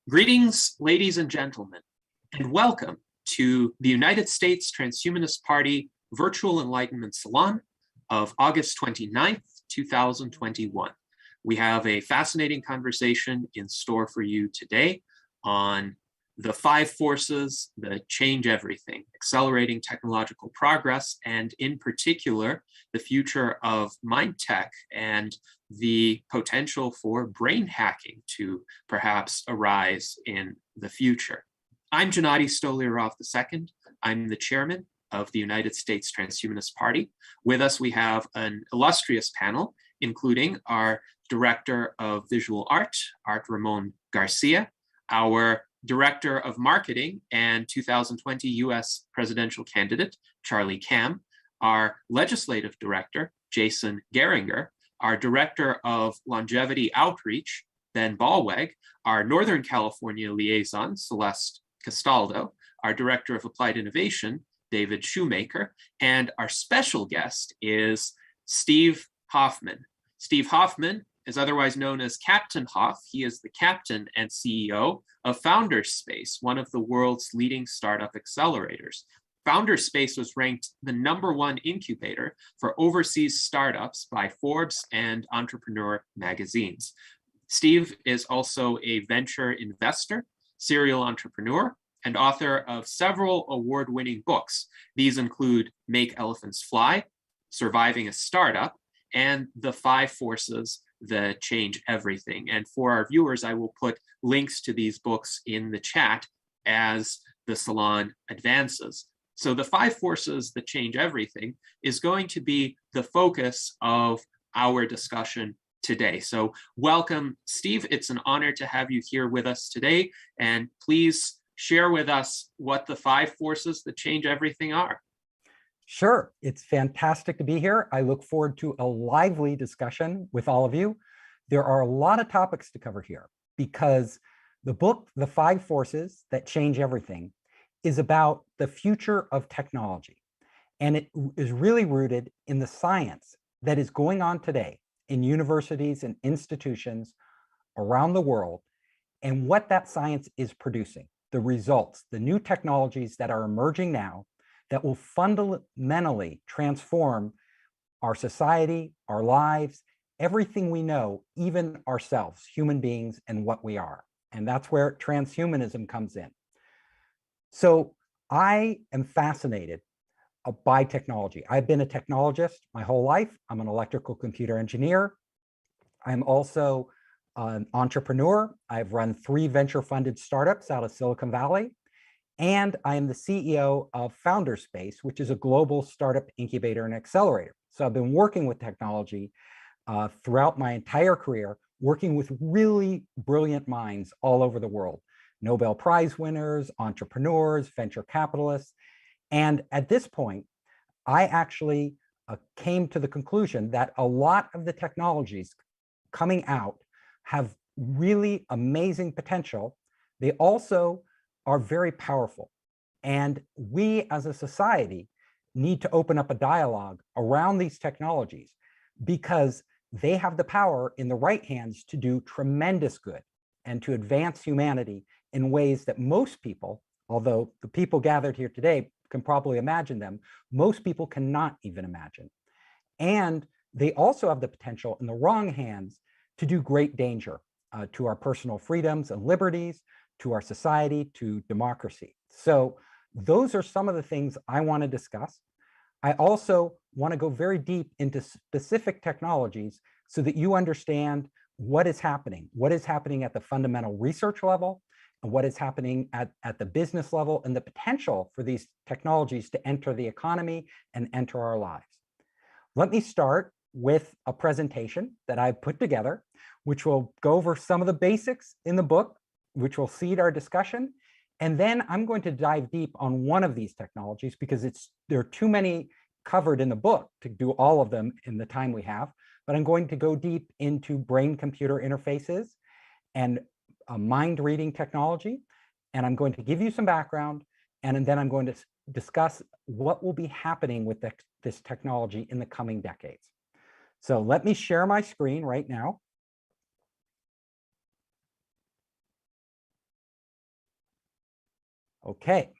Greetings, ladies and gentlemen, and welcome to the United States Transhumanist Party Virtual Enlightenment Salon of August 29th, 2021. We have a fascinating conversation in store for you today on the 5 forces that change everything, accelerating technological progress, and in particular, the future of MindTech and the potential for brain hacking to perhaps arise in the future. I'm Gennady Stoliarov II. I'm the chairman of the United States Transhumanist Party. With us, we have an illustrious panel, including our Director of Visual Art, Art Ramon Garcia, our Director of Marketing and 2020 US presidential candidate, Charlie Kam, our Legislative Director, Jason Geringer, our Director of Longevity Outreach, Ben Ballweg, our Northern California Liaison, Celeste Castaldo, our Director of Applied Innovation, David Shoemaker, and our special guest is Steve Hoffman. Steve Hoffman is otherwise known as Captain Hoff. He is the captain and CEO of FounderSpace, one of the world's leading startup accelerators. FounderSpace was ranked the #1 incubator for overseas startups by Forbes and Entrepreneur Magazines. Steve is also a venture investor, serial entrepreneur, and author of several award-winning books. These include Make Elephants Fly, Surviving a Startup, and The 5 Forces That Change Everything. And for our viewers, I will put links to these books in the chat as the salon advances. So the 5 forces that change everything is going to be the focus of our discussion today. So welcome, Steve. It's an honor to have you here with us today. And please share with us what the 5 forces that change everything are. Sure, it's fantastic to be here. I look forward to a lively discussion with all of you. There are a lot of topics to cover here because the book, The 5 Forces That Change Everything, is about the future of technology. And it is really rooted in the science that is going on today in universities and institutions around the world and what that science is producing, the results, the new technologies that are emerging now that will fundamentally transform our society, our lives, everything we know, even ourselves, human beings, and what we are. And that's where transhumanism comes in. So I am fascinated by technology. I've been a technologist my whole life. I'm an electrical computer engineer. I'm also an entrepreneur. I've run 3 venture-funded startups out of Silicon Valley. And I am the CEO of FounderSpace, which is a global startup incubator and accelerator. So I've been working with technology throughout my entire career, working with really brilliant minds all over the world, Nobel Prize winners, entrepreneurs, venture capitalists. And at this point, I actually came to the conclusion that a lot of the technologies coming out have really amazing potential. They also are very powerful. And we as a society need to open up a dialogue around these technologies because they have the power in the right hands to do tremendous good and to advance humanity in ways that most people, although the people gathered here today can probably imagine them, most people cannot even imagine. And they also have the potential in the wrong hands to do great danger to our personal freedoms and liberties, to our society, to democracy. So those are some of the things I want to discuss. I also want to go very deep into specific technologies so that you understand what is happening at the fundamental research level, and what is happening at the business level, and the potential for these technologies to enter the economy and enter our lives. Let me start with a presentation that I've put together, which will go over some of the basics in the book, which will seed our discussion. And then I'm going to dive deep on one of these technologies because there are too many covered in the book to do all of them in the time we have. But I'm going to go deep into brain-computer interfaces and mind reading technology. And I'm going to give you some background. And then I'm going to discuss what will be happening with this technology in the coming decades. So let me share my screen right now. Okay.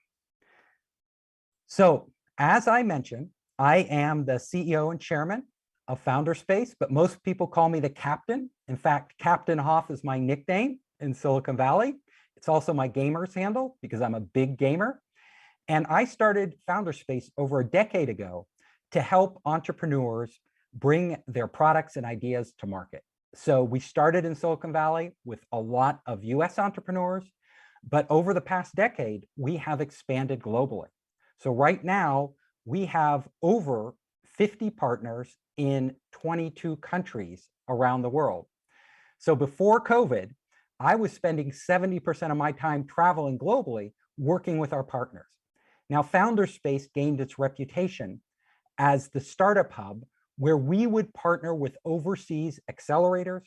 So as I mentioned, I am the CEO and chairman of Founderspace, but most people call me the captain. In fact, Captain Hoff is my nickname in Silicon Valley. It's also my gamer's handle because I'm a big gamer. And I started Founderspace over a decade ago to help entrepreneurs bring their products and ideas to market. So we started in Silicon Valley with a lot of US entrepreneurs, but over the past decade, we have expanded globally. So right now, we have over 50 partners in 22 countries around the world. So before COVID, I was spending 70% of my time traveling globally, working with our partners. Now, Founderspace gained its reputation as the startup hub where we would partner with overseas accelerators,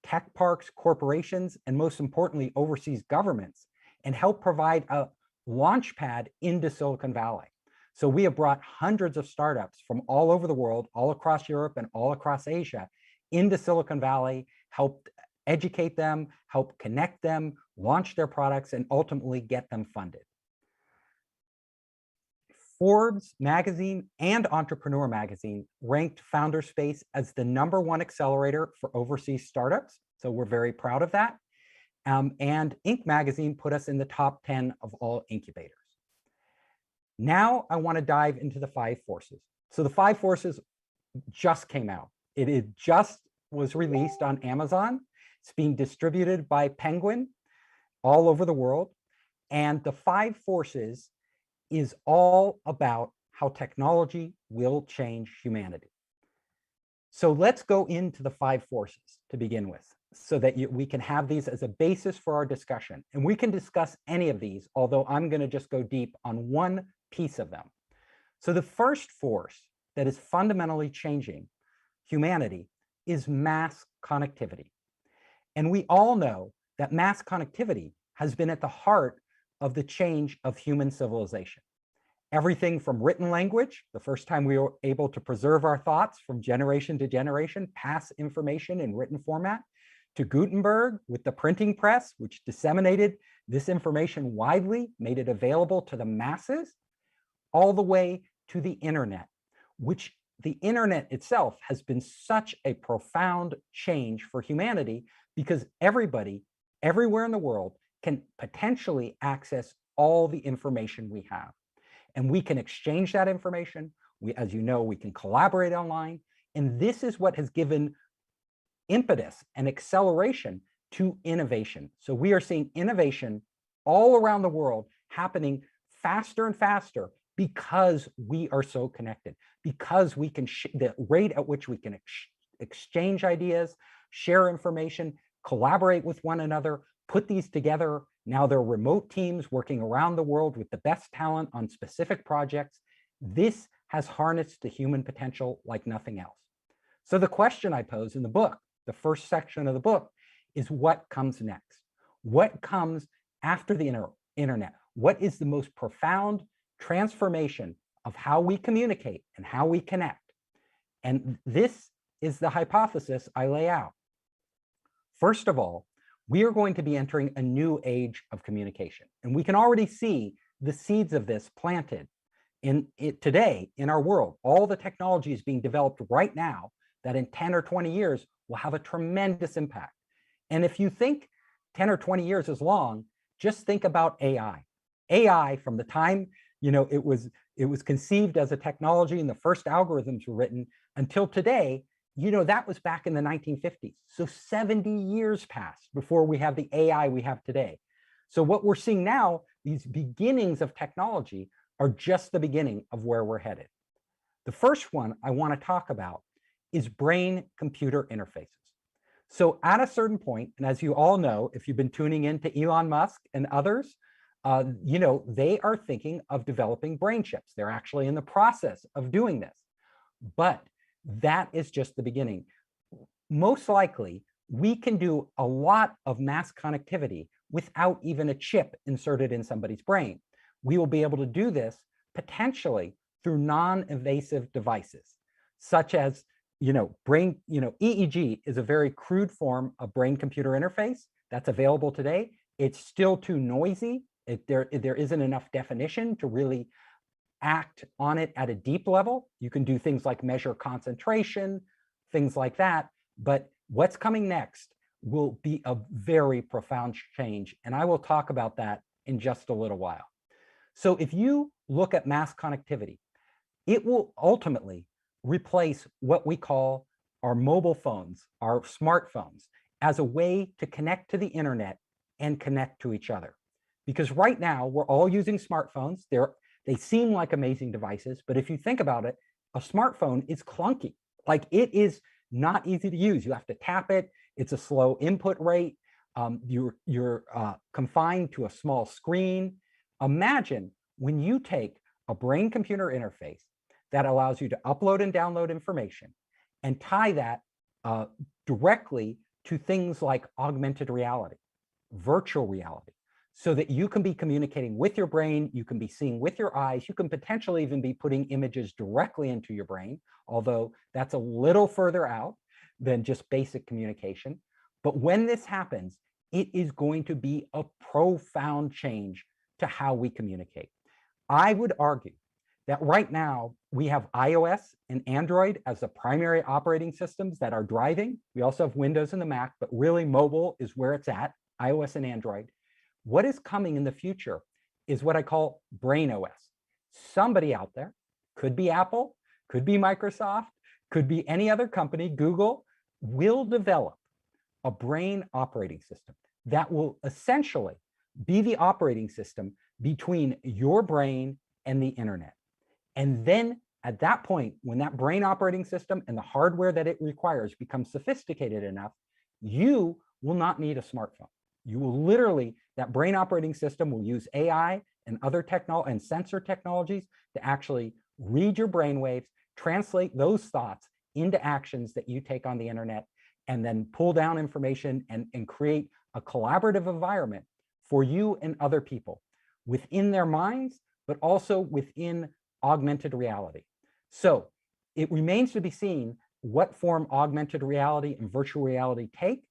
tech parks, corporations, and most importantly, overseas governments, and help provide a launch pad into Silicon Valley. So we have brought hundreds of startups from all over the world, all across Europe and all across Asia into Silicon Valley, helped educate them, help connect them, launch their products, and ultimately get them funded. Forbes magazine and Entrepreneur magazine ranked Founderspace as the #1 accelerator for overseas startups. So we're very proud of that. And Inc. magazine put us in the top 10 of all incubators. Now I want to dive into the 5 forces. So the 5 forces just came out. It just was released on Amazon. It's being distributed by Penguin all over the world. And the 5 forces is all about how technology will change humanity. So let's go into the 5 forces to begin with, so that we can have these as a basis for our discussion. And we can discuss any of these, although I'm going to just go deep on one piece of them. So the first force that is fundamentally changing humanity is mass connectivity. And we all know that mass connectivity has been at the heart of the change of human civilization. Everything from written language, the first time we were able to preserve our thoughts from generation to generation, pass information in written format, to Gutenberg with the printing press, which disseminated this information widely, made it available to the masses, all the way to the internet, which the internet itself has been such a profound change for humanity because everybody, everywhere in the world, can potentially access all the information we have. And we can exchange that information. As you know, we can collaborate online. And this is what has given impetus and acceleration to innovation. So we are seeing innovation all around the world happening faster and faster because we are so connected, because we can, the rate at which we can exchange ideas, share information, collaborate with one another, put these together. Now they're remote teams working around the world with the best talent on specific projects. This has harnessed the human potential like nothing else. So the question I pose in the book, the first section of the book, is what comes next? What comes after the internet? What is the most profound transformation of how we communicate and how we connect? And this is the hypothesis I lay out. First of all, we are going to be entering a new age of communication. And we can already see the seeds of this planted today in our world. All the technology is being developed right now that in 10 or 20 years will have a tremendous impact. And if you think 10 or 20 years is long, just think about AI. AI, from the time it was conceived as a technology and the first algorithms were written until today, that was back in the 1950s. So 70 years passed before we have the AI we have today. So what we're seeing now, these beginnings of technology, are just the beginning of where we're headed. The first one I want to talk about is brain-computer interfaces. So at a certain point, and as you all know, if you've been tuning in to Elon Musk and others, they are thinking of developing brain chips. They're actually in the process of doing this. But that is just the beginning. Most likely, we can do a lot of mass connectivity without even a chip inserted in somebody's brain. We will be able to do this potentially through non-invasive devices, such as, EEG is a very crude form of brain-computer interface that's available today. It's still too noisy There isn't enough definition to really act on it at a deep level. You can do things like measure concentration, things like that. But what's coming next will be a very profound change. And I will talk about that in just a little while. So if you look at mass connectivity, it will ultimately replace what we call our mobile phones, our smartphones, as a way to connect to the internet and connect to each other. Because right now, we're all using smartphones. They seem like amazing devices, but if you think about it, a smartphone is clunky. Like, it is not easy to use. You have to tap it. It's a slow input rate. You're confined to a small screen. Imagine when you take a brain-computer interface that allows you to upload and download information and tie that directly to things like augmented reality, virtual reality, so that you can be communicating with your brain, you can be seeing with your eyes, you can potentially even be putting images directly into your brain, although that's a little further out than just basic communication. But when this happens, it is going to be a profound change to how we communicate. I would argue that right now we have iOS and Android as the primary operating systems that are driving. We also have Windows and the Mac, but really mobile is where it's at, iOS and Android. What is coming in the future is what I call Brain OS. Somebody out there, could be Apple, could be Microsoft, could be any other company, Google, will develop a brain operating system that will essentially be the operating system between your brain and the internet. And then at that point, when that brain operating system and the hardware that it requires becomes sophisticated enough, you will not need a smartphone. You will literally, that brain operating system will use AI and other technology and sensor technologies to actually read your brain waves, translate those thoughts into actions that you take on the internet, and then pull down information and create a collaborative environment for you and other people within their minds, but also within augmented reality. So it remains to be seen what form augmented reality and virtual reality take.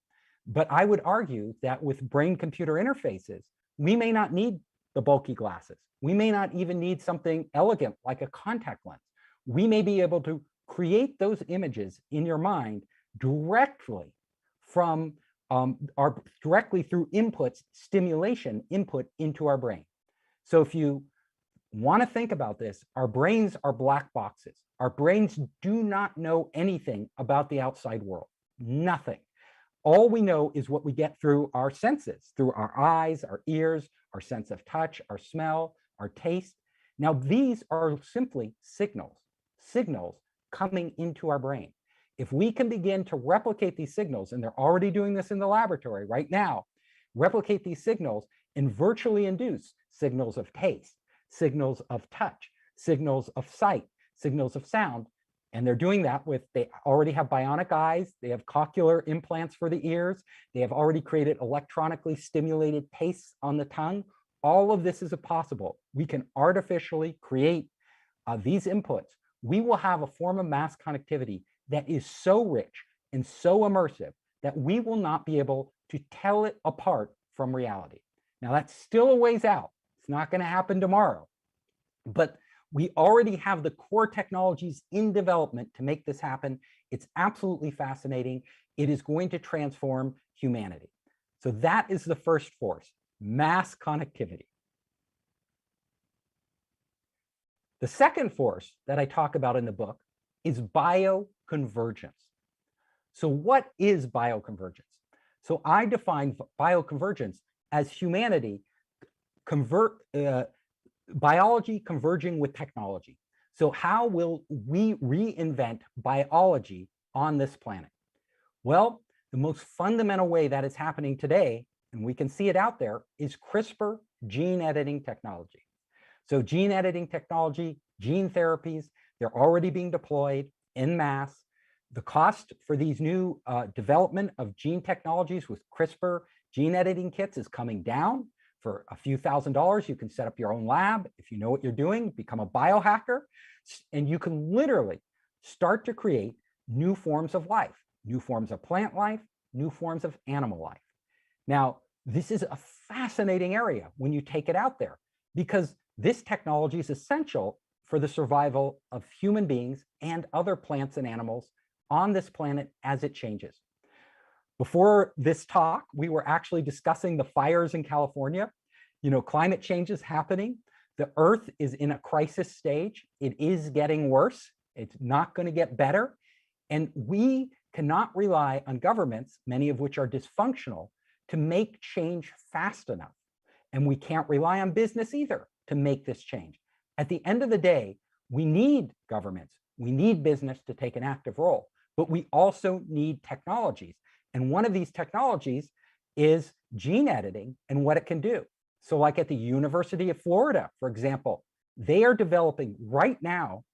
But I would argue that with brain-computer interfaces, we may not need the bulky glasses. We may not even need something elegant like a contact lens. We may be able to create those images in your mind directly from directly through inputs, stimulation input into our brain. So if you want to think about this, our brains are black boxes. Our brains do not know anything about the outside world, nothing. All we know is what we get through our senses, through our eyes, our ears, our sense of touch, our smell, our taste. Now, these are simply signals coming into our brain. If we can begin to replicate these signals, and they're already doing this in the laboratory right now, replicate these signals and virtually induce signals of taste, signals of touch, signals of sight, signals of sound. And they're doing that with, they already have bionic eyes, they have cochlear implants for the ears, they have already created electronically stimulated tastes on the tongue. All of this is possible. We can artificially create these inputs. We will have a form of mass connectivity that is so rich and so immersive that we will not be able to tell it apart from reality. Now, that's still a ways out. It's not going to happen tomorrow, but we already have the core technologies in development to make this happen. It's absolutely fascinating. It is going to transform humanity. So that is the first force, mass connectivity. The second force that I talk about in the book is bioconvergence. So what is bioconvergence? So I define bioconvergence as humanity biology converging with technology. So how will we reinvent biology on this planet? Well, the most fundamental way that is happening today, and we can see it out there, is CRISPR gene editing technology. So gene editing technology, gene therapies, they're already being deployed en masse. The cost for these new development of gene technologies with CRISPR gene editing kits is coming down. For a few $1,000s, you can set up your own lab. If you know what you're doing, become a biohacker, and you can literally start to create new forms of life, new forms of plant life, new forms of animal life. Now, This is a fascinating area when you take it out there, because this technology is essential for the survival of human beings and other plants and animals on this planet as it changes. Before this talk, we were actually discussing the fires in California. You know, climate change is happening. The Earth is in a crisis stage. It is getting worse. It's not going to get better. And we cannot rely on governments, many of which are dysfunctional, to make change fast enough. And we can't rely on business either to make this change. At the end of the day, we need governments, we need business to take an active role, but we also need technologies. And one of these technologies is gene editing and what it can do. So like at the University of Florida, for example, they are developing right now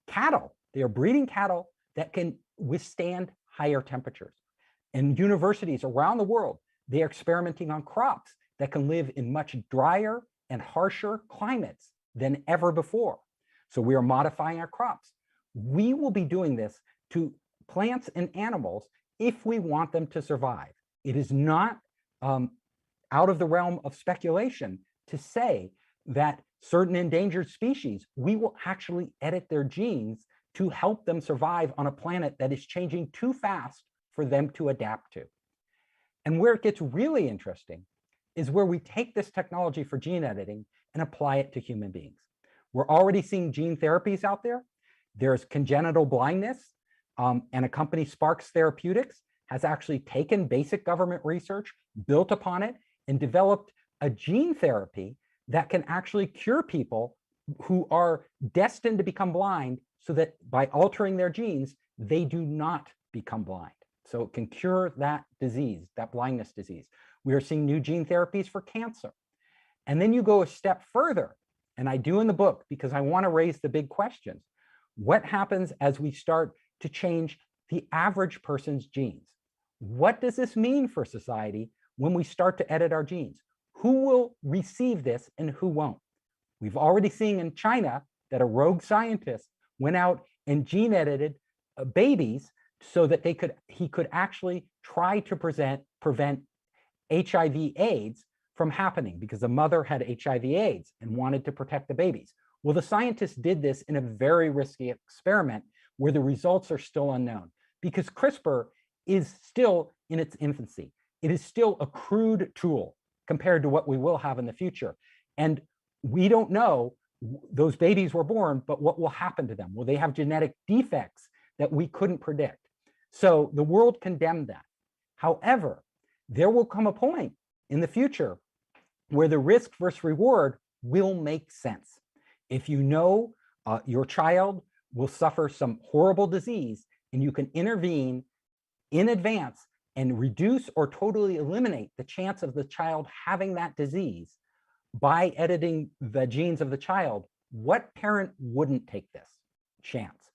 cattle. They are breeding cattle that can withstand higher temperatures. And universities around the world, they are experimenting on crops that can live in much drier and harsher climates than ever before. So we are modifying our crops. We will be doing this to plants and animals if we want them to survive. It is not out of the realm of speculation to say that certain endangered species, we will actually edit their genes to help them survive on a planet that is changing too fast for them to adapt to. And where it gets really interesting is where we take this technology for gene editing and apply it to human beings. We're already seeing gene therapies out there. There's congenital blindness, and a company, Sparks Therapeutics, has actually taken basic government research, built upon it, and developed a gene therapy that can actually cure people who are destined to become blind, so that by altering their genes, they do not become blind. So it can cure that disease, that blindness disease. We are seeing new gene therapies for cancer. And then you go a step further, and I do in the book because I want to raise the big questions. What happens as we start to change the average person's genes? What does this mean for society when we start to edit our genes? Who will receive this and who won't? We've already seen in China that a rogue scientist went out and gene edited babies so that he could actually try to prevent HIV/AIDS from happening, because the mother had HIV/AIDS and wanted to protect the babies. Well, the scientists did this in a very risky experiment where the results are still unknown, because CRISPR is still in its infancy. It is still a crude tool compared to what we will have in the future. And we don't know, those babies were born, but what will happen to them? Will they have genetic defects that we couldn't predict? So the world condemned that. However, there will come a point in the future where the risk versus reward will make sense. If you know your child will suffer some horrible disease and you can intervene in advance and reduce or totally eliminate the chance of the child having that disease by editing the genes of the child, what parent wouldn't take this chance?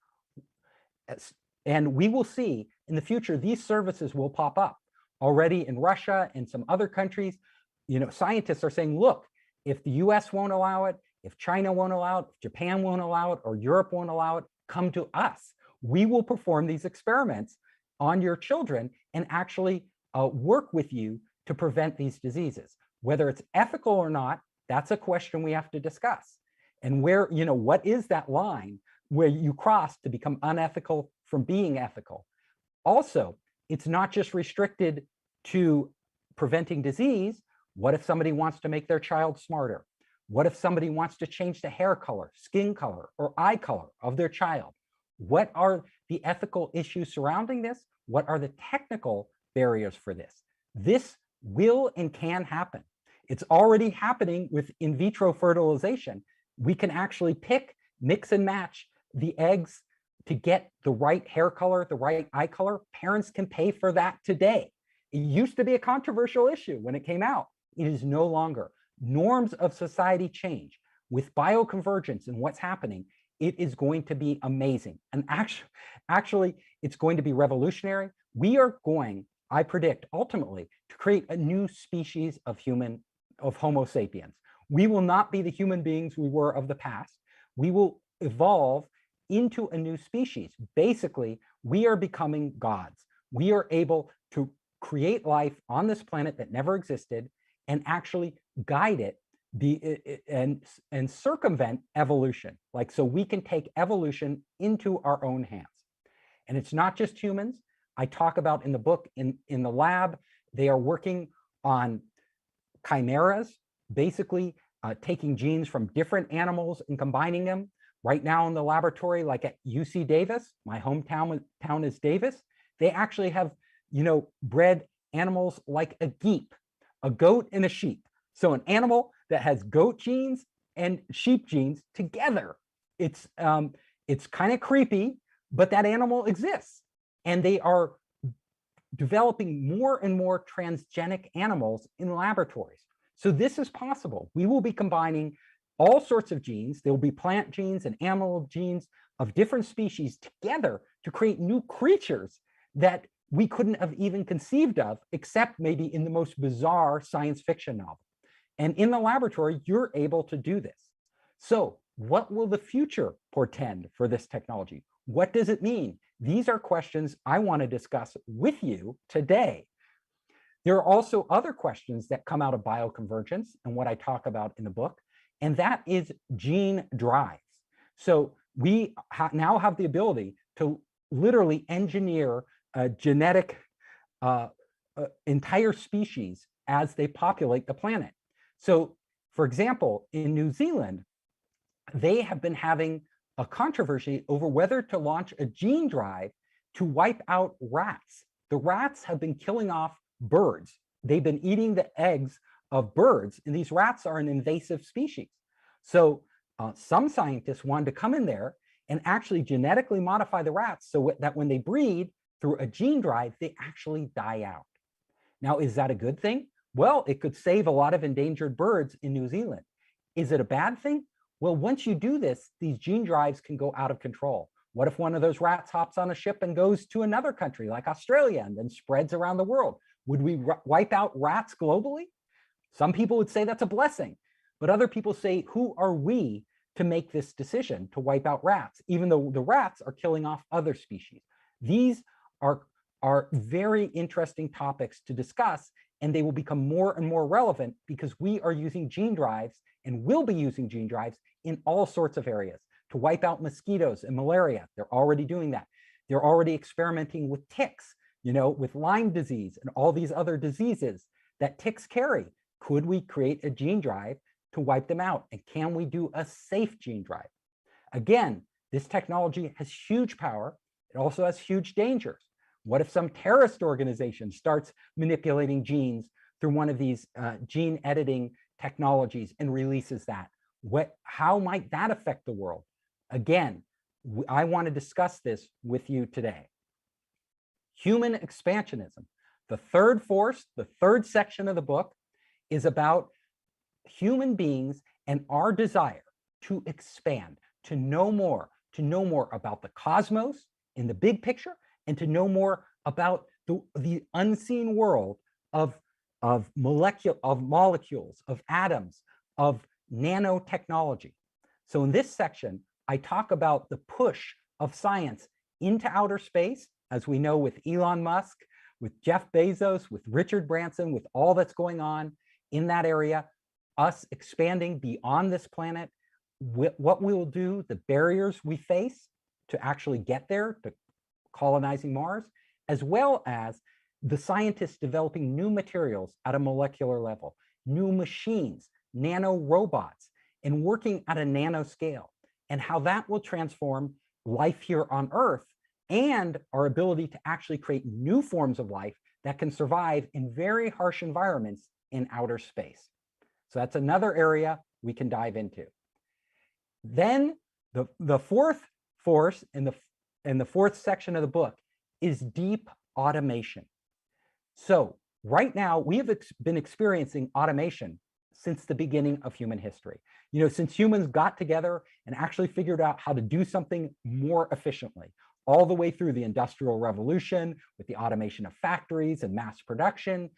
And we will see in the future, these services will pop up already in Russia and some other countries. You know, scientists are saying, look, if the US won't allow it, if China won't allow it, if Japan won't allow it, or Europe won't allow it, come to us. We will perform these experiments on your children and actually work with you to prevent these diseases. Whether it's ethical or not, that's a question we have to discuss. And where, you know, what is that line where you cross to become unethical from being ethical? Also, it's not just restricted to preventing disease. What if somebody wants to make their child smarter? What if somebody wants to change the hair color, skin color, or eye color of their child? What are the ethical issues surrounding this? What are the technical barriers for this? This will and can happen. It's already happening with in vitro fertilization. We can actually pick, mix and match the eggs to get the right hair color, the right eye color. Parents can pay for that today. It used to be a controversial issue when it came out. It is no longer. Norms of society change. With bioconvergence and what's happening, it is going to be amazing. And actually, it's going to be revolutionary. We are going, I predict, ultimately, to create a new species of Homo sapiens. We will not be the human beings we were of the past. We will evolve into a new species. Basically, we are becoming gods. We are able to create life on this planet that never existed and actually guide it and circumvent evolution. Like, so we can take evolution into our own hands. And it's not just humans. I talk about in the book, in the lab, they are working on chimeras, basically taking genes from different animals and combining them. Right now in the laboratory, like at UC Davis, my hometown town is Davis, they actually have, bred animals like a geep, a goat and a sheep. So an animal that has goat genes and sheep genes together. It's kind of creepy, but that animal exists. And they are developing more and more transgenic animals in laboratories. So this is possible. We will be combining all sorts of genes. There will be plant genes and animal genes of different species together to create new creatures that we couldn't have even conceived of, except maybe in the most bizarre science fiction novel. And in the laboratory, you're able to do this. So what will the future portend for this technology? What does it mean? These are questions I want to discuss with you today. There are also other questions that come out of bioconvergence and what I talk about in the book, and that is gene drives. So we now have the ability to literally engineer a genetic entire species as they populate the planet. So, for example, in New Zealand, they have been having a controversy over whether to launch a gene drive to wipe out rats. The rats have been killing off birds. They've been eating the eggs of birds, and these rats are an invasive species. So some scientists wanted to come in there and actually genetically modify the rats so that when they breed through a gene drive, they actually die out. Now, is that a good thing? Well, it could save a lot of endangered birds in New Zealand. Is it a bad thing? Well, once you do this, these gene drives can go out of control. What if one of those rats hops on a ship and goes to another country like Australia and then spreads around the world? Would we wipe out rats globally? Some people would say that's a blessing, but other people say, who are we to make this decision to wipe out rats, even though the rats are killing off other species? These are very interesting topics to discuss, and they will become more and more relevant because we are using gene drives and will be using gene drives in all sorts of areas to wipe out mosquitoes and malaria. They're already doing that. They're already experimenting with ticks, with Lyme disease and all these other diseases that ticks carry. Could we create a gene drive to wipe them out? And can we do a safe gene drive? Again, this technology has huge power. It also has huge dangers. What if some terrorist organization starts manipulating genes through one of these gene editing technologies and releases that? How might that affect the world? Again, I want to discuss this with you today. Human expansionism. The third force, the third section of the book, is about human beings and our desire to expand, to know more about the cosmos in the big picture, and to know more about the unseen world of molecules, of atoms, of nanotechnology. So in this section, I talk about the push of science into outer space, as we know with Elon Musk, with Jeff Bezos, with Richard Branson, with all that's going on in that area, us expanding beyond this planet, what we will do, the barriers we face to actually get there, to colonizing Mars, as well as the scientists developing new materials at a molecular level, new machines, nano robots, and working at a nano scale, and how that will transform life here on Earth and our ability to actually create new forms of life that can survive in very harsh environments in outer space. So that's another area we can dive into. Then the fourth force in the fourth section of the book is deep automation. So right now we have been experiencing automation since the beginning of human history. Since humans got together and actually figured out how to do something more efficiently, all the way through the Industrial Revolution with the automation of factories and mass production,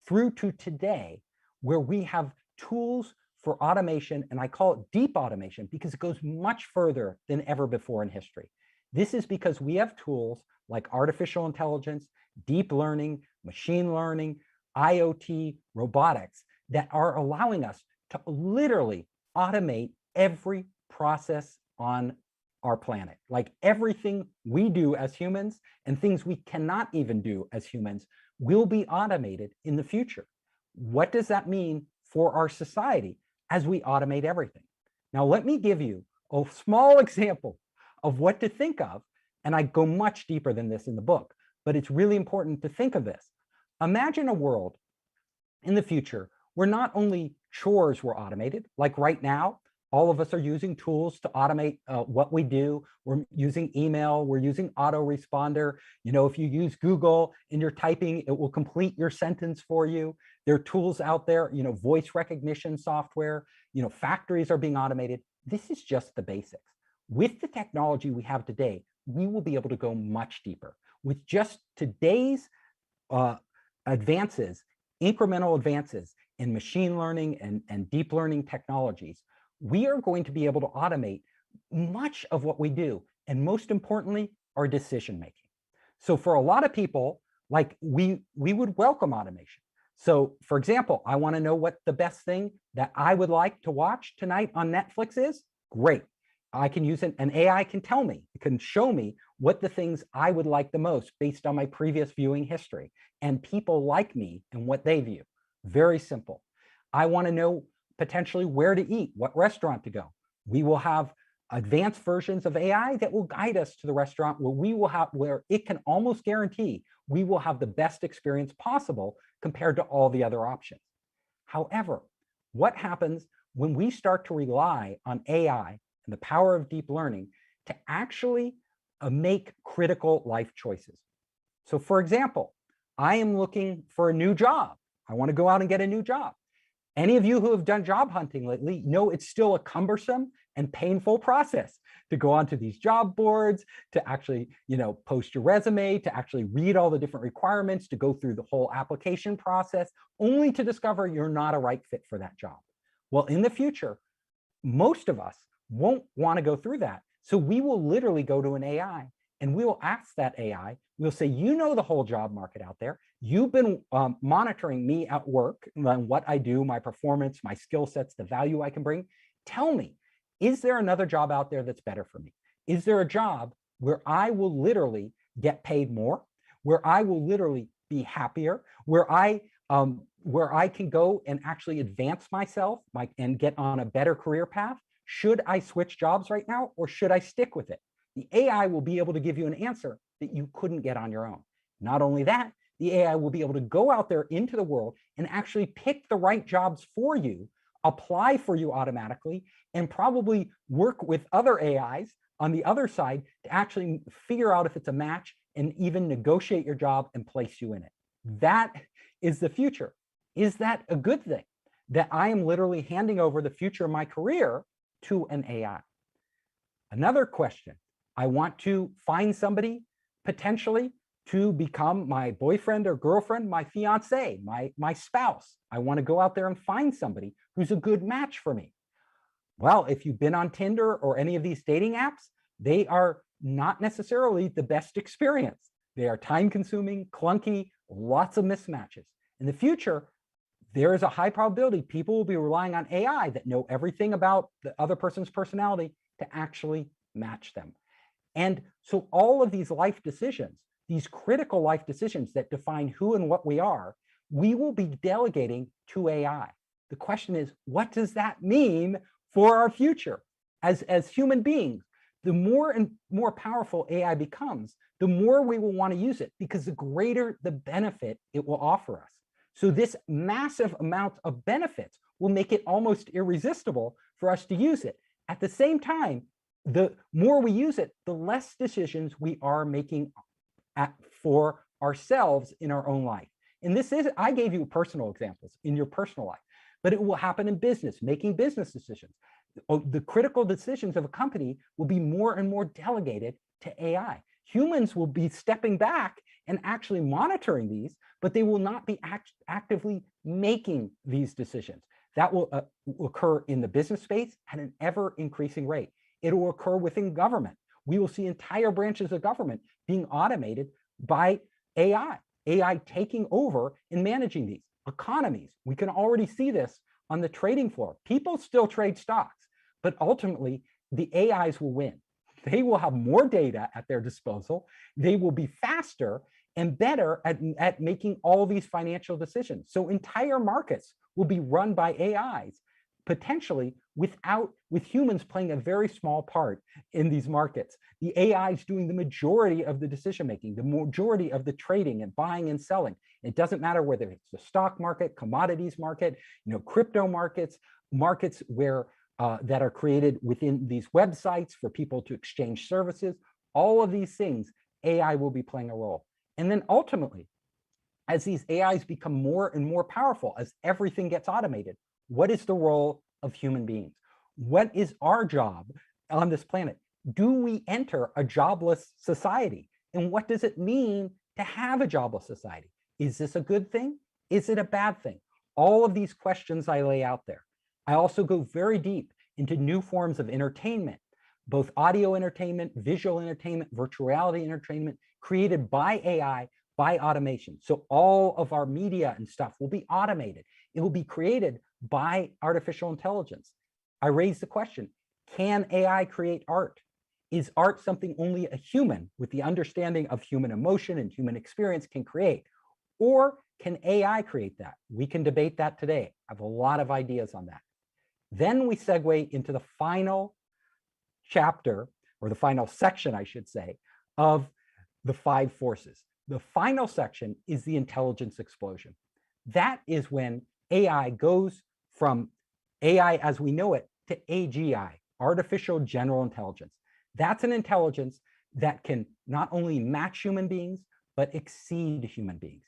through to today, where we have tools for automation, and I call it deep automation because it goes much further than ever before in history. This is because we have tools like artificial intelligence, deep learning, machine learning, IoT, robotics, that are allowing us to literally automate every process on our planet. Like everything we do as humans and things we cannot even do as humans will be automated in the future. What does that mean for our society as we automate everything? Now, let me give you a small example of what to think of, and I go much deeper than this in the book, but it's really important to think of this. Imagine a world in the future where not only chores were automated, like right now, all of us are using tools to automate what we do. We're using email, we're using autoresponder. You know, if you use Google and you're typing, it will complete your sentence for you. There are tools out there, you know, voice recognition software, you know, factories are being automated. This is just the basics. With the technology we have today, we will be able to go much deeper. With just today's advances, incremental advances in machine learning and deep learning technologies, we are going to be able to automate much of what we do, and most importantly, our decision making. So for a lot of people, like we would welcome automation. So for example, I want to know what the best thing that I would like to watch tonight on Netflix is. Great. I can use an AI can tell me, it can show me what the things I would like the most based on my previous viewing history and people like me and what they view. Very simple. I want to know potentially where to eat, what restaurant to go. We will have advanced versions of AI that will guide us to the restaurant where it can almost guarantee we will have the best experience possible compared to all the other options. However, what happens when we start to rely on AI and the power of deep learning to actually make critical life choices? So for example, I am looking for a new job. I want to go out and get a new job. Any of you who have done job hunting lately know it's still a cumbersome and painful process to go onto these job boards, to actually, you know, post your resume, to actually read all the different requirements, to go through the whole application process, only to discover you're not a right fit for that job. Well, in the future, most of us won't want to go through that. So we will literally go to an AI and we will ask that AI, we'll say, you know the whole job market out there. You've been monitoring me at work, what I do, my performance, my skill sets, the value I can bring. Tell me, is there another job out there that's better for me? Is there a job where I will literally get paid more, where I will literally be happier, where I can go and actually advance myself and get on a better career path? Should I switch jobs right now, or should I stick with it? The AI will be able to give you an answer that you couldn't get on your own. Not only that, the AI will be able to go out there into the world and actually pick the right jobs for you, apply for you automatically, and probably work with other AIs on the other side to actually figure out if it's a match and even negotiate your job and place you in it. That is the future. Is that a good thing? That I am literally handing over the future of my career to an AI? Another question, I want to find somebody potentially to become my boyfriend or girlfriend, my fiance, my spouse. I want to go out there and find somebody who's a good match for me. Well, if you've been on Tinder or any of these dating apps, they are not necessarily the best experience. They are time consuming, clunky, lots of mismatches. In the future, there is a high probability people will be relying on AI that know everything about the other person's personality to actually match them. And so all of these life decisions, these critical life decisions that define who and what we are, we will be delegating to AI. The question is, what does that mean for our future as human beings? The more and more powerful AI becomes, the more we will want to use it, because the greater the benefit it will offer us. So this massive amount of benefits will make it almost irresistible for us to use it. At the same time, the more we use it, the less decisions we are making for ourselves in our own life. And this is, I gave you personal examples in your personal life, but it will happen in business, making business decisions. The critical decisions of a company will be more and more delegated to AI. Humans will be stepping back and actually monitoring these, but they will not be actively making these decisions. That will occur in the business space at an ever increasing rate. It will occur within government. We will see entire branches of government being automated by AI taking over and managing these. economies. We can already see this on the trading floor. People still trade stocks, but ultimately the AIs will win. They will have more data at their disposal. They will be faster and better at making all these financial decisions. So entire markets will be run by AIs, potentially with humans playing a very small part in these markets. The AIs doing the majority of the decision-making, the majority of the trading and buying and selling. It doesn't matter whether it's the stock market, commodities market, crypto markets, markets where that are created within these websites for people to exchange services. All of these things, AI will be playing a role. And then ultimately, as these AIs become more and more powerful, as everything gets automated, what is the role of human beings? What is our job on this planet? Do we enter a jobless society? And what does it mean to have a jobless society? Is this a good thing? Is it a bad thing? All of these questions I lay out there. I also go very deep into new forms of entertainment, both audio entertainment, visual entertainment, virtual reality entertainment, created by AI, by automation. So all of our media and stuff will be automated. It will be created by artificial intelligence. I raise the question, can AI create art? Is art something only a human with the understanding of human emotion and human experience can create? Or can AI create that? We can debate that today. I have a lot of ideas on that. Then we segue into the final chapter, or the final section, I should say, of the 5 forces. The final section is the intelligence explosion. That is when AI goes from AI as we know it to AGI, artificial general intelligence. That's an intelligence that can not only match human beings, but exceed human beings.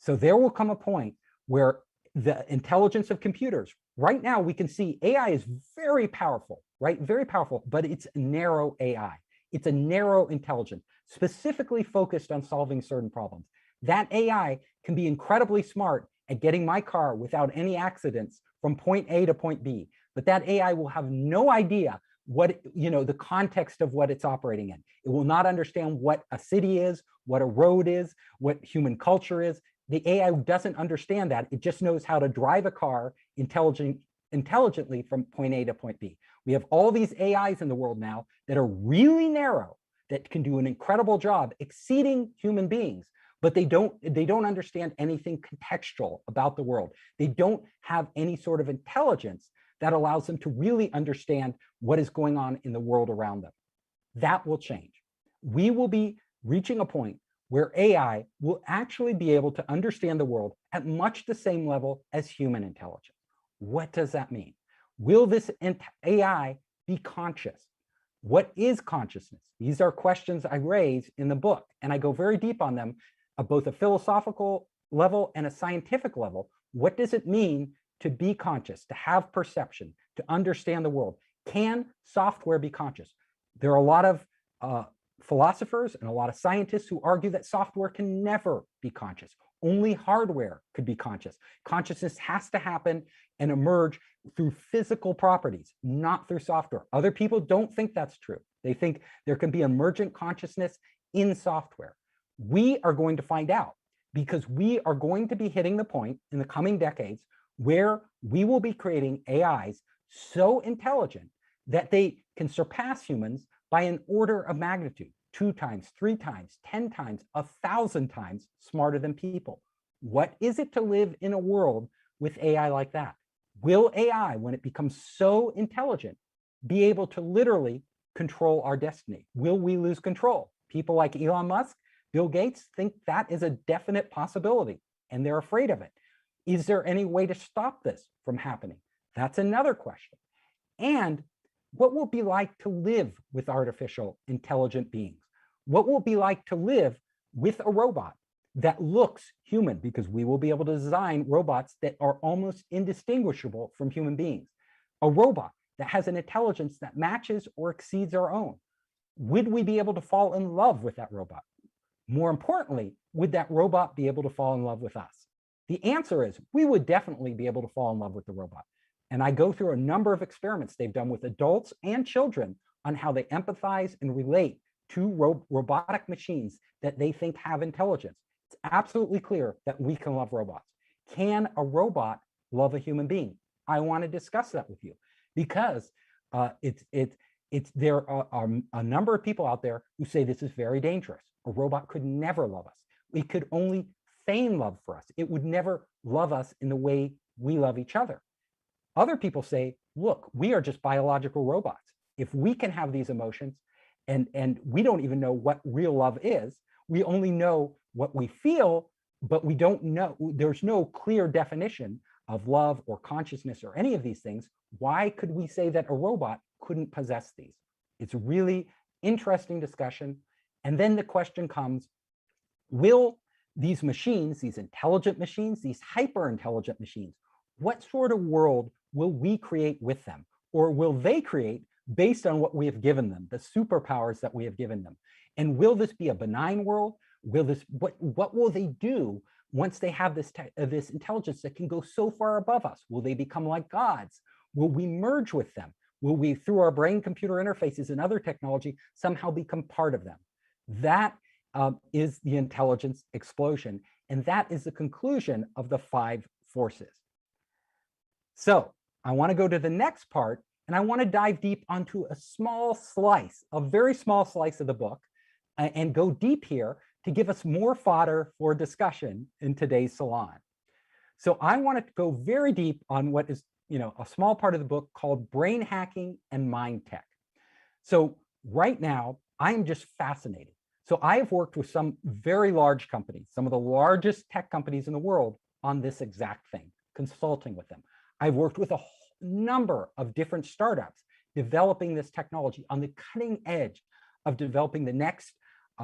So there will come a point where the intelligence of computers, right now we can see AI is very powerful, right? Very powerful, but it's narrow AI. It's a narrow intelligence, specifically focused on solving certain problems. That AI can be incredibly smart at getting my car without any accidents from point A to point B, but that AI will have no idea what, the context of what it's operating in. It will not understand what a city is, what a road is, what human culture is. The AI doesn't understand that. It just knows how to drive a car intelligently from point A to point B. We have all these AIs in the world now that are really narrow, that can do an incredible job exceeding human beings, but they don't understand anything contextual about the world. They don't have any sort of intelligence that allows them to really understand what is going on in the world around them. That will change. We will be reaching a point where AI will actually be able to understand the world at much the same level as human intelligence. What does that mean? Will this AI be conscious? What is consciousness? These are questions I raise in the book, and I go very deep on them at both a philosophical level and a scientific level. What does it mean to be conscious, to have perception, to understand the world? Can software be conscious? There are a lot of philosophers and a lot of scientists who argue that software can never be conscious. Only hardware could be conscious. Consciousness has to happen and emerge through physical properties, not through software. Other people don't think that's true. They think there can be emergent consciousness in software. We are going to find out, because we are going to be hitting the point in the coming decades where we will be creating AIs so intelligent that they can surpass humans by an order of magnitude, 2 times, 3 times, 10 times, 1,000 times smarter than people. What is it to live in a world with AI like that? Will AI, when it becomes so intelligent, be able to literally control our destiny? Will we lose control? People like Elon Musk, Bill Gates think that is a definite possibility, and they're afraid of it. Is there any way to stop this from happening? That's another question. And what will it be like to live with artificial intelligent beings? What will it be like to live with a robot that looks human? Because we will be able to design robots that are almost indistinguishable from human beings. A robot that has an intelligence that matches or exceeds our own. Would we be able to fall in love with that robot? More importantly, would that robot be able to fall in love with us? The answer is we would definitely be able to fall in love with the robot. And I go through a number of experiments they've done with adults and children on how they empathize and relate to robotic machines that they think have intelligence. It's absolutely clear that we can love robots. Can a robot love a human being? I want to discuss that with you because there are a number of people out there who say this is very dangerous. A robot could never love us. It could only feign love for us. It would never love us in the way we love each other. Other people say, look, we are just biological robots. If we can have these emotions and we don't even know what real love is, we only know what we feel, but we don't know, there's no clear definition of love or consciousness or any of these things. Why could we say that a robot couldn't possess these? It's a really interesting discussion. And then the question comes, will these machines, these intelligent machines, these hyper-intelligent machines, what sort of world will we create with them? Or will they create based on what we have given them, the superpowers that we have given them? And will this be a benign world? Will this, what will they do once they have this intelligence that can go so far above us? Will they become like gods? Will we merge with them? Will we, through our brain-computer interfaces and other technology, somehow become part of them? That is the intelligence explosion. And that is the conclusion of the 5 forces. So I want to go to the next part, and I want to dive deep onto a small slice, a very small slice of the book, and go deep here to give us more fodder for discussion in today's salon. So I want to go very deep on what is, a small part of the book called Brain Hacking and MindTech. So right now, I'm just fascinated. So I have worked with some very large companies, some of the largest tech companies in the world on this exact thing, consulting with them. I've worked with a number of different startups developing this technology on the cutting edge of developing the next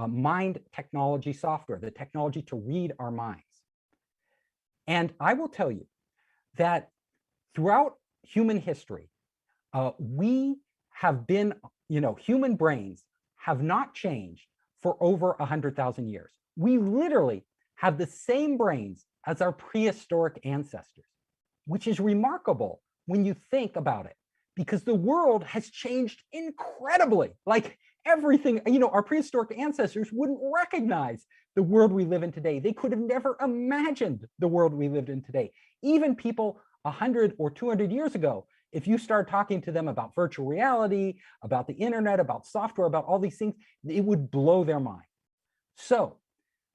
mind technology software, the technology to read our minds. And I will tell you that throughout human history, we have been, human brains have not changed for over 100,000 years. We literally have the same brains as our prehistoric ancestors, which is remarkable when you think about it, because the world has changed incredibly. Like everything, our prehistoric ancestors wouldn't recognize the world we live in today. They could have never imagined the world we lived in today. Even people 100 or 200 years ago, if you start talking to them about virtual reality, about the internet, about software, about all these things, it would blow their mind. So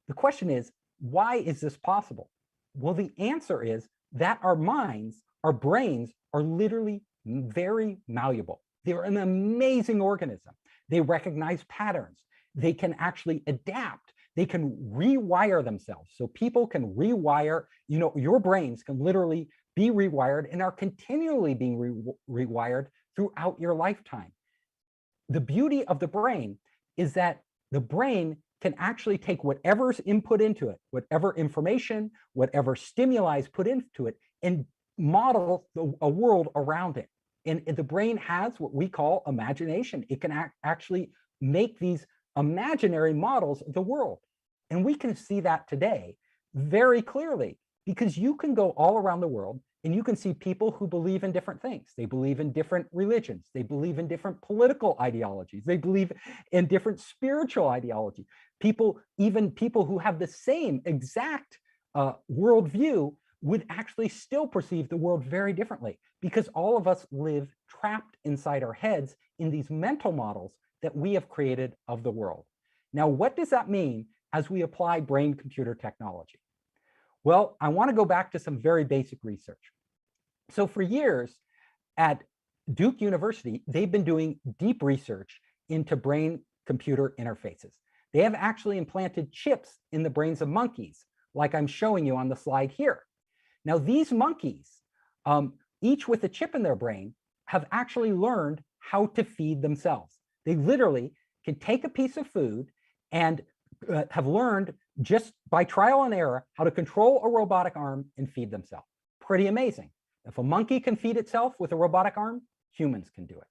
the question is, why is this possible? Well, the answer is that our minds, our brains are literally very malleable. They're an amazing organism. They recognize patterns. They can actually adapt. They can rewire themselves. So people can rewire, your brains can literally be rewired and are continually being rewired throughout your lifetime. The beauty of the brain is that the brain can actually take whatever's input into it, whatever information, whatever stimuli is put into it, and model a world around it. And the brain has what we call imagination. It can actually make these imaginary models of the world. And we can see that today very clearly, because you can go all around the world and you can see people who believe in different things. They believe in different religions. They believe in different political ideologies. They believe in different spiritual ideology. Even people who have the same exact worldview would actually still perceive the world very differently, because all of us live trapped inside our heads in these mental models that we have created of the world. Now, what does that mean as we apply brain-computer technology? Well, I want to go back to some very basic research. So for years at Duke University, they've been doing deep research into brain-computer interfaces. They have actually implanted chips in the brains of monkeys, like I'm showing you on the slide here. Now, these monkeys, each with a chip in their brain, have actually learned how to feed themselves. They literally can take a piece of food and have learned just by trial and error how to control a robotic arm and feed themselves. Pretty amazing. If a monkey can feed itself with a robotic arm, humans can do it.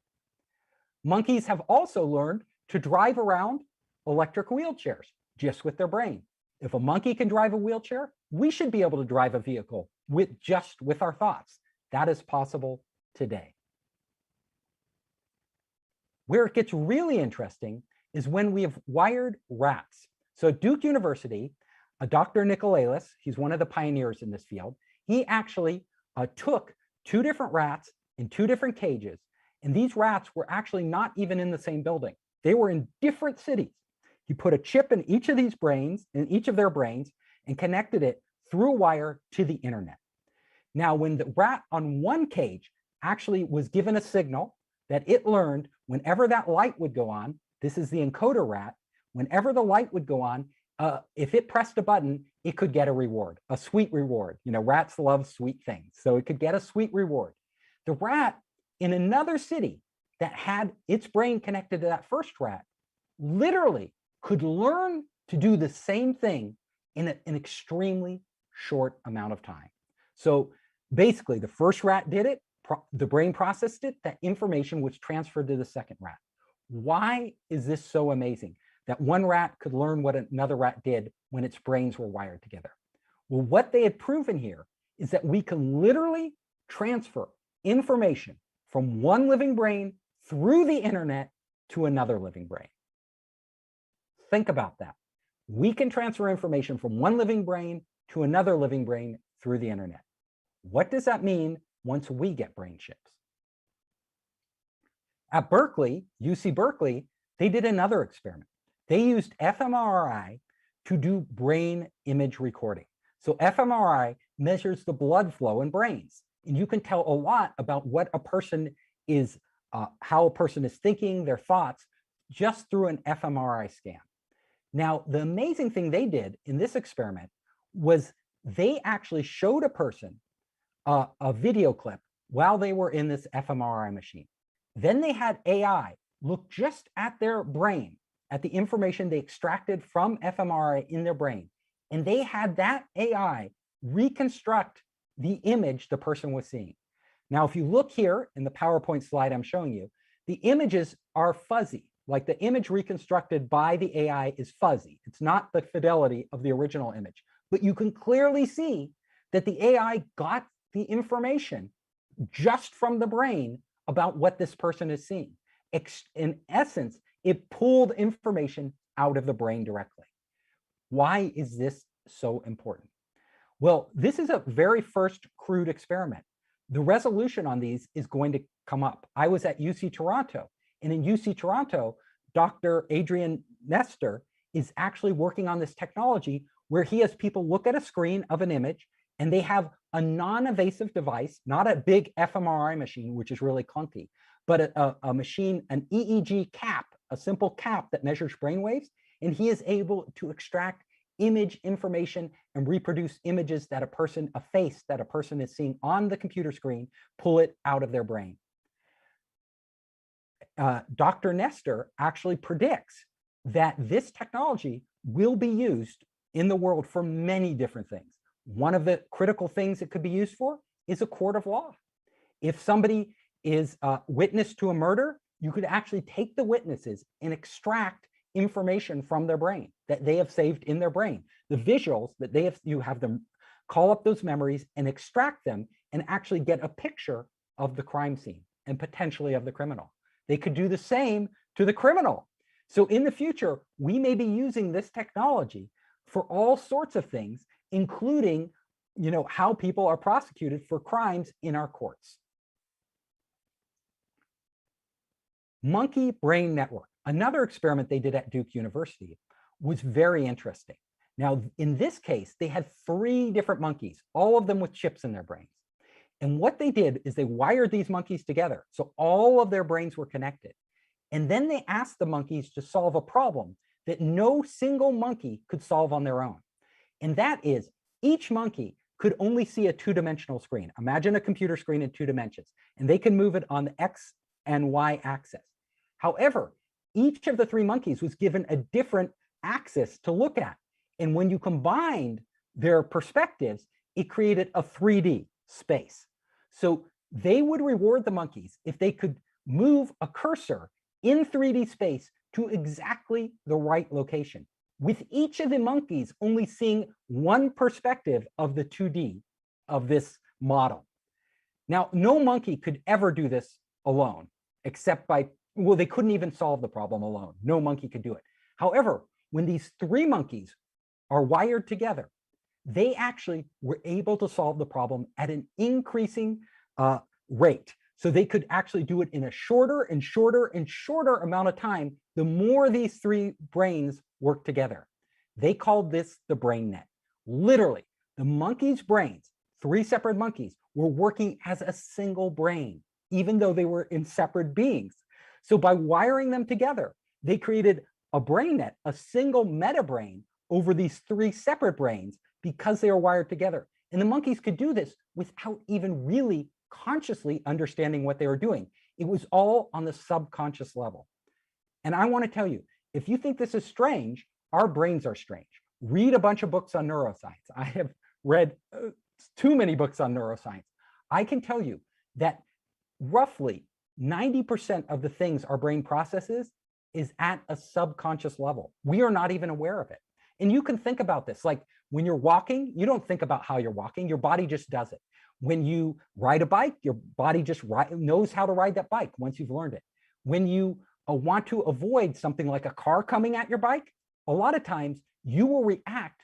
Monkeys have also learned to drive around electric wheelchairs just with their brain. If a monkey can drive a wheelchair, we should be able to drive a vehicle with our thoughts. That is possible today. Where it gets really interesting is when we have wired rats. So at Duke University, Dr. Nicolalis, he's one of the pioneers in this field, he actually took 2 different rats in 2 different cages, and these rats were actually not even in the same building. They were in different cities. He put a chip in each of these brains, in each of their brains, and connected it through a wire to the internet. Now, when the rat on one cage actually was given a signal that it learned whenever that light would go on, this is the encoder rat, whenever the light would go on, if it pressed a button, it could get a reward, a sweet reward. You know, rats love sweet things, so it could get a sweet reward. The rat in another city that had its brain connected to that first rat literally could learn to do the same thing in an extremely short amount of time. So basically, the first rat did it, the brain processed it, that information was transferred to the second rat. Why is this so amazing? That one rat could learn what another rat did when its brains were wired together. Well, what they had proven here is that we can literally transfer information from one living brain through the internet to another living brain. Think about that. We can transfer information from one living brain to another living brain through the internet. What does that mean once we get brain chips? At Berkeley, UC Berkeley, they did another experiment. They used fMRI to do brain image recording. So fMRI measures the blood flow in brains, and you can tell a lot about what a person is, how a person is thinking, their thoughts, just through an fMRI scan. Now, the amazing thing they did in this experiment was they actually showed a person a video clip while they were in this fMRI machine. Then they had AI look just at their brain, at the information they extracted from fMRI in their brain. And they had that AI reconstruct the image the person was seeing. Now, if you look here in the PowerPoint slide I'm showing you, the images are fuzzy. Like the image reconstructed by the AI is fuzzy. It's not the fidelity of the original image. But you can clearly see that the AI got the information just from the brain about what this person is seeing. In essence, it pulled information out of the brain directly. Why is this so important? Well, this is a very first crude experiment. The resolution on these is going to come up. I was at UC Toronto, and in UC Toronto, Dr. Adrian Nestor is actually working on this technology where he has people look at a screen of an image, and they have a non-invasive device, not a big fMRI machine, which is really clunky, but a machine, an EEG cap, a simple cap that measures brainwaves, and he is able to extract image information and reproduce images that a face that a person is seeing on the computer screen, pull it out of their brain. Dr. Nestor actually predicts that this technology will be used in the world for many different things. One of the critical things it could be used for is a court of law. If somebody is a witness to a murder, you could actually take the witnesses and extract information from their brain that they have saved in their brain. The visuals that they have, you have them call up those memories and extract them and actually get a picture of the crime scene and potentially of the criminal. They could do the same to the criminal. So in the future, we may be using this technology for all sorts of things, including, you know, how people are prosecuted for crimes in our courts. Monkey brain network. Another experiment they did at Duke University was very interesting. Now, in this case, they had 3 different monkeys, all of them with chips in their brains. And what they did is they wired these monkeys together. So all of their brains were connected. And then they asked the monkeys to solve a problem that no single monkey could solve on their own. And that is, each monkey could only see a 2-dimensional screen. Imagine a computer screen in 2 dimensions, and they can move it on the X and Y axis. However, each of the 3 monkeys was given a different axis to look at. And when you combined their perspectives, it created a 3D space. So they would reward the monkeys if they could move a cursor in 3D space to exactly the right location, with each of the monkeys only seeing one perspective of the 2D of this model. Now, no monkey could ever do this alone, except by, well, they couldn't even solve the problem alone. No monkey could do it. However, when these 3 monkeys are wired together, they actually were able to solve the problem at an increasing rate. So they could actually do it in a shorter and shorter and shorter amount of time, the more these three brains work together. They called this the brain net. Literally, the monkey's brains, three separate monkeys, were working as a single brain, even though they were in separate beings. So by wiring them together, they created a brain net, a single meta brain over these three separate brains because they are wired together. And the monkeys could do this without even really consciously understanding what they were doing. It was all on the subconscious level. And I want to tell you, if you think this is strange, our brains are strange. Read a bunch of books on neuroscience. I have read too many books on neuroscience. I can tell you that roughly 90% of the things our brain processes is at a subconscious level. We are not even aware of it. And you can think about this, like when you're walking, you don't think about how you're walking, your body just does it. When you ride a bike, your body just knows how to ride that bike once you've learned it. When you want to avoid something like a car coming at your bike, a lot of times you will react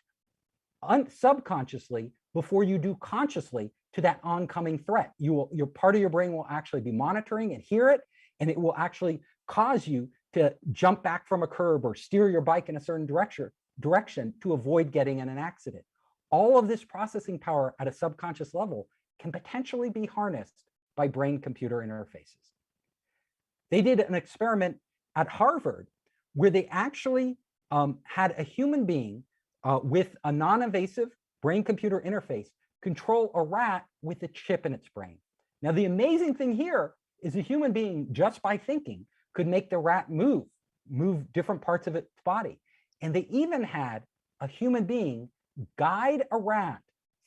subconsciously before you do consciously to that oncoming threat. Your part of your brain will actually be monitoring and hear it, and it will actually cause you to jump back from a curb or steer your bike in a certain direction to avoid getting in an accident. All of this processing power at a subconscious level can potentially be harnessed by brain-computer interfaces. They did an experiment at Harvard where they actually had a human being with a non-invasive brain-computer interface control a rat with a chip in its brain. Now, the amazing thing here is a human being, just by thinking, could make the rat move different parts of its body. And they even had a human being guide a rat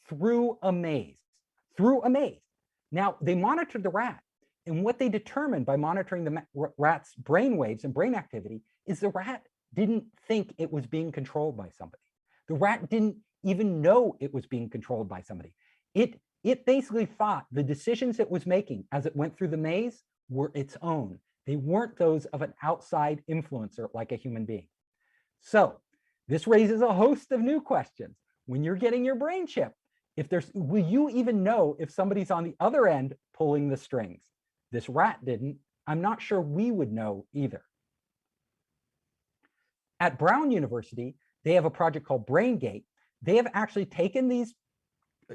through a maze, Now, they monitored the rat, and what they determined by monitoring the rat's brain waves and brain activity is the rat didn't think it was being controlled by somebody. The rat didn't even know it was being controlled by somebody. It basically thought the decisions it was making as it went through the maze were its own. They weren't those of an outside influencer like a human being. So this raises a host of new questions. When you're getting your brain chip, will you even know if somebody's on the other end pulling the strings? This rat didn't. I'm not sure we would know either. At Brown University, they have a project called Braingate. They have actually taken these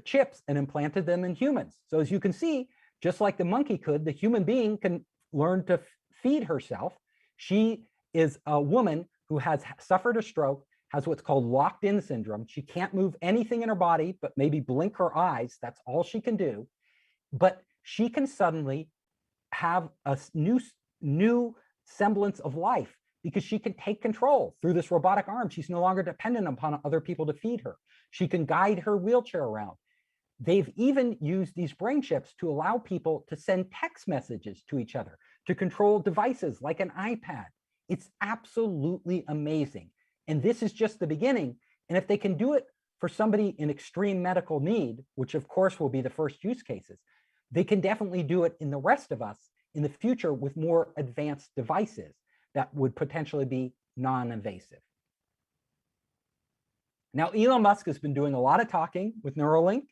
chips and implanted them in humans. So as you can see, just like the monkey could, the human being can learn to feed herself. She is a woman who has suffered a stroke, has what's called locked-in syndrome. She can't move anything in her body, but maybe blink her eyes. That's all she can do. But she can suddenly have a new semblance of life because she can take control through this robotic arm. She's no longer dependent upon other people to feed her. She can guide her wheelchair around. They've even used these brain chips to allow people to send text messages to each other, to control devices like an iPad. It's absolutely amazing. And this is just the beginning. And if they can do it for somebody in extreme medical need, which of course will be the first use cases, they can definitely do it in the rest of us in the future with more advanced devices that would potentially be non-invasive. Now, Elon Musk has been doing a lot of talking with Neuralink.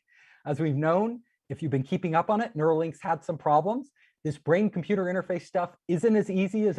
As we've known, if you've been keeping up on it, Neuralink's had some problems. This brain-computer interface stuff isn't as easy as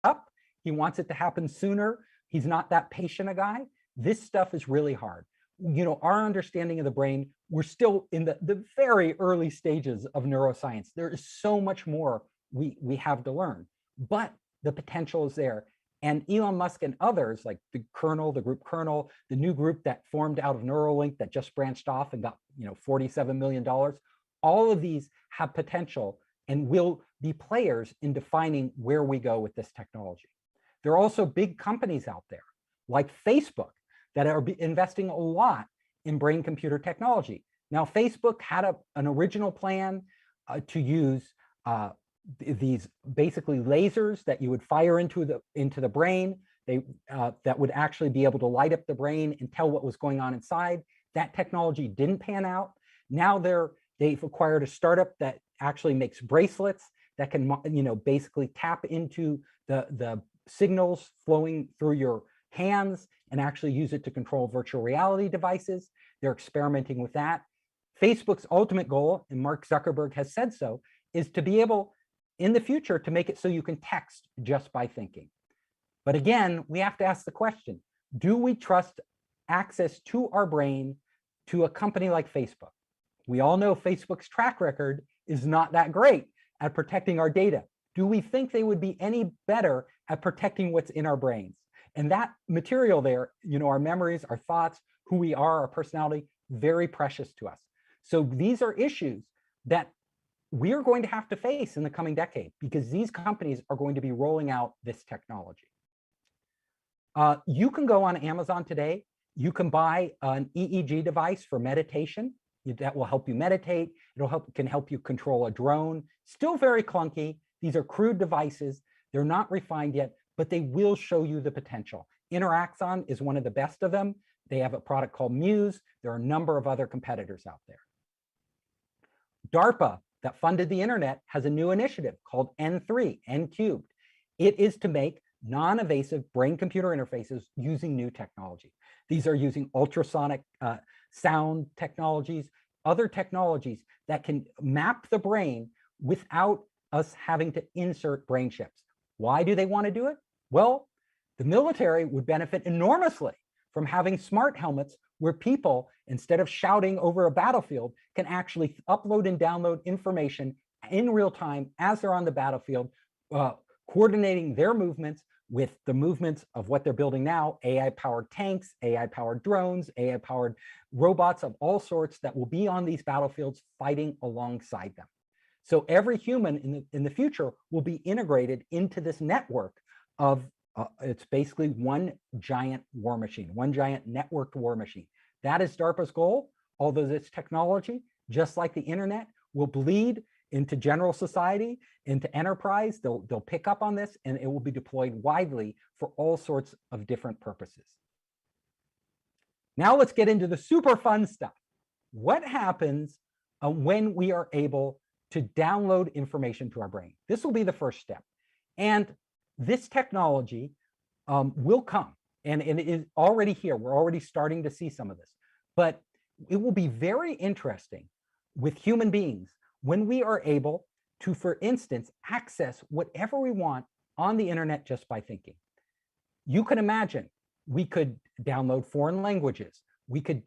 up. He wants it to happen sooner. He's not that patient a guy. This stuff is really hard. You know, our understanding of the brain, we're still in the very early stages of neuroscience. There is so much more we have to learn, but the potential is there. And Elon Musk and others, like the Kernel, the group Kernel, the new group that formed out of Neuralink that just branched off and got, $47 million, all of these have potential and will be players in defining where we go with this technology. There are also big companies out there like Facebook that are investing a lot in brain-computer technology. Now, Facebook had an original plan to use these basically lasers that you would fire into the brain. That would actually be able to light up the brain and tell what was going on inside. That technology didn't pan out. Now they've acquired a startup that actually makes bracelets that can, basically tap into the signals flowing through your hands and actually use it to control virtual reality devices. They're experimenting with that. Facebook's ultimate goal, and Mark Zuckerberg has said so, is to be able in the future to make it so you can text just by thinking. But again, we have to ask the question, do we trust access to our brain to a company like Facebook? We all know Facebook's track record is not that great at protecting our data. Do we think they would be any better at protecting what's in our brains? And that material there, our memories, our thoughts, who we are, our personality, very precious to us. So these are issues that we're going to have to face in the coming decade because these companies are going to be rolling out this technology. You can go on Amazon today. You can buy an EEG device for meditation that will help you meditate. Can help you control a drone. Still very clunky. These are crude devices. They're not refined yet, but they will show you the potential. Interaxon is one of the best of them. They have a product called Muse. There are a number of other competitors out there. DARPA, that funded the internet, has a new initiative called N3, N cubed. It is to make non-invasive brain-computer interfaces using new technology. These are using ultrasonic sound technologies, other technologies that can map the brain without us having to insert brain chips. Why do they want to do it? Well, the military would benefit enormously from having smart helmets where people, instead of shouting over a battlefield, can actually upload and download information in real time as they're on the battlefield, coordinating their movements with the movements of what they're building now, AI-powered tanks, AI-powered drones, AI-powered robots of all sorts that will be on these battlefields fighting alongside them. So every human in the future will be integrated into this network of, it's basically one giant war machine, one giant networked war machine. That is DARPA's goal, although this technology, just like the internet, will bleed into general society, into enterprise. They'll pick up on this and it will be deployed widely for all sorts of different purposes. Now let's get into the super fun stuff. What happens when we are able to download information to our brain? This will be the first step. And this technology will come, and it is already here. We're already starting to see some of this, but it will be very interesting with human beings when we are able to, for instance, access whatever we want on the internet just by thinking. You can imagine we could download foreign languages. We could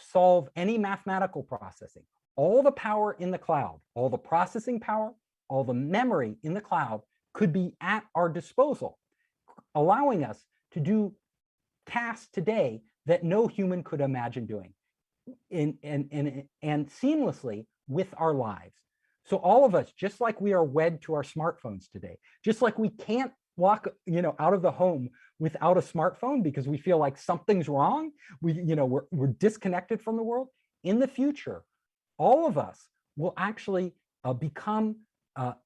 solve any mathematical processing. All the power in the cloud, all the processing power, all the memory in the cloud could be at our disposal, allowing us to do tasks today that no human could imagine doing and seamlessly with our lives. So all of us, just like we are wed to our smartphones today, just like we can't walk out of the home without a smartphone because we feel like something's wrong, we're disconnected from the world. In the future, all of us will actually become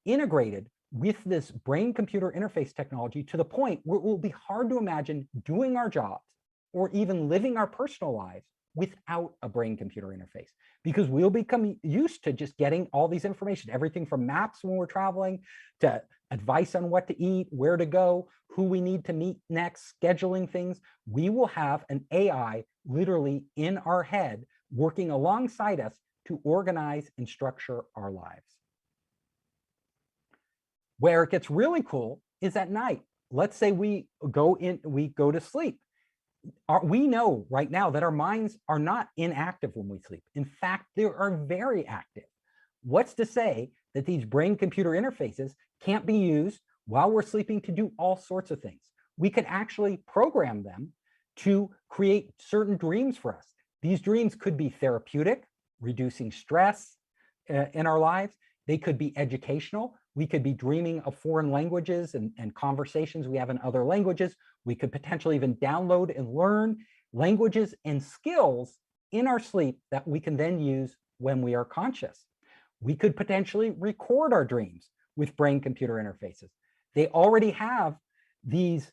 integrated with this brain-computer interface technology to the point where it will be hard to imagine doing our jobs or even living our personal lives without a brain-computer interface, because we'll become used to just getting all these information, everything from maps when we're traveling to advice on what to eat, where to go, who we need to meet next, scheduling things. We will have an AI literally in our head working alongside us to organize and structure our lives. Where it gets really cool is at night. Let's say we go to sleep. We know right now that our minds are not inactive when we sleep. In fact, they are very active. What's to say that these brain-computer interfaces can't be used while we're sleeping to do all sorts of things? We could actually program them to create certain dreams for us. These dreams could be therapeutic, reducing stress in our lives. They could be educational. We could be dreaming of foreign languages and conversations we have in other languages. We could potentially even download and learn languages and skills in our sleep that we can then use when we are conscious. We could potentially record our dreams with brain-computer interfaces. They already have these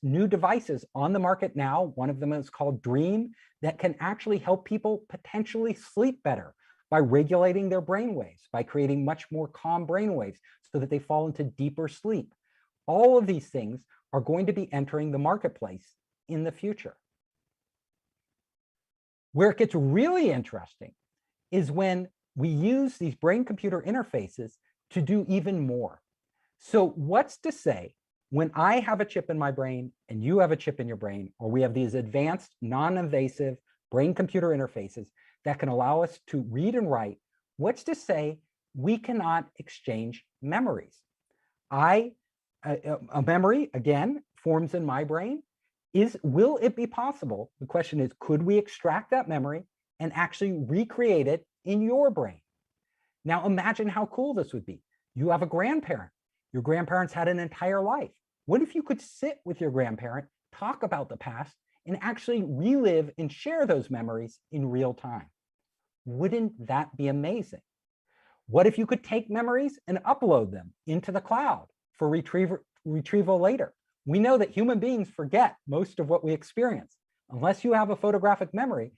new devices on the market now. One of them is called Dream, that can actually help people potentially sleep better by regulating their brainwaves, by creating much more calm brainwaves so that they fall into deeper sleep. All of these things are going to be entering the marketplace in the future. Where it gets really interesting is when we use these brain-computer interfaces to do even more. So what's to say when I have a chip in my brain and you have a chip in your brain, or we have these advanced, non-invasive brain-computer interfaces that can allow us to read and write, what's to say we cannot exchange memories? A memory, again, forms in my brain. Will it be possible? The question is, could we extract that memory and actually recreate it in your brain? Now imagine how cool this would be. You have a grandparent. Your grandparents had an entire life. What if you could sit with your grandparent, talk about the past, and actually relive and share those memories in real time? Wouldn't that be amazing? What if you could take memories and upload them into the cloud for retrieval later? We know that human beings forget most of what we experience. Unless you have a photographic memory,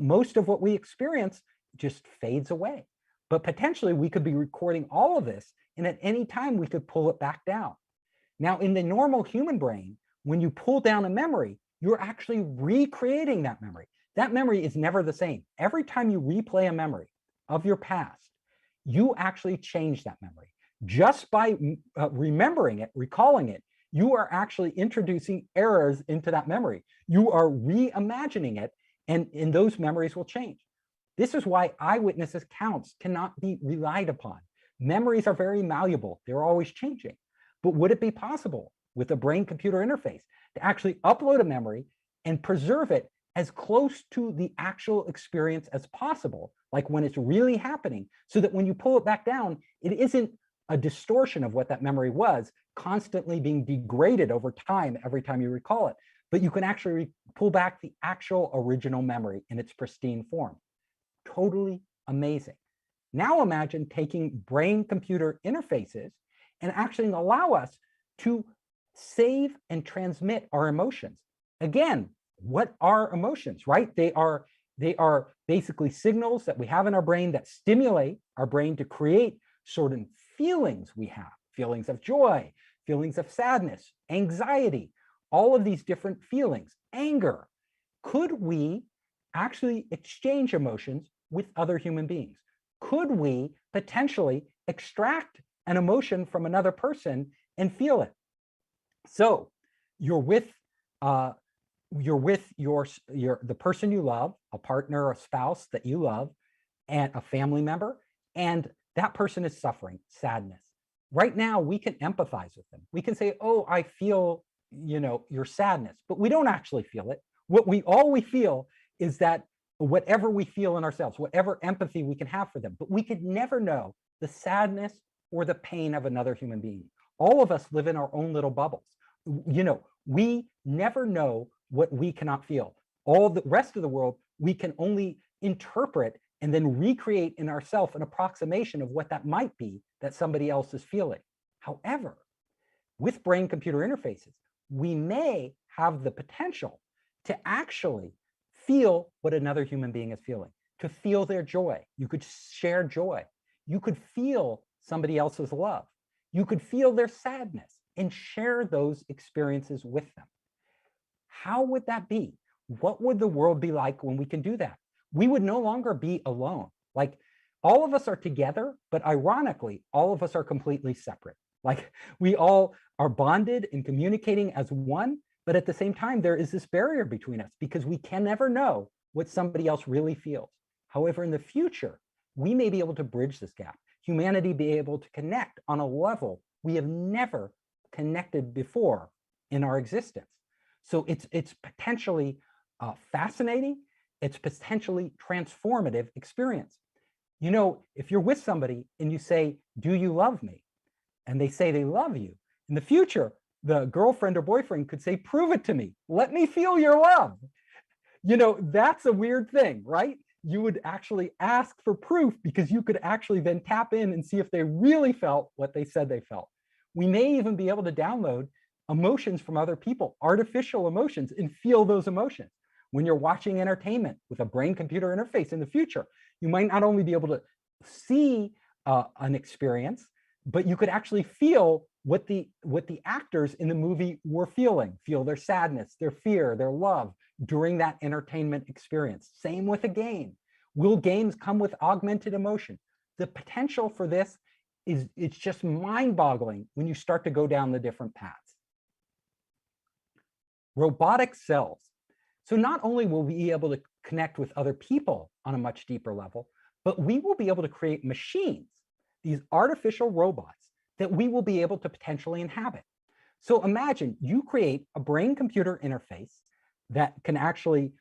most of what we experience just fades away. But potentially we could be recording all of this, and at any time we could pull it back down. Now, in the normal human brain, when you pull down a memory, you're actually recreating that memory. That memory is never the same. Every time you replay a memory of your past, you actually change that memory. Just by remembering it, recalling it, you are actually introducing errors into that memory. You are reimagining it, and those memories will change. This is why eyewitness accounts cannot be relied upon. Memories are very malleable. They're always changing. But would it be possible with a brain-computer interface to actually upload a memory and preserve it as close to the actual experience as possible, like when it's really happening, so that when you pull it back down, it isn't a distortion of what that memory was, constantly being degraded over time every time you recall it, but you can actually pull back the actual original memory in its pristine form. Totally amazing. Now imagine taking brain-computer interfaces and actually allow us to save and transmit our emotions. Again, what are emotions, right? They are basically signals that we have in our brain that stimulate our brain to create certain feelings we have, feelings of joy, feelings of sadness, anxiety, all of these different feelings, anger. Could we actually exchange emotions with other human beings? Could we potentially extract an emotion from another person and feel it? So you're with the person you love, a partner, a spouse that you love, and a family member, and that person is suffering sadness. Right now, we can empathize with them. We can say, oh, I feel, your sadness, but we don't actually feel it. All we feel is that whatever we feel in ourselves, whatever empathy we can have for them, but we could never know the sadness or the pain of another human being. All of us live in our own little bubbles. We never know what we cannot feel. All the rest of the world, we can only interpret and then recreate in ourselves an approximation of what that might be that somebody else is feeling. However, with brain-computer interfaces, we may have the potential to actually feel what another human being is feeling, to feel their joy. You could share joy. You could feel somebody else's love. You could feel their sadness and share those experiences with them. How would that be? What would the world be like when we can do that? We would no longer be alone. Like, all of us are together, but ironically, all of us are completely separate. Like, we all are bonded and communicating as one, but at the same time, there is this barrier between us because we can never know what somebody else really feels. However, in the future, we may be able to bridge this gap. Humanity be able to connect on a level we have never connected before in our existence. So it's potentially fascinating. It's potentially transformative experience. If you're with somebody and you say, do you love me? And they say they love you. In the future, the girlfriend or boyfriend could say, prove it to me. Let me feel your love. That's a weird thing, right? You would actually ask for proof because you could actually then tap in and see if they really felt what they said they felt. We may even be able to download emotions from other people, artificial emotions, and feel those emotions. When you're watching entertainment with a brain-computer interface in the future, You might not only be able to see an experience, but you could actually feel what the actors in the movie were feeling, feel their sadness, their fear, their love during that entertainment experience. Same with a game. Will games come with augmented emotion? The potential for this it's just mind-boggling when you start to go down the different paths. Robotic cells. So not only will we be able to connect with other people on a much deeper level, but we will be able to create machines, these artificial robots that we will be able to potentially inhabit. So imagine you create a brain-computer interface that can actually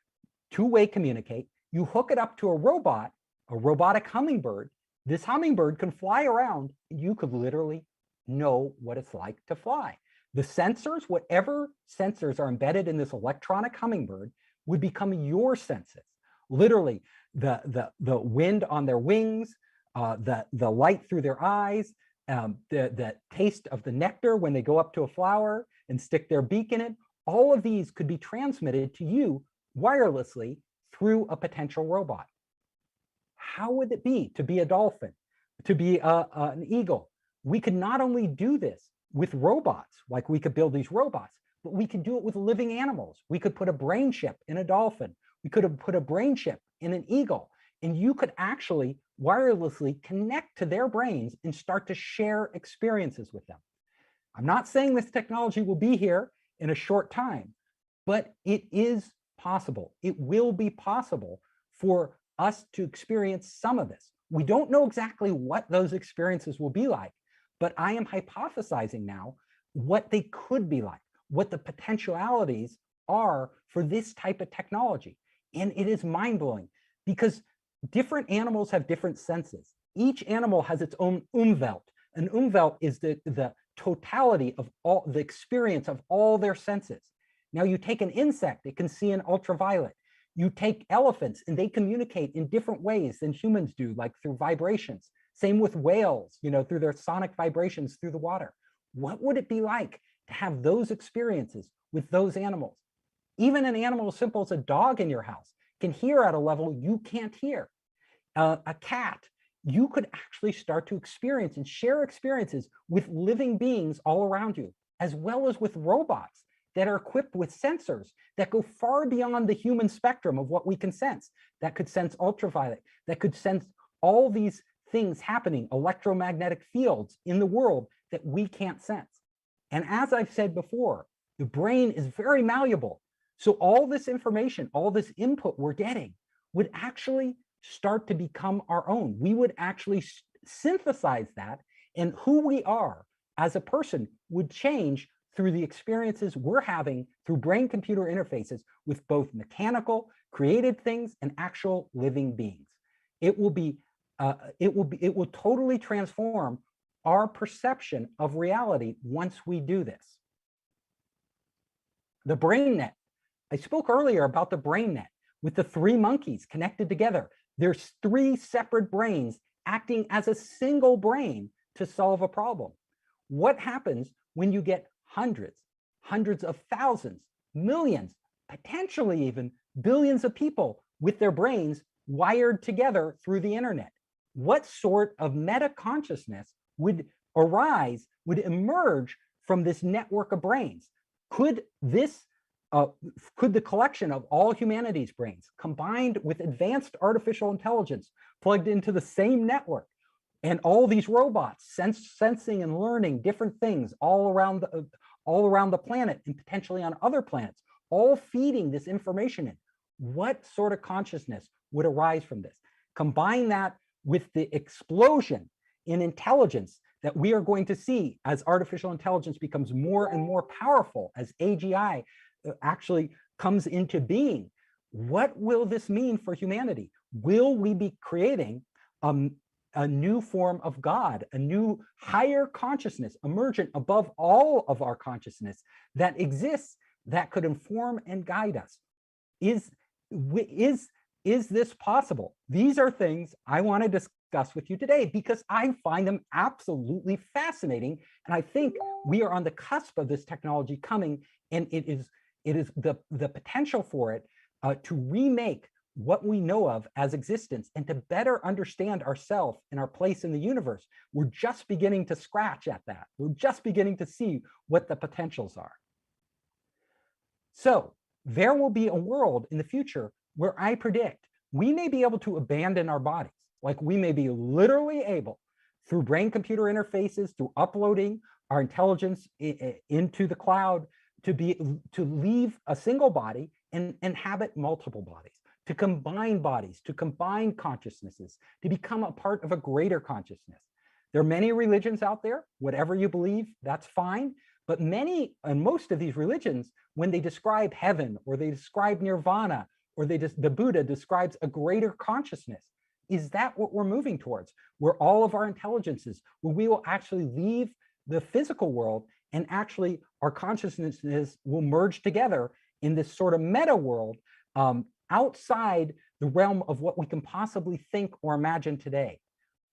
two-way communicate. You hook it up to a robot, a robotic hummingbird. This hummingbird can fly around, and you could literally know what it's like to fly. The sensors, whatever sensors are embedded in this electronic hummingbird, would become your senses. Literally, the wind on their wings, the light through their eyes, the taste of the nectar when they go up to a flower and stick their beak in it. All of these could be transmitted to you wirelessly through a potential robot. How would it be to be a dolphin, to be an eagle? We could not only do this with robots, like we could build these robots, but we could do it with living animals. We could put a brain chip in a dolphin. We could have put a brain chip in an eagle, and you could actually wirelessly connect to their brains and start to share experiences with them. I'm not saying this technology will be here in a short time, but it is possible. It will be possible for us to experience some of this. We don't know exactly what those experiences will be like, but I am hypothesizing now what they could be like, what the potentialities are for this type of technology. And it is mind-blowing because different animals have different senses. Each animal has its own Umwelt. An Umwelt is the totality of all the experience of all their senses. Now you take an insect, it can see in ultraviolet. You take elephants and they communicate in different ways than humans do, like through vibrations. Same with whales, through their sonic vibrations through the water. What would it be like to have those experiences with those animals? Even an animal as simple as a dog in your house can hear at a level you can't hear. A cat, you could actually start to experience and share experiences with living beings all around you, as well as with robots that are equipped with sensors that go far beyond the human spectrum of what we can sense, that could sense ultraviolet, that could sense all these things happening, electromagnetic fields in the world that we can't sense. And as I've said before, the brain is very malleable. So all this information, all this input we're getting would actually start to become our own. We would actually synthesize that, and who we are as a person would change through the experiences we're having through brain-computer interfaces with both mechanical, created things and actual living beings. It will totally transform our perception of reality once we do this. The brain net. I spoke earlier about the brain net with the 3 monkeys connected together. There's 3 separate brains acting as a single brain to solve a problem. What happens when you get hundreds of thousands, millions, potentially even billions of people with their brains wired together through the internet? What sort of meta consciousness would arise, would emerge from this network of brains? Could the collection of all humanity's brains combined with advanced artificial intelligence plugged into the same network, and all these robots sensing and learning different things all around the planet and potentially on other planets, all feeding this information in, what sort of consciousness would arise from this? Combine that with the explosion in intelligence that we are going to see as artificial intelligence becomes more and more powerful, as AGI actually comes into being. What will this mean for humanity? Will we be creating a new form of God, a new higher consciousness emergent above all of our consciousness that exists, that could inform and guide us? Is this possible? These are things I want to discuss with you today because I find them absolutely fascinating. And I think we are on the cusp of this technology coming, and it is the potential for it to remake what we know of as existence and to better understand ourselves and our place in the universe. We're just beginning to scratch at that. We're just beginning to see what the potentials are. So there will be a world in the future where I predict we may be able to abandon our bodies. Like we may be literally able, through brain-computer interfaces, through uploading our intelligence into the cloud, to leave a single body and inhabit multiple bodies, to combine bodies, to combine consciousnesses, to become a part of a greater consciousness. There are many religions out there. Whatever you believe, that's fine. But many and most of these religions, when they describe heaven or they describe nirvana or the Buddha describes a greater consciousness, is that what we're moving towards? Where all of our intelligences, where we will actually leave the physical world and actually our consciousnesses will merge together in this sort of meta world outside the realm of what we can possibly think or imagine today.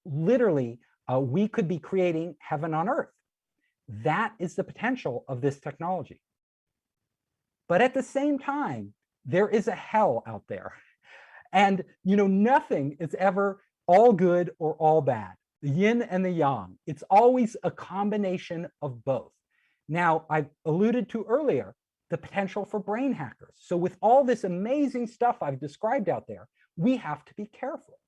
Literally, we could be creating heaven on earth. That is the potential of this technology. But at the same time, there is a hell out there. And nothing is ever all good or all bad, the yin and the yang. It's always a combination of both. Now, I alluded to earlier the potential for brain hackers. So with all this amazing stuff I've described out there, we have to be careful,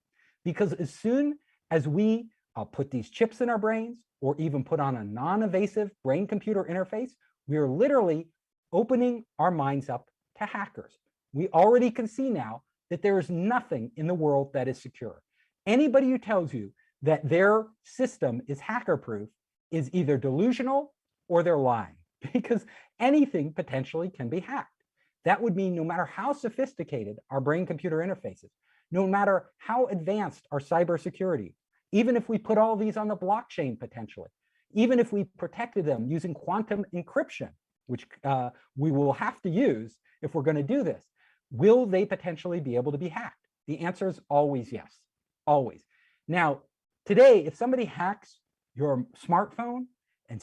because as soon as we put these chips in our brains or even put on a non-invasive brain-computer interface, we are literally opening our minds up to hackers. We already can see now that there is nothing in the world that is secure. Anybody who tells you that their system is hacker-proof is either delusional or they're lying, because anything potentially can be hacked. That would mean no matter how sophisticated our brain-computer interfaces, no matter how advanced our cybersecurity, even if we put all these on the blockchain potentially, even if we protected them using quantum encryption, which we will have to use if we're going to do this, will they potentially be able to be hacked? The answer is always yes, always. Now, today, if somebody hacks your smartphone and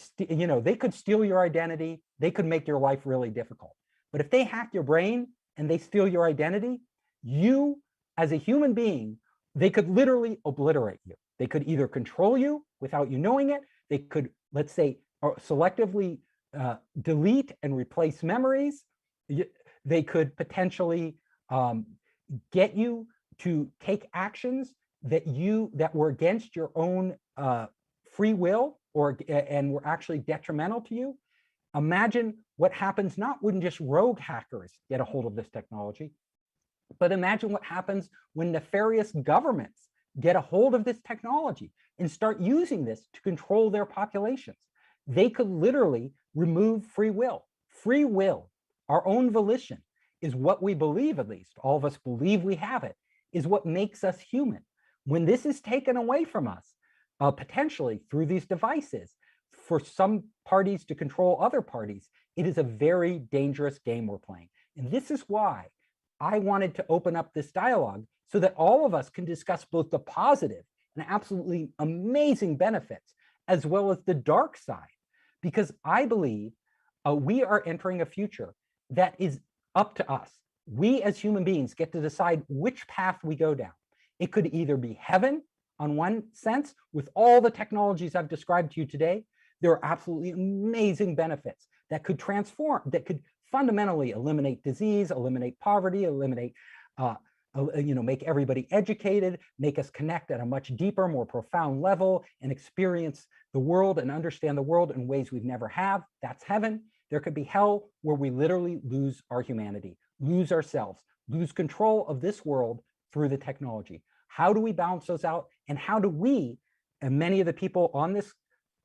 they could steal your identity, they could make your life really difficult. But if they hack your brain and they steal your identity, you as a human being, they could literally obliterate you. They could either control you without you knowing it. They could, let's say, selectively delete and replace memories. They could potentially get you to take actions that were against your own free will and were actually detrimental to you. Imagine what happens not when just rogue hackers get a hold of this technology, but imagine what happens when nefarious governments get a hold of this technology and start using this to control their populations. They could literally remove free will. Free will, our own volition, is what we believe, at least all of us believe we have it, is what makes us human. When this is taken away from us, potentially through these devices, for some parties to control other parties, it is a very dangerous game we're playing. And this is why I wanted to open up this dialogue so that all of us can discuss both the positive and absolutely amazing benefits, as well as the dark side, because I believe we are entering a future that is up to us. We as human beings get to decide which path we go down. It could either be heaven on one sense, with all the technologies I've described to you today. There are absolutely amazing benefits that could transform, that could fundamentally eliminate disease, eliminate poverty, eliminate, make everybody educated, make us connect at a much deeper, more profound level, and experience the world and understand the world in ways we've never have. That's heaven. There could be hell, where we literally lose our humanity, lose ourselves, lose control of this world through the technology. How do we balance those out? And how do we, and many of the people on this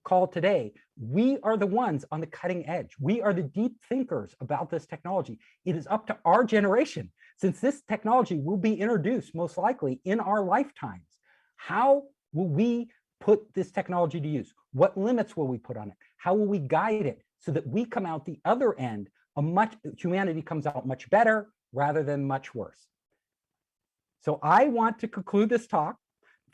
call today, we are the ones on the cutting edge. We are the deep thinkers about this technology. It is up to our generation, since this technology will be introduced most likely in our lifetimes. How will we put this technology to use? What limits will we put on it? How will we guide it so that we come out the other end, humanity comes out much better rather than much worse? So I want to conclude this talk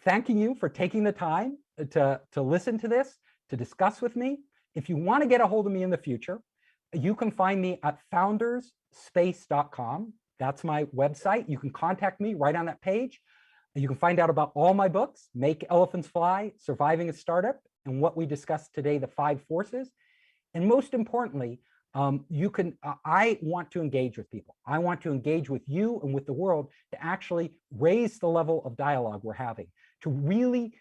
thanking you for taking the time to listen to this, to discuss with me. If you want to get a hold of me in the future, you can find me at foundersspace.com. That's my website. You can contact me right on that page. You can find out about all my books, Make Elephants Fly, Surviving a Startup, and what we discussed today, the 5 forces. And most importantly, I want to engage with people. I want to engage with you and with the world to actually raise the level of dialogue we're having, to really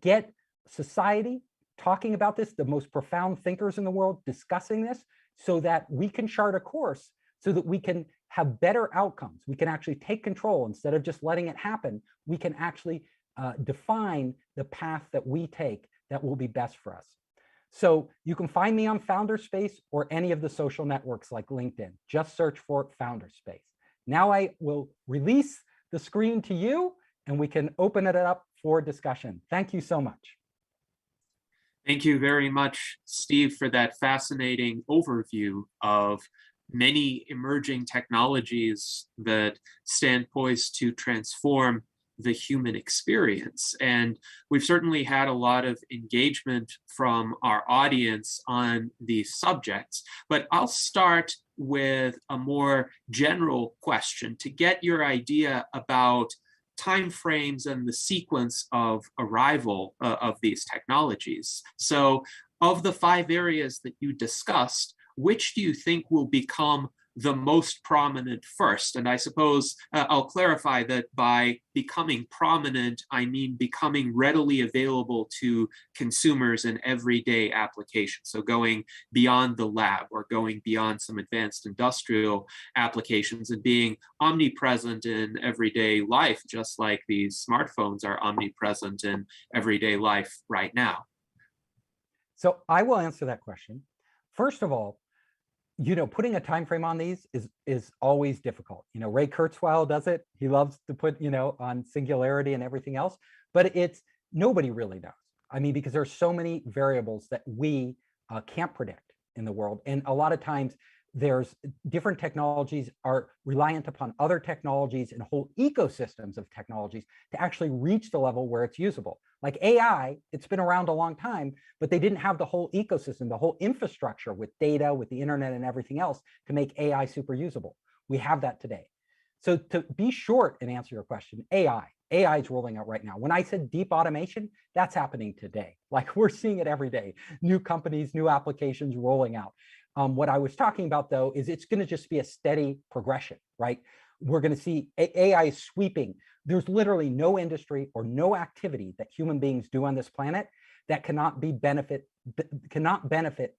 get society talking about this, the most profound thinkers in the world discussing this, so that we can chart a course so that we can have better outcomes. We can actually take control instead of just letting it happen. We can actually define the path that we take that will be best for us. So you can find me on Founderspace or any of the social networks like LinkedIn. Just search for Founderspace. Now I will release the screen to you and we can open it up for discussion. Thank you so much. Thank you very much, Steve, for that fascinating overview of many emerging technologies that stand poised to transform the human experience. And we've certainly had a lot of engagement from our audience on these subjects, but I'll start with a more general question to get your idea about timeframes and the sequence of arrival of these technologies. So of the 5 areas that you discussed, which do you think will become the most prominent first? And I suppose I'll clarify that by becoming prominent, I mean becoming readily available to consumers in everyday applications. So going beyond the lab or going beyond some advanced industrial applications and being omnipresent in everyday life, just like these smartphones are omnipresent in everyday life right now. So I will answer that question. First of all, putting a time frame on these is always difficult. Ray Kurzweil does it. He loves to put, on singularity and everything else, but nobody really knows. I mean, because there's so many variables that we can't predict in the world. And a lot of times there's different technologies are reliant upon other technologies and whole ecosystems of technologies to actually reach the level where it's usable. Like AI, it's been around a long time, but they didn't have the whole ecosystem, the whole infrastructure with data, with the internet and everything else to make AI super usable. We have that today. So to be short and answer your question, AI is rolling out right now. When I said deep automation, that's happening today. Like we're seeing it every day. New companies, new applications rolling out. What I was talking about, though, is it's going to just be a steady progression, right? We're going to see AI is sweeping. There's literally no industry or no activity that human beings do on this planet that cannot benefit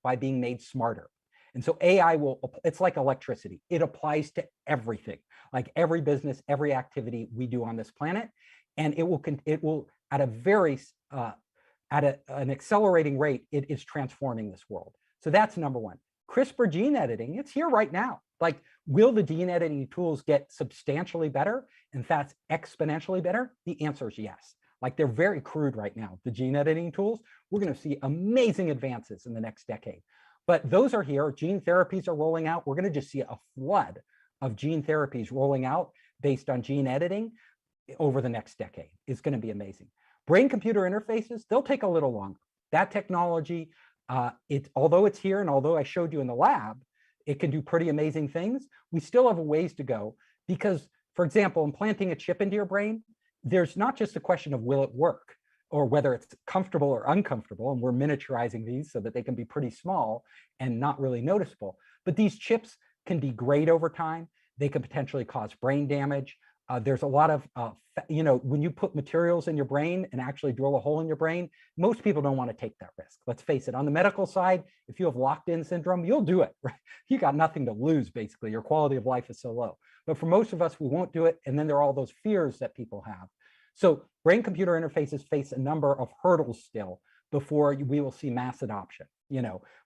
by being made smarter. And so AI it's like electricity. It applies to everything, like every business, every activity we do on this planet. And it will at a very, an accelerating rate, it is transforming this world. So that's number one. CRISPR gene editing, it's here right now. Like, will the gene editing tools get substantially better? In fact, exponentially better? The answer is yes. Like, they're very crude right now, the gene editing tools. We're going to see amazing advances in the next decade. But those are here. Gene therapies are rolling out. We're going to just see a flood of gene therapies rolling out based on gene editing over the next decade. It's going to be amazing. Brain-computer interfaces, they'll take a little longer. That technology, although it's here and although I showed you in the lab, it can do pretty amazing things. We still have a ways to go because, for example, implanting a chip into your brain, there's not just a question of will it work or whether it's comfortable or uncomfortable, and we're miniaturizing these so that they can be pretty small and not really noticeable. But these chips can degrade over time. They can potentially cause brain damage. There's a lot of, when you put materials in your brain and actually drill a hole in your brain, most people don't want to take that risk. Let's face it. On the medical side, if you have locked-in syndrome, you'll do it, right? You got nothing to lose, basically. Your quality of life is so low. But for most of us, we won't do it. And then there are all those fears that people have. So brain-computer interfaces face a number of hurdles still before we will see mass adoption.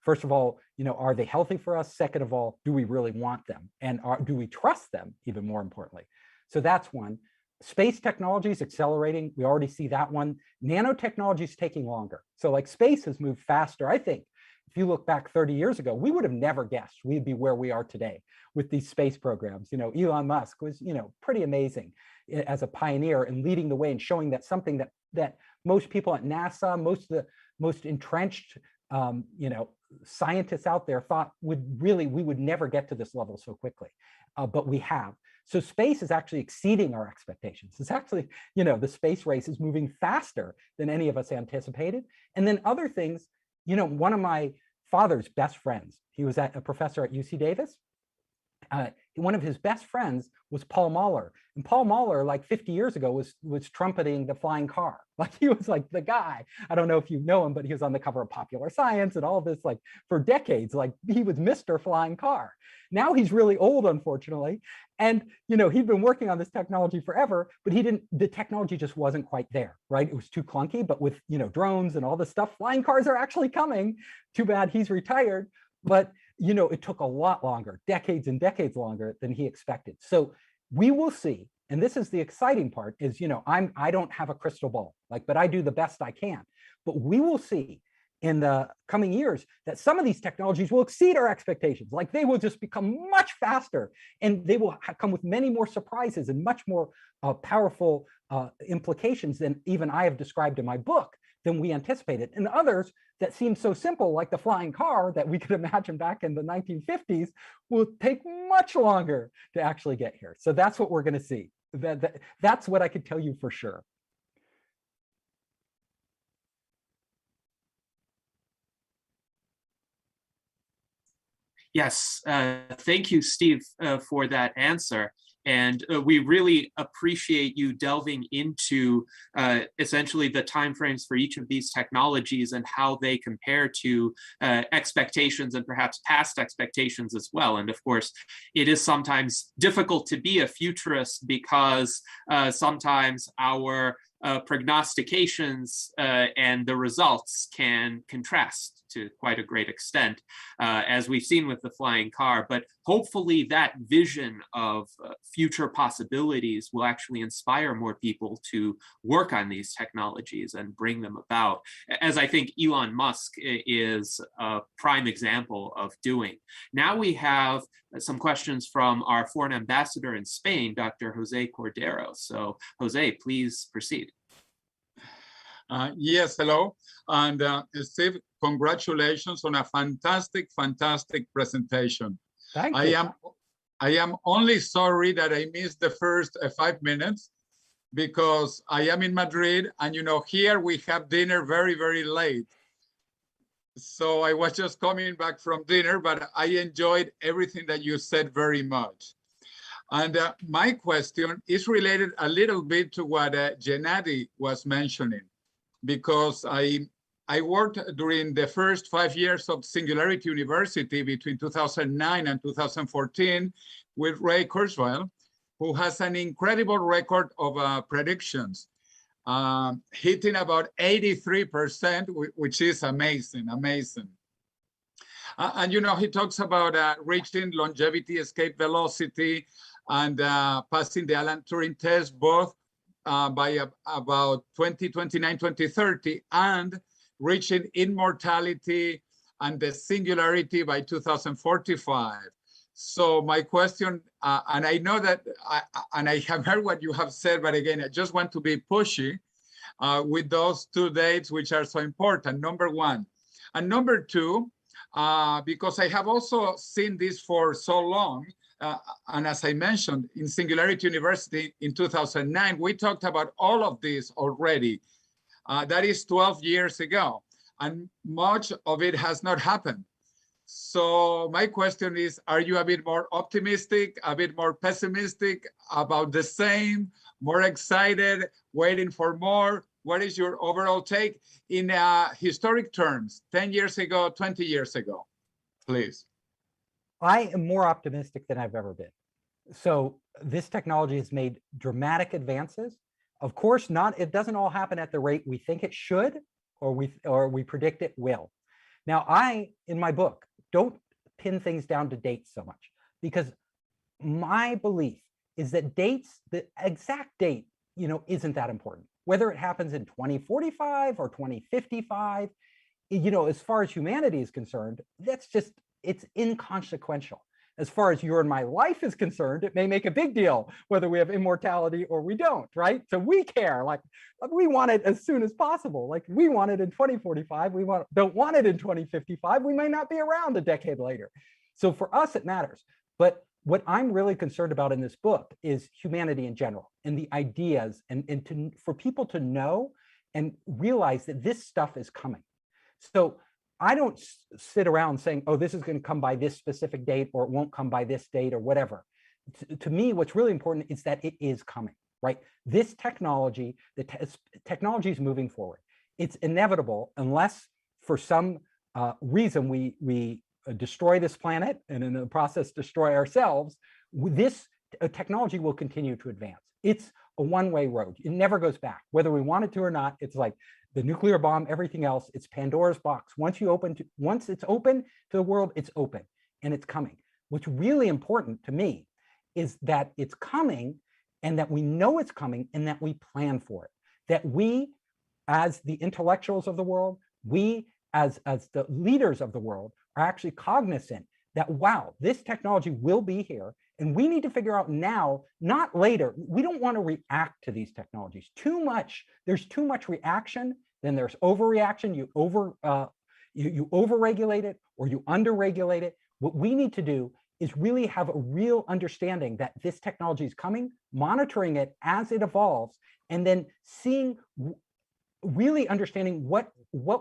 First of all, are they healthy for us? Second of all, do we really want them? And do we trust them, even more importantly? So that's one. Space technology is accelerating. We already see that one. Nanotechnology is taking longer. So like space has moved faster. I think if you look back 30 years ago, we would have never guessed we'd be where we are today with these space programs. Elon Musk was, pretty amazing as a pioneer and leading the way and showing that something that most people at NASA, most entrenched, scientists out there thought we would never get to this level so quickly. But we have. So space is actually exceeding our expectations. It's actually, the space race is moving faster than any of us anticipated. And then other things, one of my father's best friends, he was a professor at UC Davis. One of his best friends was Paul Mahler. And Paul Mahler, like 50 years ago, was trumpeting the flying car. Like he was like the guy. I don't know if you know him, but he was on the cover of Popular Science and all this, like for decades. Like he was Mr. Flying Car. Now he's really old, unfortunately. And he'd been working on this technology forever, but the technology just wasn't quite there, right? It was too clunky, but with drones and all this stuff, flying cars are actually coming. Too bad he's retired. But it took a lot longer, decades and decades longer than he expected. So we will see, and this is the exciting part, is I don't have a crystal ball, but I do the best I can. But we will see in the coming years that some of these technologies will exceed our expectations. Like they will just become much faster, and they will come with many more surprises and much more powerful implications than even I have described in my book, than we anticipated. And others that seem so simple, like the flying car that we could imagine back in the 1950s, will take much longer to actually get here. So that's what we're going to see. That's what I could tell you for sure. Yes, thank you, Steve, for that answer. And we really appreciate you delving into essentially the timeframes for each of these technologies and how they compare to expectations and perhaps past expectations as well. And of course, it is sometimes difficult to be a futurist because sometimes our prognostications and the results can contrast to quite a great extent, as we've seen with the flying car. But hopefully that vision of future possibilities will actually inspire more people to work on these technologies and bring them about, as I think Elon Musk is a prime example of doing. Now we have some questions from our foreign ambassador in Spain, Dr. Jose Cordero. So Jose, please proceed. Yes, hello. And Steve, congratulations on a fantastic presentation. Thank you. I am only sorry that I missed the first 5 minutes because I am in Madrid, and here we have dinner very late. So I was just coming back from dinner, but I enjoyed everything that you said very much. And my question is related a little bit to what Gennady was mentioning, because I worked during the first 5 years of Singularity University between 2009 and 2014 with Ray Kurzweil, who has an incredible record of predictions, hitting about 83%, which is amazing. And he talks about reaching longevity, escape velocity, and passing the Alan Turing test, both by about 2029, 2030, and reaching immortality and the singularity by 2045. So my question, and I know that, and I have heard what you have said, but again, I just want to be pushy with those two dates, which are so important, number one. And number two, because I have also seen this for so long, and as I mentioned, in Singularity University in 2009, we talked about all of this already. That is 12 years ago, and much of it has not happened. So my question is, are you a bit more optimistic, a bit more pessimistic, about the same, more excited, waiting for more? What is your overall take in historic terms, 10 years ago, 20 years ago, please? I am more optimistic than I've ever been. So this technology has made dramatic advances. Of course, it doesn't all happen at the rate we think it should, or we predict it will. Now, in my book, don't pin things down to dates so much, because my belief is that dates, the exact date, isn't that important. Whether it happens in 2045 or 2055, as far as humanity is concerned, it's inconsequential. As far as your and my life is concerned, it may make a big deal whether we have immortality or we don't, right? So we care, we want it as soon as possible. We want it in 2045, don't want it in 2055, we may not be around a decade later. So for us, it matters. But what I'm really concerned about in this book is humanity in general and the ideas and for people to know and realize that this stuff is coming. So I don't sit around saying, oh, this is going to come by this specific date or it won't come by this date or whatever. To me, what's really important is that it is coming, right? This technology, technology is moving forward. It's inevitable unless for some reason we destroy this planet and in the process destroy ourselves. This technology will continue to advance. It's a one-way road. It never goes back, whether we want it to or not. It's like the nuclear bomb, everything else, it's Pandora's box. Once it's open to the world, it's open and it's coming. What's really important to me is that it's coming and that we know it's coming and that we plan for it. That we, as the intellectuals of the world, we as the leaders of the world are actually cognizant that, wow, this technology will be here. And we need to figure out now, not later. We don't want to react to these technologies too much. There's too much reaction, then there's overreaction. You overregulate it or you underregulate it. What we need to do is really have a real understanding that this technology is coming, monitoring it as it evolves, and then really understanding what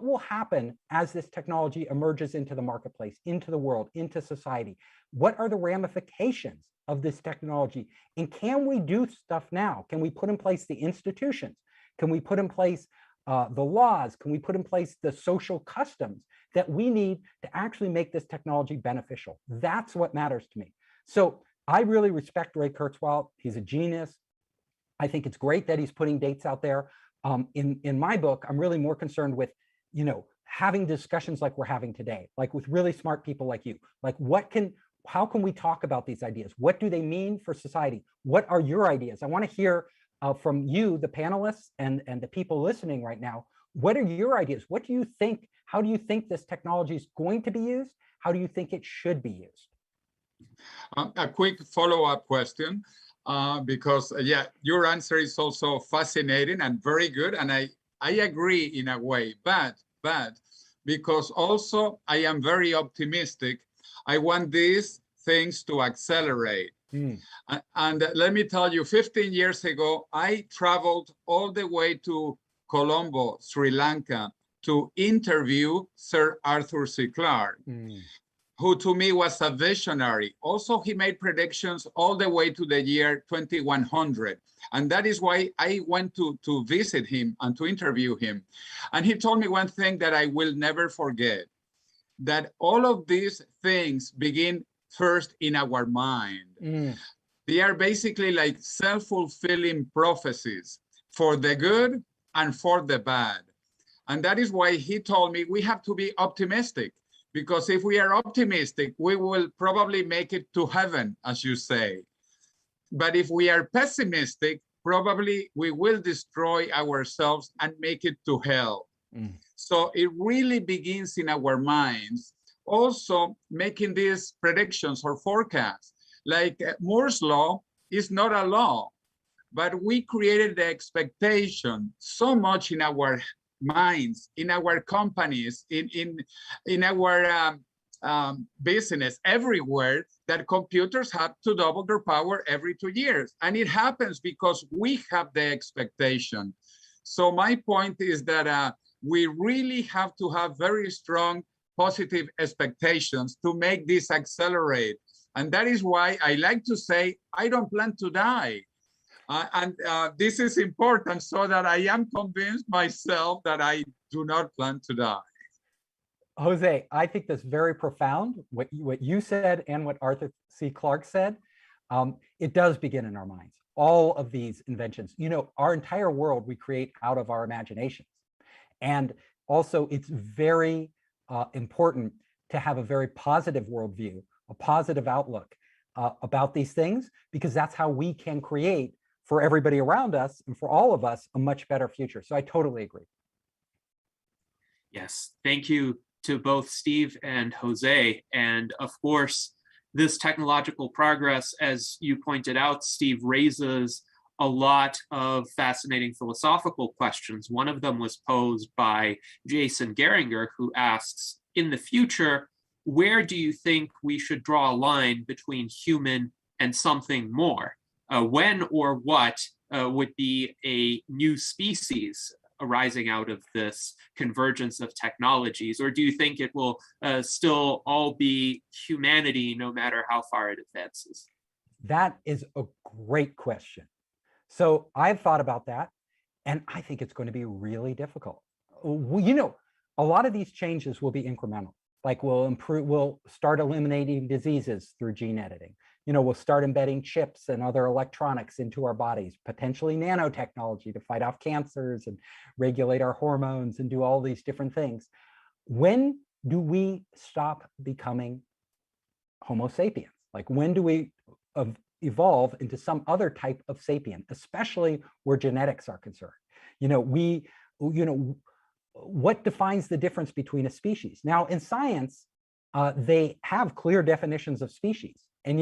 will happen as this technology emerges into the marketplace, into the world, into society. What are the ramifications of this technology? And can we do stuff now? Can we put in place the institutions? Can we put in place the laws? Can we put in place the social customs that we need to actually make this technology beneficial? That's what matters to me. So I really respect Ray Kurzweil. He's a genius. I think it's great that he's putting dates out there. In my book, I'm really more concerned with, having discussions like we're having today, like with really smart people like you. Like how can we talk about these ideas? What do they mean for society? What are your ideas? I want to hear from you, the panelists and the people listening right now. What are your ideas? What do you think? How do you think this technology is going to be used? How do you think it should be used? A quick follow-up question, because your answer is also fascinating and very good, and I agree in a way, but because also I am very optimistic. I want these things to accelerate. And let me tell you, 15 years ago, I traveled all the way to Colombo, Sri Lanka, to interview Sir Arthur C. Clarke, who to me was a visionary. Also, he made predictions all the way to the year 2100. And that is why I went to visit him and to interview him. And he told me one thing that I will never forget, that all of these things begin first in our mind. They are basically like self-fulfilling prophecies for the good and for the bad. And that is why he told me we have to be optimistic, because if we are optimistic, we will probably make it to heaven, as you say. But if we are pessimistic, probably we will destroy ourselves and make it to hell. So it really begins in our minds. Also, making these predictions or forecasts, like Moore's law is not a law, but we created the expectation so much in our minds, in our companies, in our business, everywhere, that computers have to double their power every 2 years. And it happens because we have the expectation. So my point is that we really have to have very strong positive expectations to make this accelerate. And that is why I like to say, I don't plan to die. And this is important so that I am convinced myself that I do not plan to die. Jose, I think that's very profound, what you said and what Arthur C. Clarke said. It does begin in our minds, all of these inventions. Our entire world we create out of our imaginations. And also it's very important to have a very positive worldview, a positive outlook about these things, because that's how we can create for everybody around us and for all of us a much better future. So I totally agree. Yes, thank you to both Steve and Jose. And of course, this technological progress, as you pointed out, Steve, raises a lot of fascinating philosophical questions. One of them was posed by Jason Geringer, who asks, in the future, where do you think we should draw a line between human and something more? When or what would be a new species arising out of this convergence of technologies? Or do you think it will still all be humanity no matter how far it advances? That is a great question. So I've thought about that, and I think it's going to be really difficult. Well, a lot of these changes will be incremental. Like we'll start eliminating diseases through gene editing. We'll start embedding chips and other electronics into our bodies, potentially nanotechnology to fight off cancers and regulate our hormones and do all these different things. When do we stop becoming Homo sapiens? Like when do we evolve into some other type of sapien, especially where genetics are concerned? What defines the difference between a species? Now, in science, they have clear definitions of species. And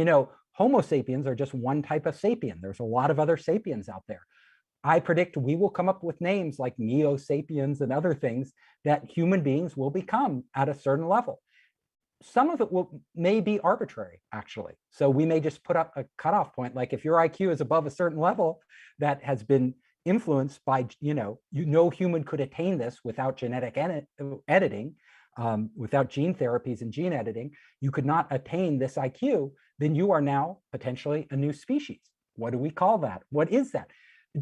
Homo sapiens are just one type of sapien. There's a lot of other sapiens out there. I predict we will come up with names like neo-sapiens and other things that human beings will become at a certain level. Some of it may be arbitrary, actually. So we may just put up a cutoff point, like if your IQ is above a certain level that has been influenced by, human could attain this without genetic editing, without gene therapies and gene editing, you could not attain this IQ, then you are now potentially a new species. What do we call that? What is that?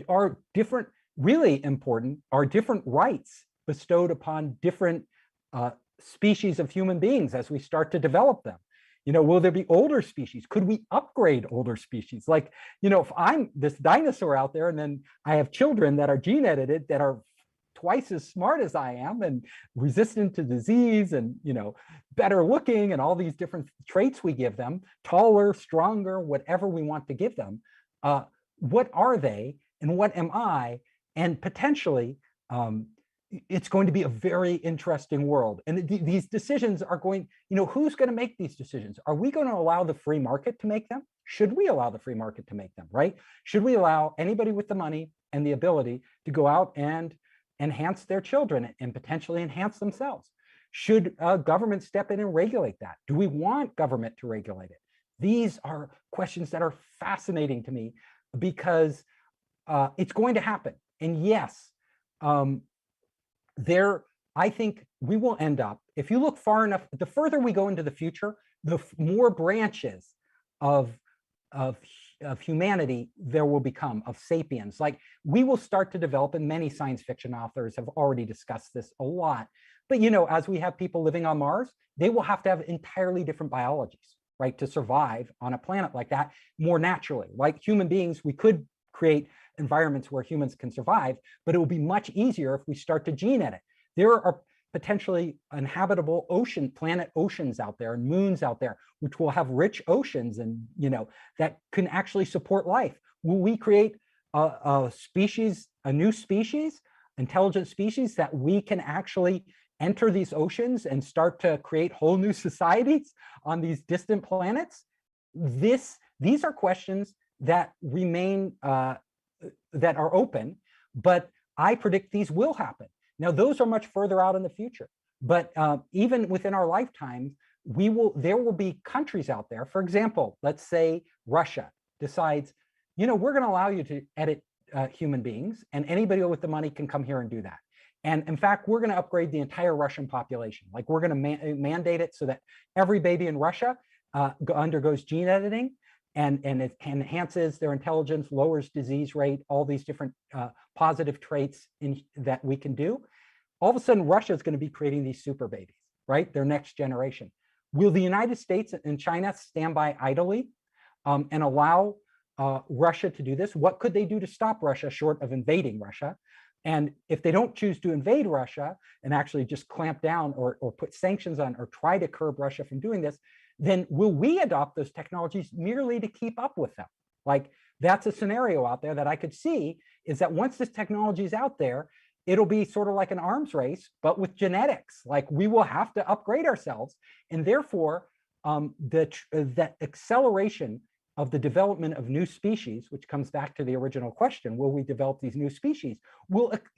Are different, really important, are different rights bestowed upon different species of human beings as we start to develop them? Will there be older species? Could we upgrade older species? Like, if I'm this dinosaur out there and then I have children that are gene edited that are twice as smart as I am and resistant to disease and, better looking and all these different traits we give them, taller, stronger, whatever we want to give them, what are they and what am I? And potentially, it's going to be a very interesting world. And these decisions are going, who's going to make these decisions? Are we going to allow the free market to make them? Should we allow the free market to make them, right? Should we allow anybody with the money and the ability to go out and enhance their children and potentially enhance themselves? Should government step in and regulate that? Do we want government to regulate it? These are questions that are fascinating to me because it's going to happen. And yes, I think we will end up, if you look far enough, the further we go into the future, the more branches of humanity there will become, of sapiens. Like we will start to develop, and many science fiction authors have already discussed this a lot. But as we have people living on Mars, they will have to have entirely different biologies, right, to survive on a planet like that more naturally. Like human beings, we could create environments where humans can survive, but it will be much easier if we start to gene edit. There are potentially inhabitable planet oceans out there and moons out there, which will have rich oceans and, that can actually support life. Will we create a species, a new species, intelligent species that we can actually enter these oceans and start to create whole new societies on these distant planets? These are questions that remain, that are open, but I predict these will happen. Now, those are much further out in the future, but even within our lifetime, there will be countries out there. For example, let's say Russia decides, we're going to allow you to edit human beings, and anybody with the money can come here and do that. And in fact, we're going to upgrade the entire Russian population. Like we're going to mandate it so that every baby in Russia undergoes gene editing, and it enhances their intelligence, lowers disease rate, all these different positive traits that we can do. All of a sudden, Russia is going to be creating these super babies, right? Their next generation. Will the United States and China stand by idly and allow Russia to do this? What could they do to stop Russia short of invading Russia? And if they don't choose to invade Russia and actually just clamp down or put sanctions on or try to curb Russia from doing this, then will we adopt those technologies merely to keep up with them? Like that's a scenario out there that I could see, is that once this technology is out there, it'll be sort of like an arms race, but with genetics. Like we will have to upgrade ourselves. And therefore, that acceleration of the development of new species, which comes back to the original question, will we develop these new species?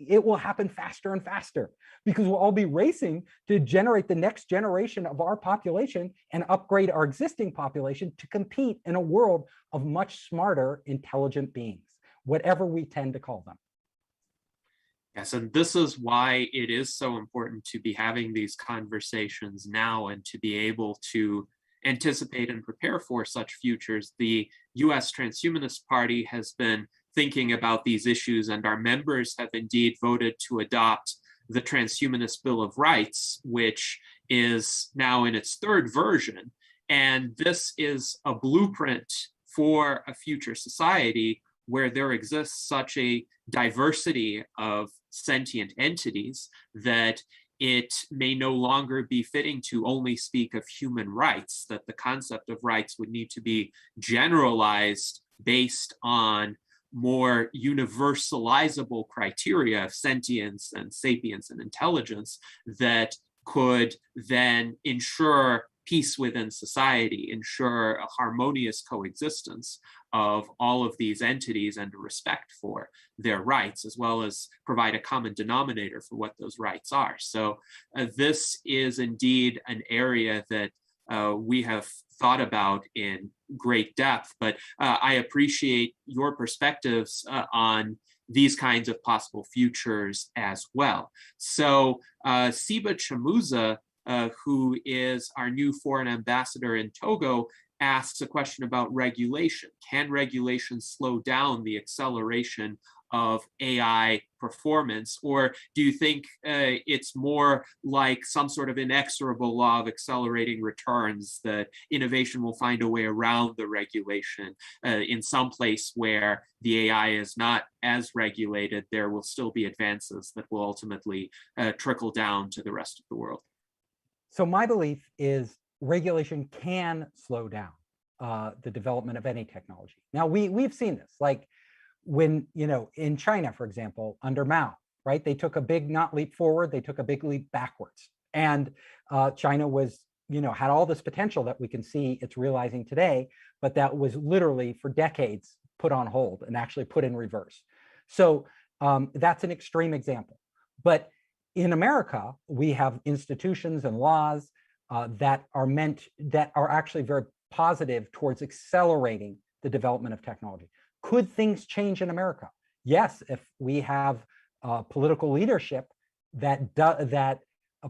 It will happen faster and faster because we'll all be racing to generate the next generation of our population and upgrade our existing population to compete in a world of much smarter, intelligent beings, whatever we tend to call them. Yes, and this is why it is so important to be having these conversations now and to be able to anticipate and prepare for such futures. The US Transhumanist Party has been thinking about these issues, and our members have indeed voted to adopt the Transhumanist Bill of Rights, which is now in its third version. And this is a blueprint for a future society where there exists such a diversity of sentient entities that it may no longer be fitting to only speak of human rights, that the concept of rights would need to be generalized based on more universalizable criteria of sentience and sapience and intelligence that could then ensure peace within society, ensure a harmonious coexistence of all of these entities and a respect for their rights, as well as provide a common denominator for what those rights are. So this is indeed an area that we have thought about in great depth, but I appreciate your perspectives on these kinds of possible futures as well. So Siba Chamuza, who is our new foreign ambassador in Togo, asks a question about regulation. Can regulation slow down the acceleration of AI performance? Or do you think it's more like some sort of inexorable law of accelerating returns, that innovation will find a way around the regulation? In some place where the AI is not as regulated, there will still be advances that will ultimately trickle down to the rest of the world. So my belief is regulation can slow down the development of any technology. Now, we've seen this, like when, in China, for example, under Mao, right? They took a big not leap forward, they took a big leap backwards. And China was, had all this potential that we can see it's realizing today, but that was literally for decades put on hold and actually put in reverse. So that's an extreme example. But in America, we have institutions and laws that are actually very positive towards accelerating the development of technology. Could things change in America? Yes, if we have political leadership that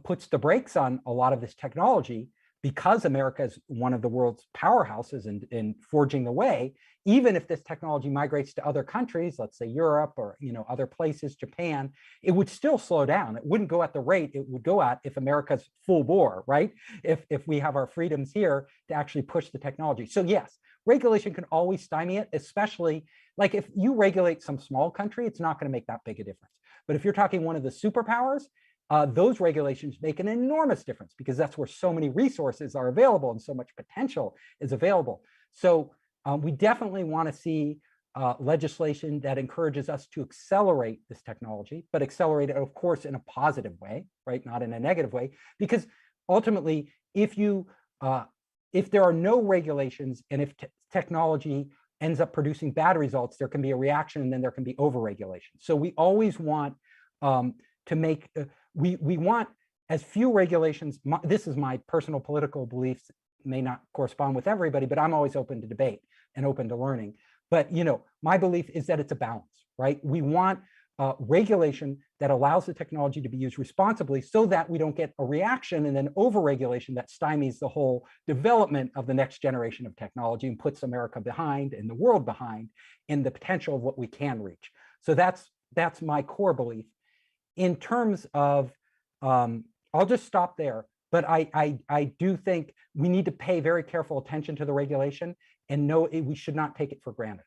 puts the brakes on a lot of this technology, because America is one of the world's powerhouses in forging the way. Even if this technology migrates to other countries, let's say Europe or other places, Japan, it would still slow down. It wouldn't go at the rate it would go at if America's full bore, right? If we have our freedoms here to actually push the technology. So yes, regulation can always stymie it, especially like if you regulate some small country, it's not going to make that big a difference. But if you're talking one of the superpowers, those regulations make an enormous difference because that's where so many resources are available and so much potential is available. So we definitely want to see legislation that encourages us to accelerate this technology, but accelerate it, of course, in a positive way, right? Not in a negative way, because ultimately, if there are no regulations and if technology ends up producing bad results, there can be a reaction and then there can be overregulation. So we always want to make, we want as few regulations. This is my personal political beliefs, may not correspond with everybody, but I'm always open to debate and open to learning. But my belief is that it's a balance, right? We want regulation that allows the technology to be used responsibly so that we don't get a reaction and then overregulation that stymies the whole development of the next generation of technology and puts America behind and the world behind in the potential of what we can reach. So that's my core belief. In terms of, I'll just stop there, but I do think we need to pay very careful attention to the regulation and know we should not take it for granted.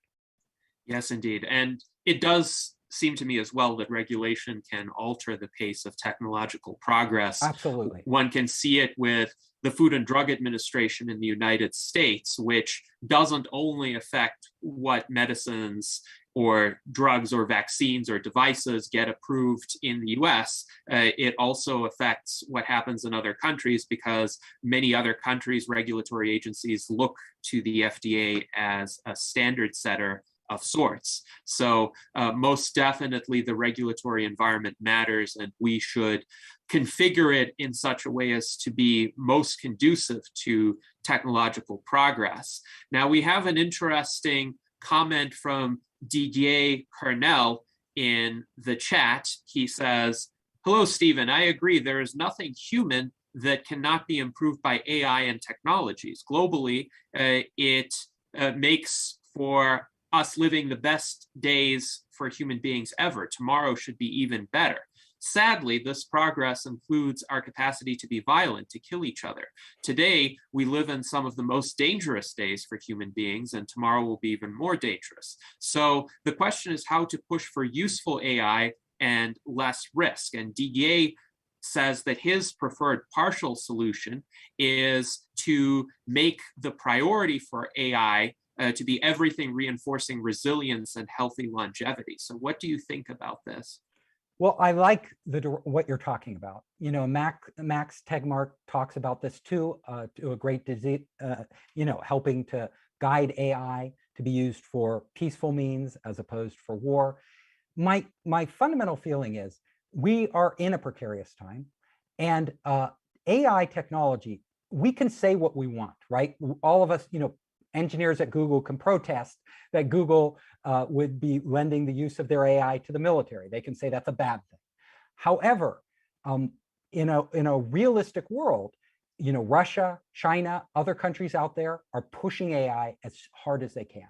Yes, indeed. And it does seem to me as well that regulation can alter the pace of technological progress. Absolutely. One can see it with the Food and Drug Administration in the United States, which doesn't only affect what medicines or drugs or vaccines or devices get approved in the US, it also affects what happens in other countries, because many other countries' regulatory agencies look to the FDA as a standard setter of sorts. So most definitely the regulatory environment matters, and we should configure it in such a way as to be most conducive to technological progress. Now, we have an interesting comment from Didier Carnel in the chat. He says, "Hello, Stephen. I agree. There is nothing human that cannot be improved by AI and technologies. Globally, it makes for us living the best days for human beings ever. Tomorrow should be even better. Sadly, this progress includes our capacity to be violent, to kill each other. Today, we live in some of the most dangerous days for human beings, and tomorrow will be even more dangerous. So the question is how to push for useful AI and less risk." And Didier says that his preferred partial solution is to make the priority for AI to be everything reinforcing resilience and healthy longevity. So what do you think about this? Well, I like what you're talking about. You know, Max Tegmark talks about this too, to a great degree, helping to guide AI to be used for peaceful means as opposed for war. My fundamental feeling is we are in a precarious time, and AI technology, we can say what we want, right? All of us, engineers at Google can protest that Google would be lending the use of their AI to the military. They can say that's a bad thing. However, in a realistic world, Russia, China, other countries out there are pushing AI as hard as they can.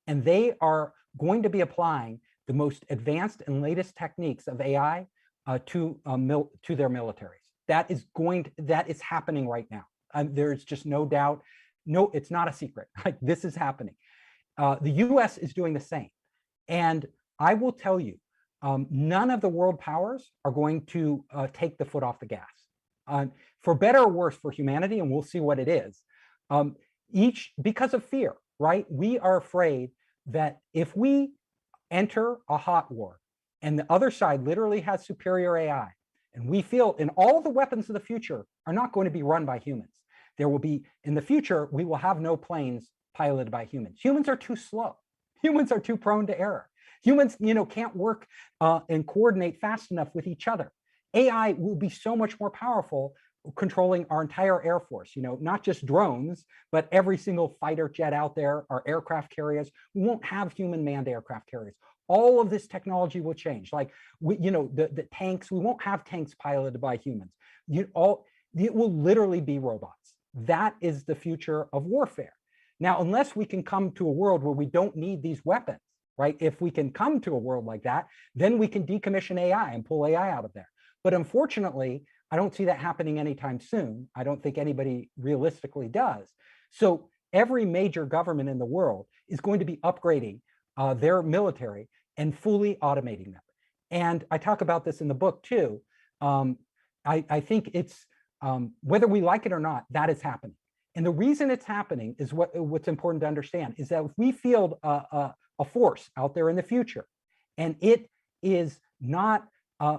And they are going to be applying the most advanced and latest techniques of AI to their militaries. That is happening right now. There's just no doubt. No, it's not a secret. Like, this is happening. The US is doing the same. And I will tell you, none of the world powers are going to take the foot off the gas. For better or worse for humanity, and we'll see what it is, because of fear, right? We are afraid that if we enter a hot war and the other side literally has superior AI, and we feel, and all the weapons of the future are not going to be run by humans. There will be, in the future, we will have no planes piloted by humans. Humans are too slow. Humans are too prone to error. Humans, can't work and coordinate fast enough with each other. AI will be so much more powerful, controlling our entire Air Force, not just drones, but every single fighter jet out there, our aircraft carriers. We won't have human manned aircraft carriers. All of this technology will change. Like, the tanks, we won't have tanks piloted by humans. It will literally be robots. That is the future of warfare. Now, unless we can come to a world where we don't need these weapons, right? If we can come to a world like that, then we can decommission AI and pull AI out of there. But unfortunately, I don't see that happening anytime soon. I don't think anybody realistically does. So every major government in the world is going to be upgrading their military and fully automating them. And I talk about this in the book too. I think it's, whether we like it or not, that is happening. And the reason it's happening is what's important to understand is that if we field a force out there in the future, and it is not,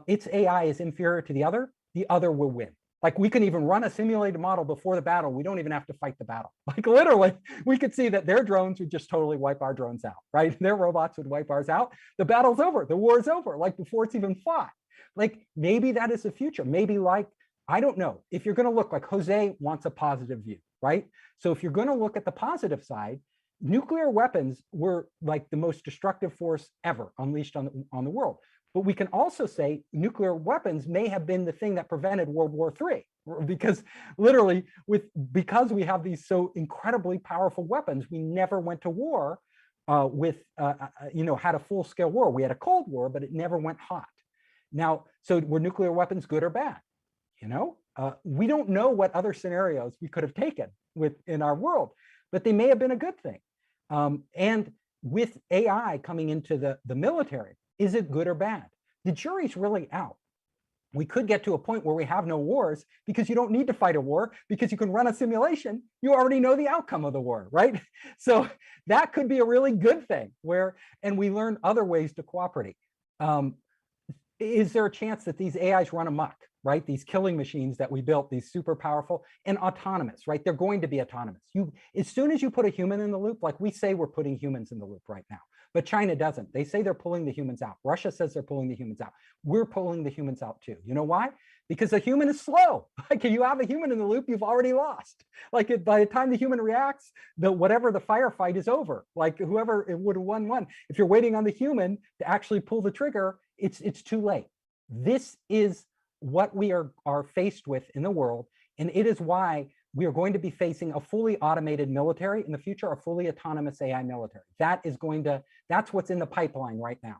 its AI is inferior to the other will win. Like, we can even run a simulated model before the battle. We don't even have to fight the battle. Like, literally, we could see that their drones would just totally wipe our drones out, right? Their robots would wipe ours out. The battle's over. The war is over, like, before it's even fought. Like, maybe that is the future. Maybe, like, I don't know. If you're going to look, like, Jose wants a positive view, right? So if you're going to look at the positive side, nuclear weapons were like the most destructive force ever unleashed on the world. But we can also say nuclear weapons may have been the thing that prevented World War III, because literally, because we have these so incredibly powerful weapons, we never went to war had a full-scale war. We had a Cold War, but it never went hot. Now, so were nuclear weapons good or bad? We don't know what other scenarios we could have taken in our world, but they may have been a good thing. And with AI coming into the military, is it good or bad? The jury's really out. we could get to a point where we have no wars because you don't need to fight a war because you can run a simulation. You already know the outcome of the war, right? So that could be a really good thing and we learn other ways to cooperate. Is there a chance that these AIs run amok, right? These killing machines that we built, these super powerful and autonomous, right? They're going to be autonomous. As soon as you put a human in the loop, like we say we're putting humans in the loop right now, but China doesn't. They say they're pulling the humans out. Russia says they're pulling the humans out. We're pulling the humans out too. You know why? Because the human is slow. Like if you have a human in the loop, you've already lost. Like by the time the human reacts, whatever the firefight is over. Like whoever it would have won. If you're waiting on the human to actually pull the trigger, it's too late. This is what we are faced with in the world, and it is why we are going to be facing a fully automated military in the future, a fully autonomous AI military. That's what's in the pipeline right now.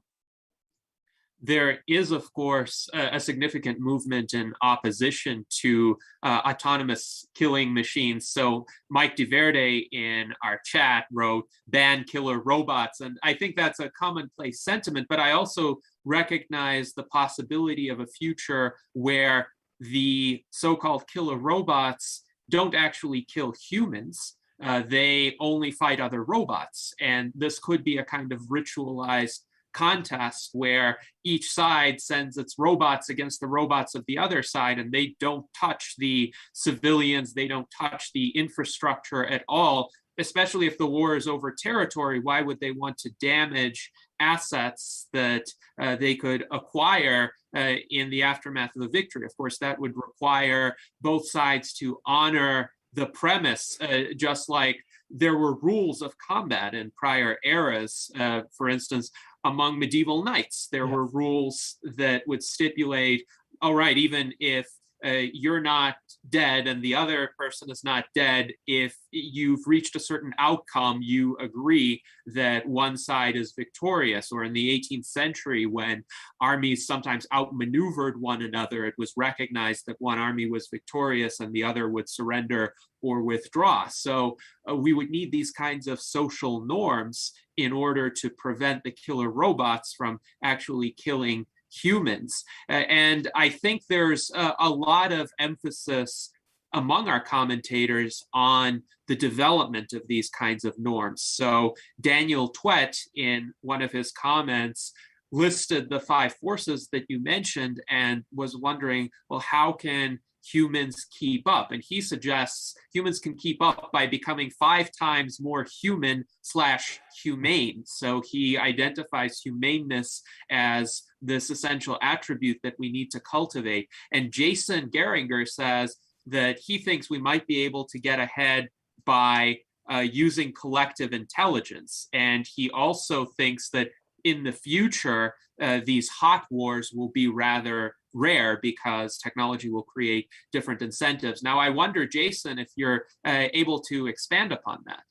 There is, of course, a significant movement in opposition to autonomous killing machines. So Mike DeVerde in our chat wrote, ban killer robots. And I think that's a commonplace sentiment, but I also recognize the possibility of a future where the so-called killer robots don't actually kill humans. They only fight other robots. And this could be a kind of ritualized contest where each side sends its robots against the robots of the other side, and they don't touch the civilians, they don't touch the infrastructure at all, especially if the war is over territory. Why would they want to damage assets that they could acquire in the aftermath of the victory? Of course, that would require both sides to honor the premise, just like there were rules of combat in prior eras. For instance, among medieval knights, there were rules that would stipulate, all right, even if you're not dead and the other person is not dead, if you've reached a certain outcome, you agree that one side is victorious. Or in the 18th century, when armies sometimes outmaneuvered one another, it was recognized that one army was victorious and the other would surrender or withdraw. So we would need these kinds of social norms in order to prevent the killer robots from actually killing humans. And I think there's a lot of emphasis among our commentators on the development of these kinds of norms. So Daniel Twett, in one of his comments, listed the 5 forces that you mentioned and was wondering, well, how can humans keep up? And he suggests humans can keep up by becoming 5 times more human/humane. So he identifies humaneness as this essential attribute that we need to cultivate. And Jason Geringer says that he thinks we might be able to get ahead by using collective intelligence. And he also thinks that in the future, these hot wars will be rather rare because technology will create different incentives. Now, I wonder, Jason, if you're able to expand upon that.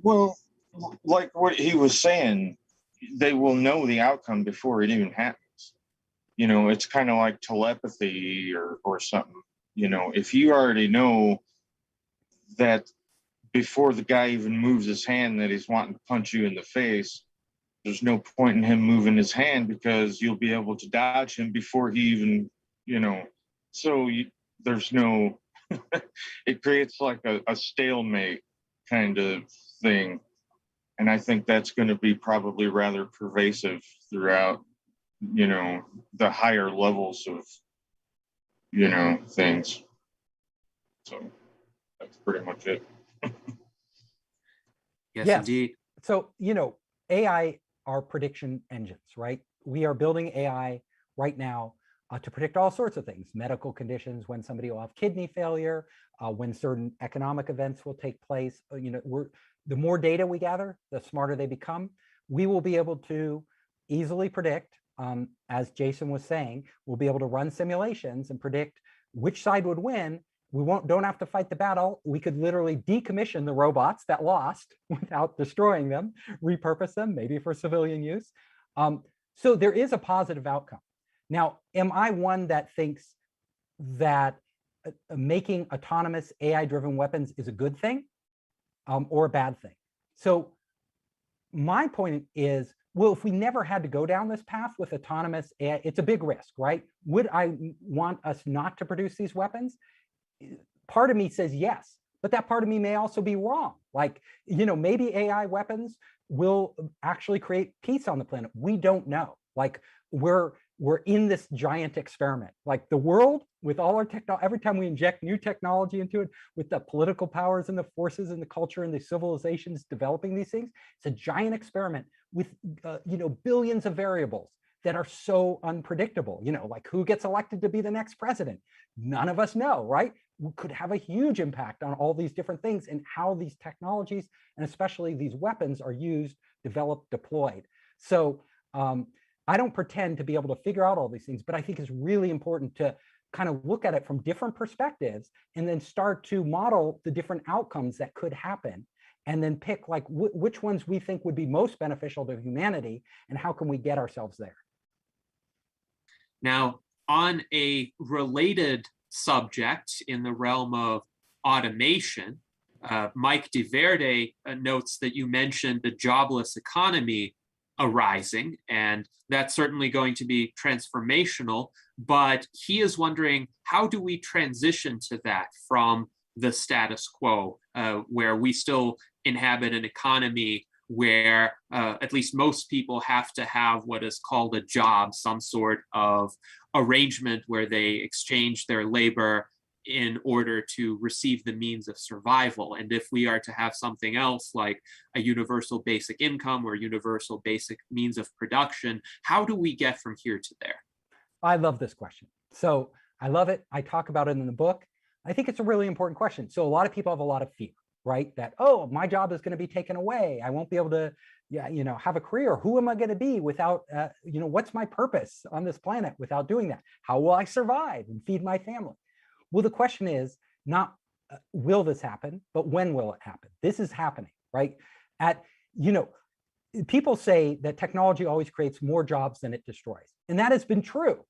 Well, like what he was saying, they will know the outcome before it even happens. You know, it's kind of like telepathy or something. You know, if you already know that before the guy even moves his hand that he's wanting to punch you in the face, there's no point in him moving his hand because you'll be able to dodge him before he even, you know, so there's no, it creates like a stalemate kind of thing. And I think that's going to be probably rather pervasive throughout, you know, the higher levels of, you know, things. So that's pretty much it. Yes, indeed. So, you know, AI are prediction engines, right? We are building AI right now to predict all sorts of things, medical conditions, when somebody will have kidney failure, when certain economic events will take place. You know, the more data we gather, the smarter they become. We will be able to easily predict, as Jason was saying, we'll be able to run simulations and predict which side would win. We don't have to fight the battle. We could literally decommission the robots that lost without destroying them, repurpose them, maybe for civilian use. So there is a positive outcome. Now, am I one that thinks that making autonomous AI-driven weapons is a good thing or a bad thing? So my point is well, if we never had to go down this path with autonomous AI, it's a big risk, right? Would I want us not to produce these weapons? Part of me says yes, but that part of me may also be wrong. Like, maybe AI weapons will actually create peace on the planet. We don't know. Like, we're in this giant experiment. Like, the world, with all our technology, every time we inject new technology into it, with the political powers and the forces and the culture and the civilizations developing these things, it's a giant experiment with billions of variables that are so unpredictable. Like, who gets elected to be the next president? None of us know, right? We could have a huge impact on all these different things and how these technologies, and especially these weapons, are used, developed, deployed. So I don't pretend to be able to figure out all these things, but I think it's really important to kind of look at it from different perspectives and then start to model the different outcomes that could happen, and then pick like which ones we think would be most beneficial to humanity and how can we get ourselves there. Now, on a related subject in the realm of automation, Mike DeVerde notes that you mentioned the jobless economy arising, and that's certainly going to be transformational, but he is wondering, how do we transition to that from the status quo, where we still inhabit an economy where at least most people have to have what is called a job, some sort of arrangement where they exchange their labor in order to receive the means of survival. And if we are to have something else like a universal basic income or universal basic means of production, how do we get from here to there? I love this question. So I love it. I talk about it in the book. I think it's a really important question. So a lot of people have a lot of fear, right? That, oh, my job is going to be taken away. I won't be able to, have a career. Who am I going to be without, what's my purpose on this planet without doing that? How will I survive and feed my family? Well, the question is not, will this happen, but when will it happen? This is happening, right? People say that technology always creates more jobs than it destroys. And that has been true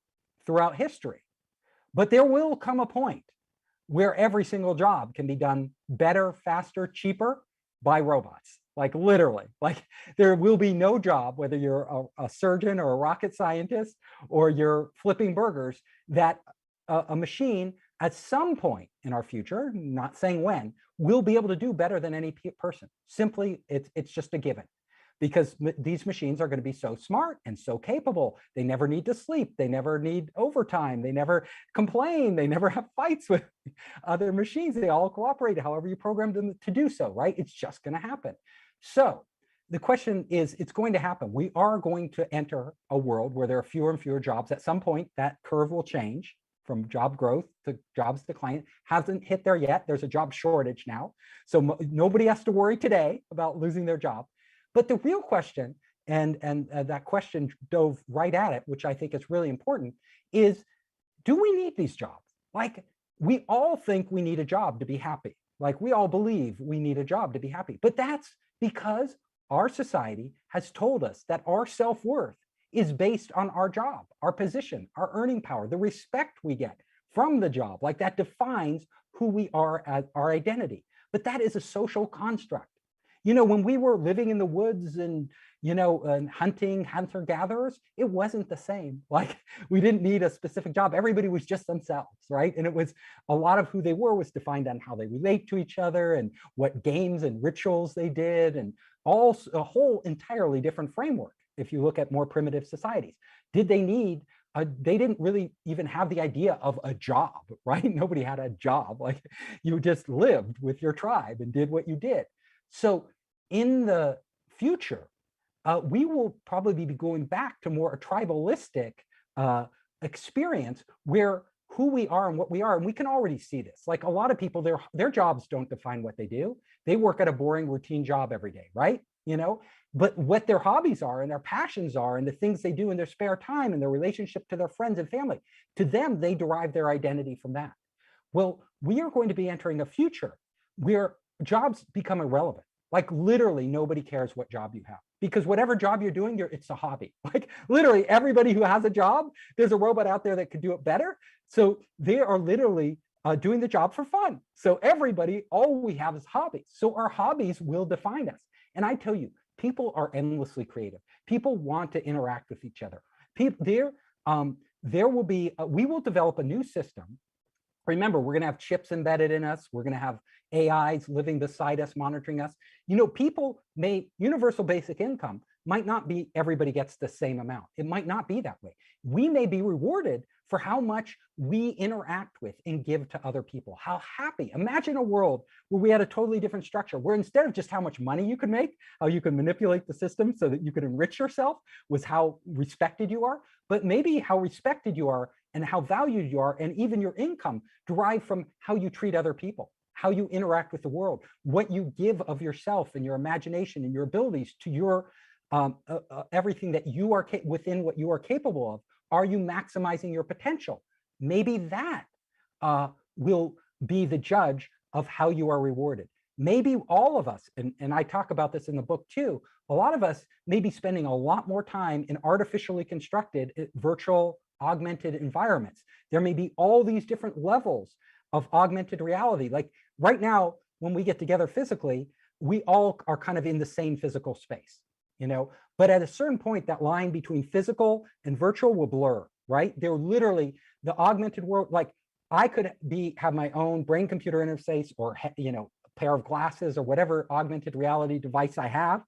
throughout history. But there will come a point where every single job can be done better, faster, cheaper by robots. Like literally, like there will be no job, whether you're a surgeon or a rocket scientist or you're flipping burgers, that a machine at some point in our future, not saying when, will be able to do better than any person. Simply, it's just a given. Because these machines are going to be so smart and so capable. They never need to sleep. They never need overtime. They never complain. They never have fights with other machines. They all cooperate however you program them to do so, right? It's just going to happen. So the question is, it's going to happen. We are going to enter a world where there are fewer and fewer jobs. At some point, that curve will change from job growth to jobs decline. Hasn't hit there yet. There's a job shortage now. So nobody has to worry today about losing their job. But the real question, and that question dove right at it, which I think is really important, is do we need these jobs? Like, we all think we need a job to be happy. Like, we all believe we need a job to be happy. But that's because our society has told us that our self-worth is based on our job, our position, our earning power, the respect we get from the job. Like, that defines who we are as our identity. But that is a social construct. When we were living in the woods and, and hunting, hunter-gatherers, it wasn't the same. Like, we didn't need a specific job. Everybody was just themselves, right? And it was a lot of who they were was defined on how they relate to each other and what games and rituals they did, and a whole entirely different framework. If you look at more primitive societies, they didn't really even have the idea of a job, right? Nobody had a job. Like, you just lived with your tribe and did what you did. So in the future, we will probably be going back to more a tribalistic experience where who we are and what we are, and we can already see this. Like, a lot of people, their jobs don't define what they do. They work at a boring routine job every day, right? But what their hobbies are and their passions are and the things they do in their spare time and their relationship to their friends and family, to them, they derive their identity from that. Well, we are going to be entering a future where jobs become irrelevant. Like, literally nobody cares what job you have, because whatever job you're doing, it's a hobby. Like, literally everybody who has a job, there's a robot out there that could do it better. So they are literally doing the job for fun. So everybody, all we have is hobbies. So our hobbies will define us. And I tell you, People are endlessly creative. People want to interact with each other. There will be, we will develop a new system. Remember, we're going to have chips embedded in us. We're going to have AIs living beside us, monitoring us. You know, people may, universal basic income might not be everybody gets the same amount. It might not be that way. We may be rewarded for how much we interact with and give to other people. How happy. Imagine a world where we had a totally different structure, where instead of just how much money you could make, how you can manipulate the system so that you could enrich yourself was how respected you are, but maybe how respected you are and how valued you are, and even your income derived from how you treat other people, how you interact with the world, what you give of yourself and your imagination and your abilities to your everything that you are within what you are capable of. Are you maximizing your potential? Maybe that will be the judge of how you are rewarded. Maybe all of us, and I talk about this in the book too, a lot of us may be spending a lot more time in artificially constructed virtual augmented environments. There may be all these different levels of augmented reality. Like right now, when we get together physically, we all are kind of in the same physical space, you know, but at a certain point, that line between physical and virtual will blur, right? They're literally the augmented world. Like I could have my own brain computer interface or, you know, a pair of glasses or whatever augmented reality device I have.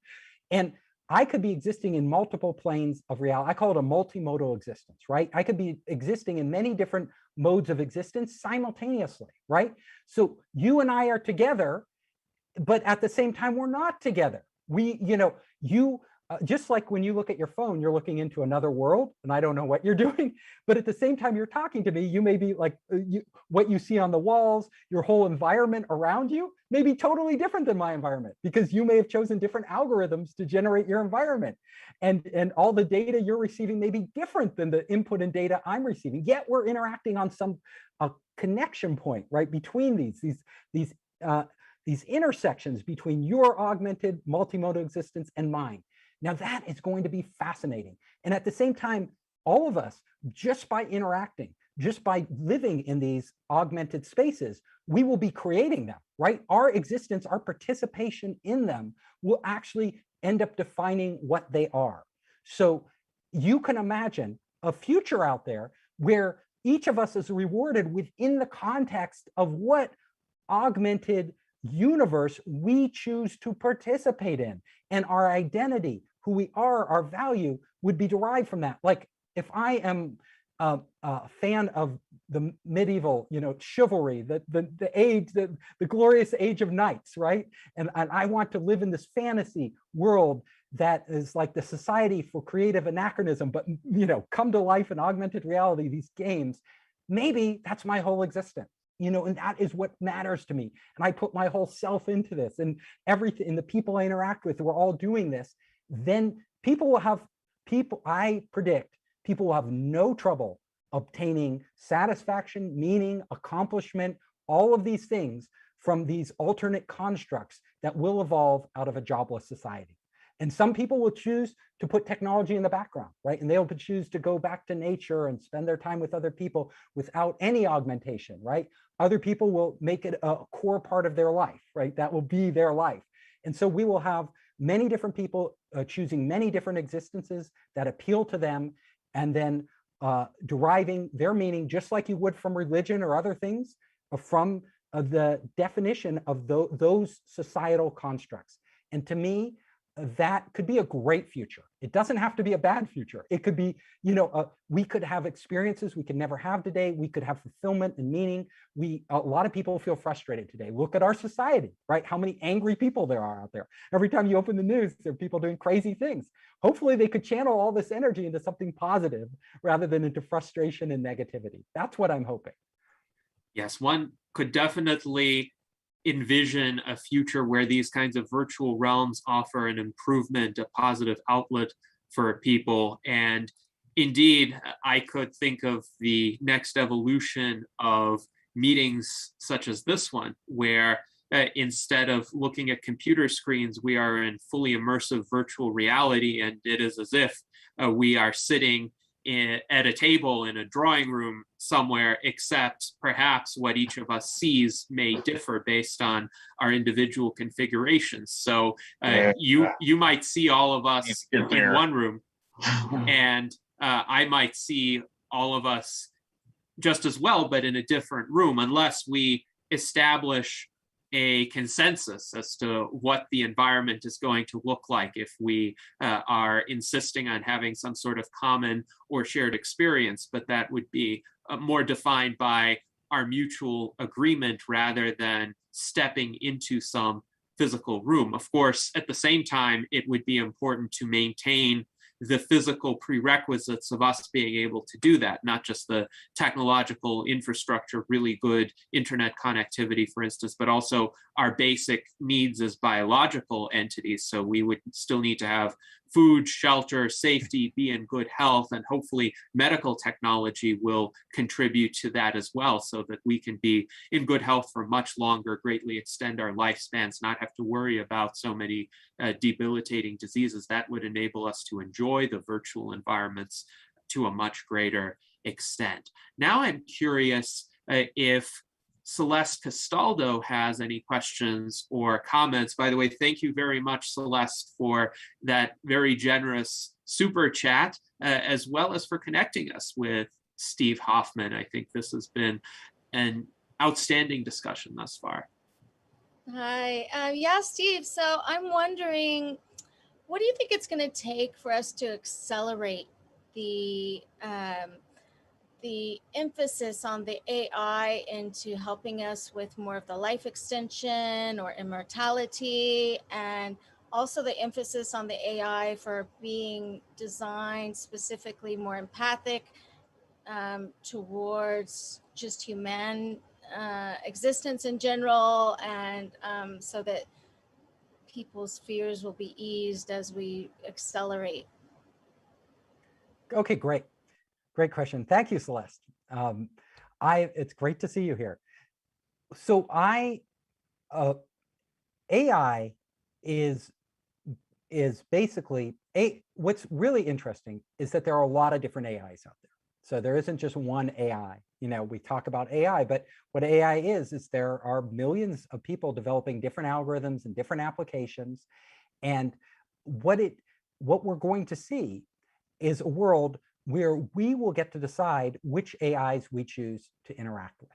And I could be existing in multiple planes of reality. I call it a multimodal existence, right? I could be existing in many different modes of existence simultaneously, right? So you and I are together, but at the same time, we're not together. We, you know, just like when you look at your phone, you're looking into another world, and I don't know what you're doing, but at the same time you're talking to me, you may be like, what you see on the walls, your whole environment around you may be totally different than my environment, because you may have chosen different algorithms to generate your environment. And all the data you're receiving may be different than the input and data I'm receiving, yet we're interacting on some connection point, right, between these intersections between your augmented multimodal existence and mine. Now that is going to be fascinating. And at the same time, all of us, just by interacting, just by living in these augmented spaces, we will be creating them, right? Our existence, our participation in them will actually end up defining what they are. So you can imagine a future out there where each of us is rewarded within the context of what augmented universe we choose to participate in, and our identity, who we are, our value would be derived from that. Like if I am a fan of the medieval, you know, chivalry, the glorious age of knights, right? And I want to live in this fantasy world that is like the Society for Creative Anachronism, but, you know, come to life in augmented reality, these games. Maybe that's my whole existence. You know, and that is what matters to me. And I put my whole self into this, and everything, and the people I interact with, we're all doing this. Then I predict people will have no trouble obtaining satisfaction, meaning, accomplishment, all of these things from these alternate constructs that will evolve out of a jobless society. And some people will choose to put technology in the background, right? And they'll choose to go back to nature and spend their time with other people without any augmentation, right? Other people will make it a core part of their life, right? That will be their life. And so we will have many different people choosing many different existences that appeal to them, and then deriving their meaning, just like you would from religion or other things, from the definition of those societal constructs. And to me, that could be a great future. It doesn't have to be a bad future. It could be, you know, we could have experiences we could never have today. We could have fulfillment and meaning. A lot of people feel frustrated today. Look at our society, right? How many angry people there are out there. Every time you open the news, there are people doing crazy things. Hopefully they could channel all this energy into something positive rather than into frustration and negativity. That's what I'm hoping. Yes, one could definitely envision a future where these kinds of virtual realms offer an improvement, a positive outlet for people. And indeed, I could think of the next evolution of meetings such as this one, where instead of looking at computer screens, we are in fully immersive virtual reality, and it is as if we are sitting at a table in a drawing room somewhere, except perhaps what each of us sees may differ based on our individual configurations. So you might see all of us in one room, and I might see all of us just as well, but in a different room, unless we establish a consensus as to what the environment is going to look like if we are insisting on having some sort of common or shared experience, but that would be more defined by our mutual agreement rather than stepping into some physical room. Of course, at the same time, it would be important to maintain the physical prerequisites of us being able to do that, not just the technological infrastructure, really good internet connectivity, for instance, but also our basic needs as biological entities. So we would still need to have food, shelter, safety, be in good health, and hopefully medical technology will contribute to that as well, so that we can be in good health for much longer, greatly extend our lifespans, not have to worry about so many debilitating diseases. That would enable us to enjoy the virtual environments to a much greater extent. Now I'm curious if Celeste Castaldo has any questions or comments. By the way, thank you very much, Celeste, for that very generous super chat, as well as for connecting us with Steve Hoffman. I think this has been an outstanding discussion thus far. Hi, yeah, Steve. So I'm wondering, what do you think it's going to take for us to accelerate the emphasis on the AI into helping us with more of the life extension or immortality, and also the emphasis on the AI for being designed specifically more empathic towards just human existence in general, and so that people's fears will be eased as we accelerate? Okay, great. Great question. Thank you, Celeste. It's great to see you here. So AI is basically, what's really interesting is that there are a lot of different AIs out there. So there isn't just one AI. You know, we talk about AI, but what AI is there are millions of people developing different algorithms and different applications. And what we're going to see is a world where we will get to decide which AIs we choose to interact with.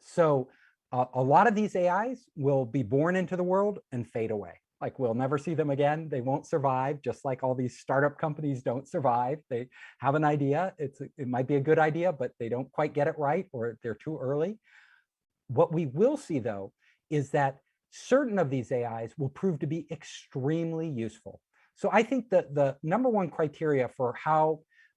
So a lot of these AIs will be born into the world and fade away. Like, we'll never see them again. They won't survive, just like all these startup companies don't survive. They have an idea. It might be a good idea, but they don't quite get it right, or they're too early. What we will see, though, is that certain of these AIs will prove to be extremely useful. So I think that the number one criteria for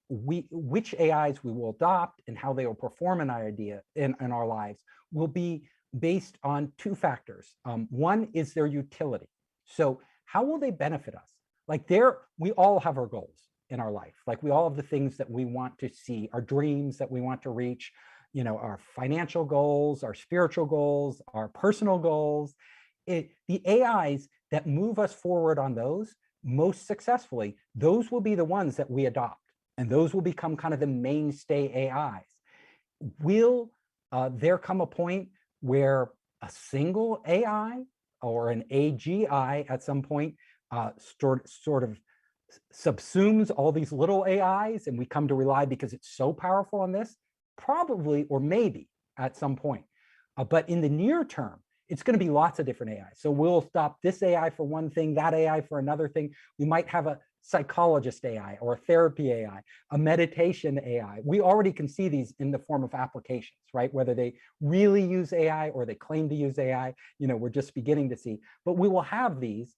which AIs we will adopt and how they will perform in our lives will be based on two factors. One is their utility. So how will they benefit us? Like, we all have our goals in our life. Like, we all have the things that we want to see, our dreams that we want to reach, you know, our financial goals, our spiritual goals, our personal goals. The AIs that move us forward on those most successfully, those will be the ones that we adopt. And those will become kind of the mainstay AIs. Will there come a point where a single AI or an AGI at some point sort of subsumes all these little AIs, and we come to rely because it's so powerful on this? Probably, or maybe at some point. But in the near term, it's going to be lots of different AIs. So we'll stop this AI for one thing, that AI for another thing. We might have a psychologist AI or a therapy AI, a meditation AI. We already can see these in the form of applications, right? Whether they really use AI or they claim to use AI, you know, we're just beginning to see. But we will have these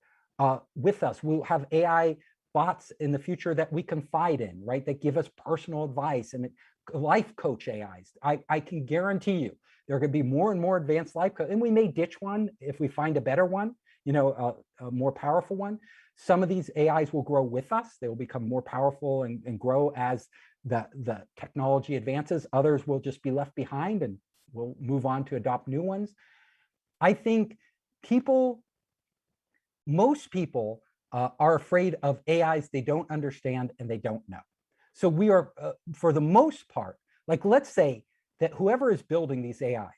with us. We'll have AI bots in the future that we confide in, right? That give us personal advice, and life coach AIs. I can guarantee you there are going to be more and more advanced life coach, and we may ditch one if we find a better one, you know, a more powerful one. Some of these AIs will grow with us. They will become more powerful and grow as the technology advances. Others will just be left behind, and we'll move on to adopt new ones. I think most people are afraid of AIs they don't understand and they don't know. So we are, for the most part, like let's say that whoever is building these AIs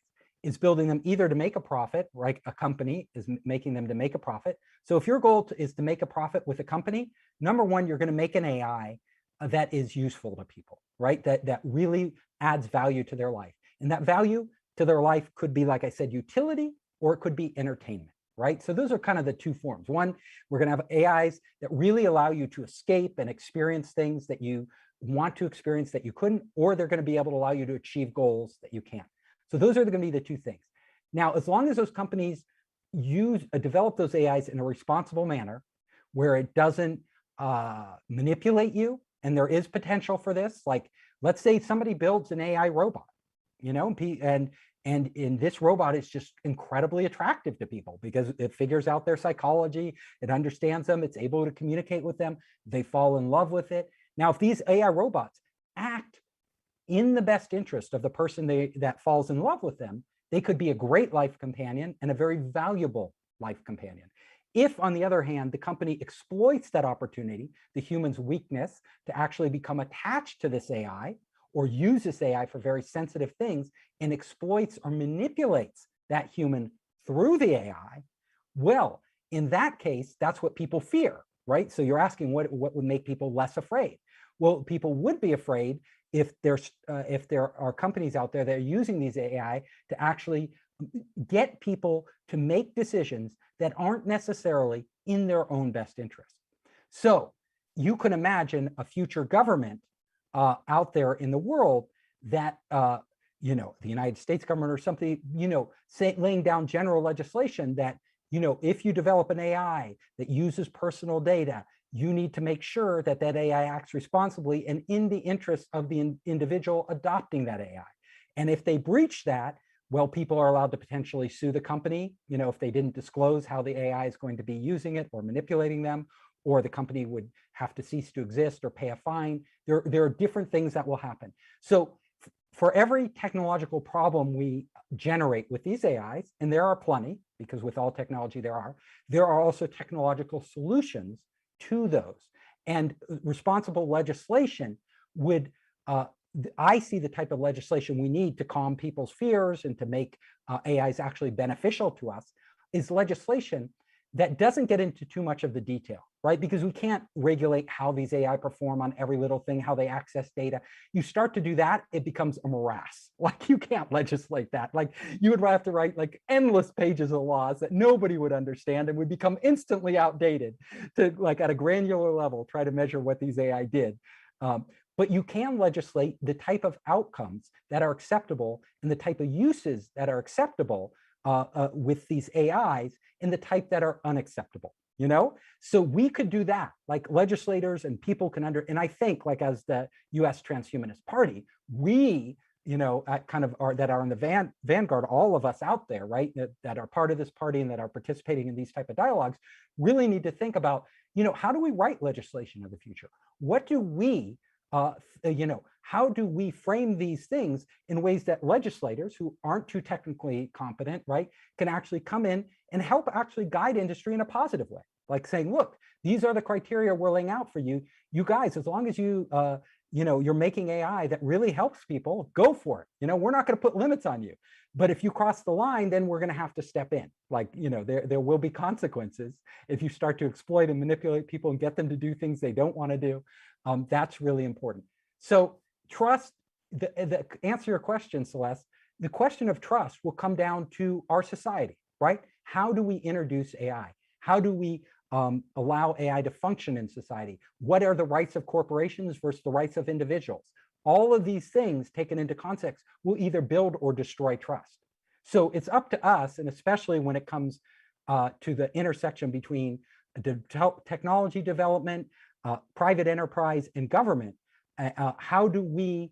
is building them either to make a profit, right? A company is making them to make a profit. So if your goal is to make a profit with a company, number one, you're going to make an AI that is useful to people, right? That really adds value to their life. And that value to their life could be, like I said, utility, or it could be entertainment, right? So those are kind of the two forms. One, we're going to have AIs that really allow you to escape and experience things that you want to experience that you couldn't, or they're going to be able to allow you to achieve goals that you can't. So those are going to be the two things. Now, as long as those companies develop those AIs in a responsible manner, where it doesn't manipulate you, and there is potential for this, like let's say somebody builds an AI robot, you know, and in this robot is just incredibly attractive to people because it figures out their psychology, it understands them, it's able to communicate with them, they fall in love with it. Now, if these AI robots act in the best interest of the person that falls in love with them, they could be a great life companion and a very valuable life companion. If, on the other hand, the company exploits that opportunity, the human's weakness, to actually become attached to this AI or use this AI for very sensitive things and exploits or manipulates that human through the AI, well, in that case, that's what people fear, right? So you're asking what would make people less afraid? Well, people would be afraid if there are companies out there that are using these AI to actually get people to make decisions that aren't necessarily in their own best interest. So you can imagine a future government out there in the world that, you know, the United States government or something, you know, laying down general legislation that, you know, if you develop an AI that uses personal data, you need to make sure that that AI acts responsibly and in the interest of the individual adopting that AI. And if they breach that, well, people are allowed to potentially sue the company, you know, if they didn't disclose how the AI is going to be using it or manipulating them, or the company would have to cease to exist or pay a fine. There are different things that will happen. So for every technological problem we generate with these AIs, and there are plenty, because with all technology there are also technological solutions to those. And responsible legislation would, I see the type of legislation we need to calm people's fears and to make AIs actually beneficial to us, is legislation that doesn't get into too much of the detail, right? Because we can't regulate how these AI perform on every little thing, how they access data. You start to do that, it becomes a morass. Like you can't legislate that. Like you would have to write like endless pages of laws that nobody would understand and would become instantly outdated to, like at a granular level, try to measure what these AI did. But you can legislate the type of outcomes that are acceptable and the type of uses that are acceptable with these AIs and the type that are unacceptable, you know? So we could do that, like legislators and people can and I think like as the US Transhumanist Party, we, you know, that are in the vanguard, all of us out there, right, that are part of this party and that are participating in these type of dialogues, really need to think about, you know, how do we write legislation of the future? What do we, you know, how do we frame these things in ways that legislators who aren't too technically competent, right, can actually come in and help actually guide industry in a positive way, like saying, look, these are the criteria we're laying out for you. You guys, as long as you, you know, you're making AI that really helps people, go for it. You know, we're not going to put limits on you. But if you cross the line, then we're going to have to step in. Like, you know, there will be consequences if you start to exploit and manipulate people and get them to do things they don't want to do. That's really important. So trust, the answer your question, Celeste, the question of trust will come down to our society, right? How do we introduce AI? How do we allow AI to function in society? What are the rights of corporations versus the rights of individuals? All of these things taken into context will either build or destroy trust. So it's up to us, and especially when it comes to the intersection between technology development, private enterprise, and government, how do we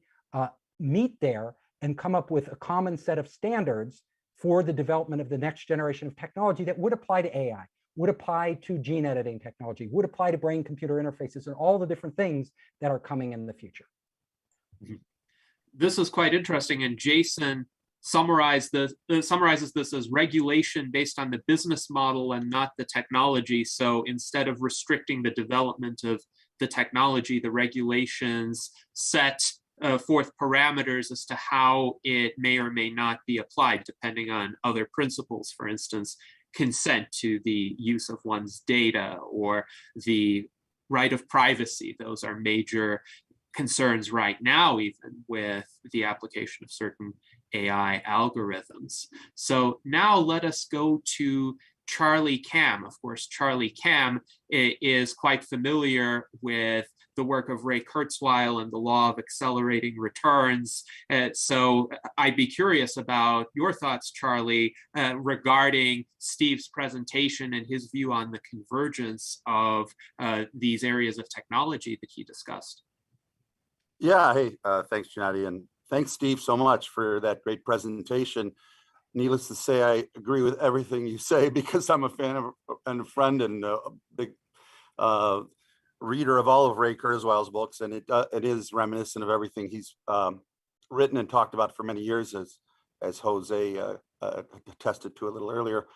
meet there and come up with a common set of standards for the development of the next generation of technology that would apply to AI, would apply to gene editing technology, would apply to brain-computer interfaces, and all the different things that are coming in the future. This is quite interesting, and Jason summarizes this as regulation based on the business model and not the technology. So instead of restricting the development of the technology, the regulations set forth parameters as to how it may or may not be applied, depending on other principles, for instance, consent to the use of one's data or the right of privacy. Those are major concerns right now, even with the application of certain AI algorithms. So now let us go to Charlie Kam. Of course, Charlie Kam is quite familiar with the work of Ray Kurzweil and the law of accelerating returns. So I'd be curious about your thoughts, Charlie, regarding Steve's presentation and his view on the convergence of these areas of technology that he discussed. Yeah, hey, thanks, Gennady, and thanks, Steve, so much for that great presentation. Needless to say, I agree with everything you say because I'm a fan of and a friend and a big reader of all of Ray Kurzweil's books, and it is reminiscent of everything he's written and talked about for many years, as Jose attested to a little earlier.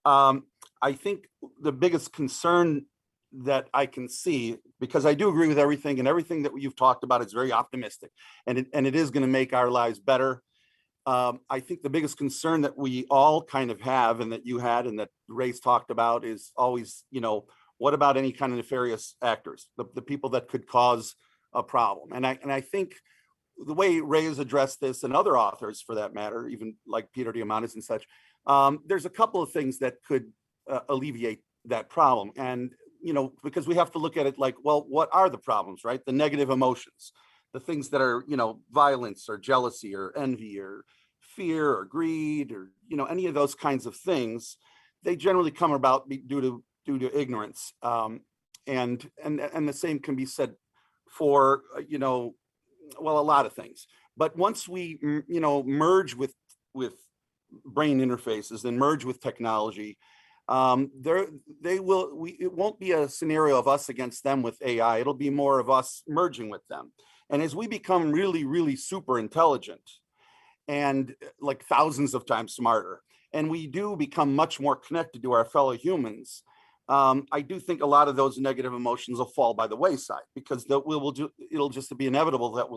I think the biggest concern that I can see, because I do agree with everything, and everything that you've talked about is very optimistic, and it is going to make our lives better. I think the biggest concern that we all kind of have, and that you had, and that Ray's talked about, is always, what about any kind of nefarious actors, the people that could cause a problem? And I think the way Ray has addressed this, and other authors for that matter, even like Peter Diamandis and such, there's a couple of things that could alleviate that problem. And because we have to look at it like, well, what are the problems, right? The negative emotions, the things that are, violence or jealousy or envy or fear or greed or, any of those kinds of things, they generally come about due to ignorance. And the same can be said for, a lot of things. But once we, merge with brain interfaces and merge with technology, it won't be a scenario of us against them with AI. It'll be more of us merging with them. And as we become really, really super intelligent and like thousands of times smarter, and we do become much more connected to our fellow humans, I do think a lot of those negative emotions will fall by the wayside, because it'll just be inevitable that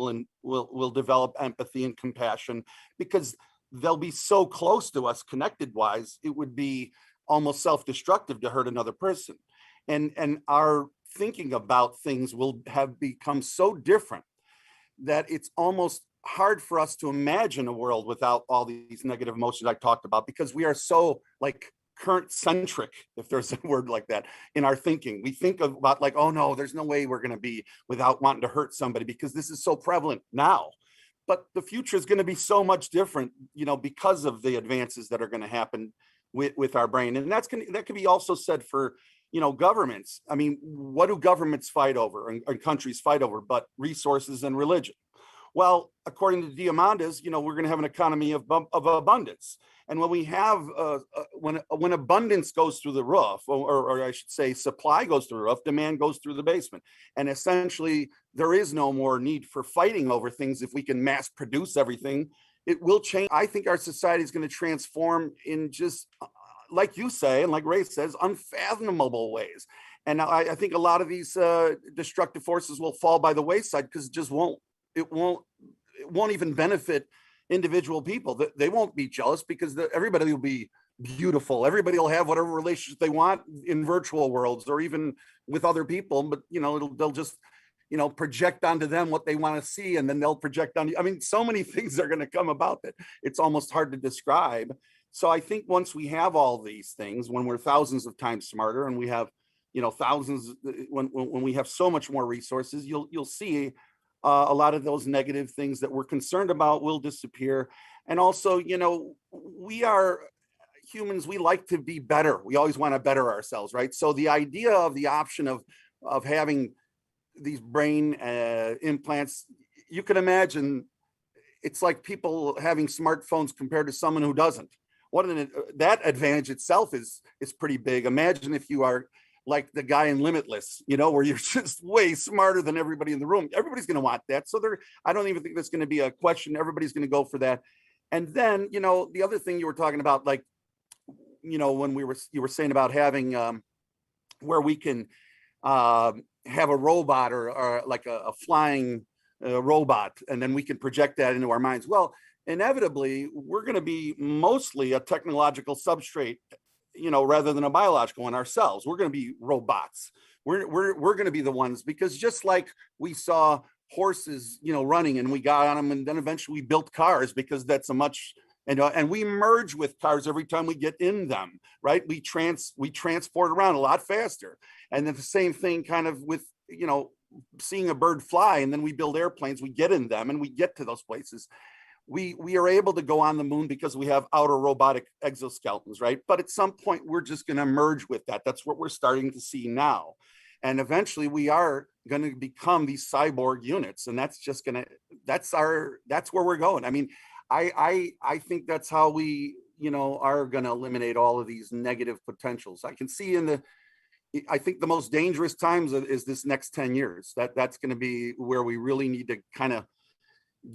we'll develop empathy and compassion, because they'll be so close to us connected wise, it would be almost self-destructive to hurt another person. And our thinking about things will have become so different that it's almost hard for us to imagine a world without all these negative emotions I talked about, because we are so like current centric, if there's a word like that, in our thinking. We think about like, oh no, there's no way we're going to be without wanting to hurt somebody, because this is so prevalent now. But the future is going to be so much different, because of the advances that are going to happen with our brain. And that can be also said for, governments. I mean, what do governments fight over and countries fight over but resources and religion? Well, according to Diamandis, we're going to have an economy of abundance. And when we have, when abundance goes through the roof, or I should say supply goes through the roof, demand goes through the basement. And essentially, there is no more need for fighting over things. If we can mass produce everything, it will change. I think our society is going to transform in just, like you say, and like Ray says, unfathomable ways. And I think a lot of these destructive forces will fall by the wayside, because it won't even benefit individual people. They won't be jealous, because everybody will be beautiful. Everybody will have whatever relationship they want in virtual worlds or even with other people. But they'll just project onto them what they want to see, and then they'll project on you. I mean, so many things are going to come about that it's almost hard to describe. So I think once we have all these things, when we're thousands of times smarter, and we have thousands, when we have so much more resources, you'll see a lot of those negative things that we're concerned about will disappear. And also, we are humans, we like to be better. We always want to better ourselves, right? So the idea of the option of having these brain implants, you can imagine it's like people having smartphones compared to someone who doesn't. That advantage itself is pretty big. Imagine if you are like the guy in Limitless, where you're just way smarter than everybody in the room. Everybody's going to want that. So I don't even think there's going to be a question. Everybody's going to go for that. And then, the other thing you were talking about, like, when you were saying about having where we can have a robot or like a flying robot, and then we can project that into our minds. Well, inevitably, we're going to be mostly a technological substrate, rather than a biological one ourselves. We're going to be robots. We're going to be the ones, because just like we saw horses, running, and we got on them, and then eventually we built cars because that's a much, and we merge with cars every time we get in them, right? We transport around a lot faster. And then the same thing kind of with, seeing a bird fly, and then we build airplanes, we get in them and we get to those places. We are able to go on the moon because we have outer robotic exoskeletons, right? But at some point, we're just going to merge with that. That's what we're starting to see now. And eventually we are going to become these cyborg units. And that's just going to, that's where we're going. I mean, I think that's how we, are going to eliminate all of these negative potentials. I can see I think the most dangerous times is this next 10 years. That's going to be where we really need to kind of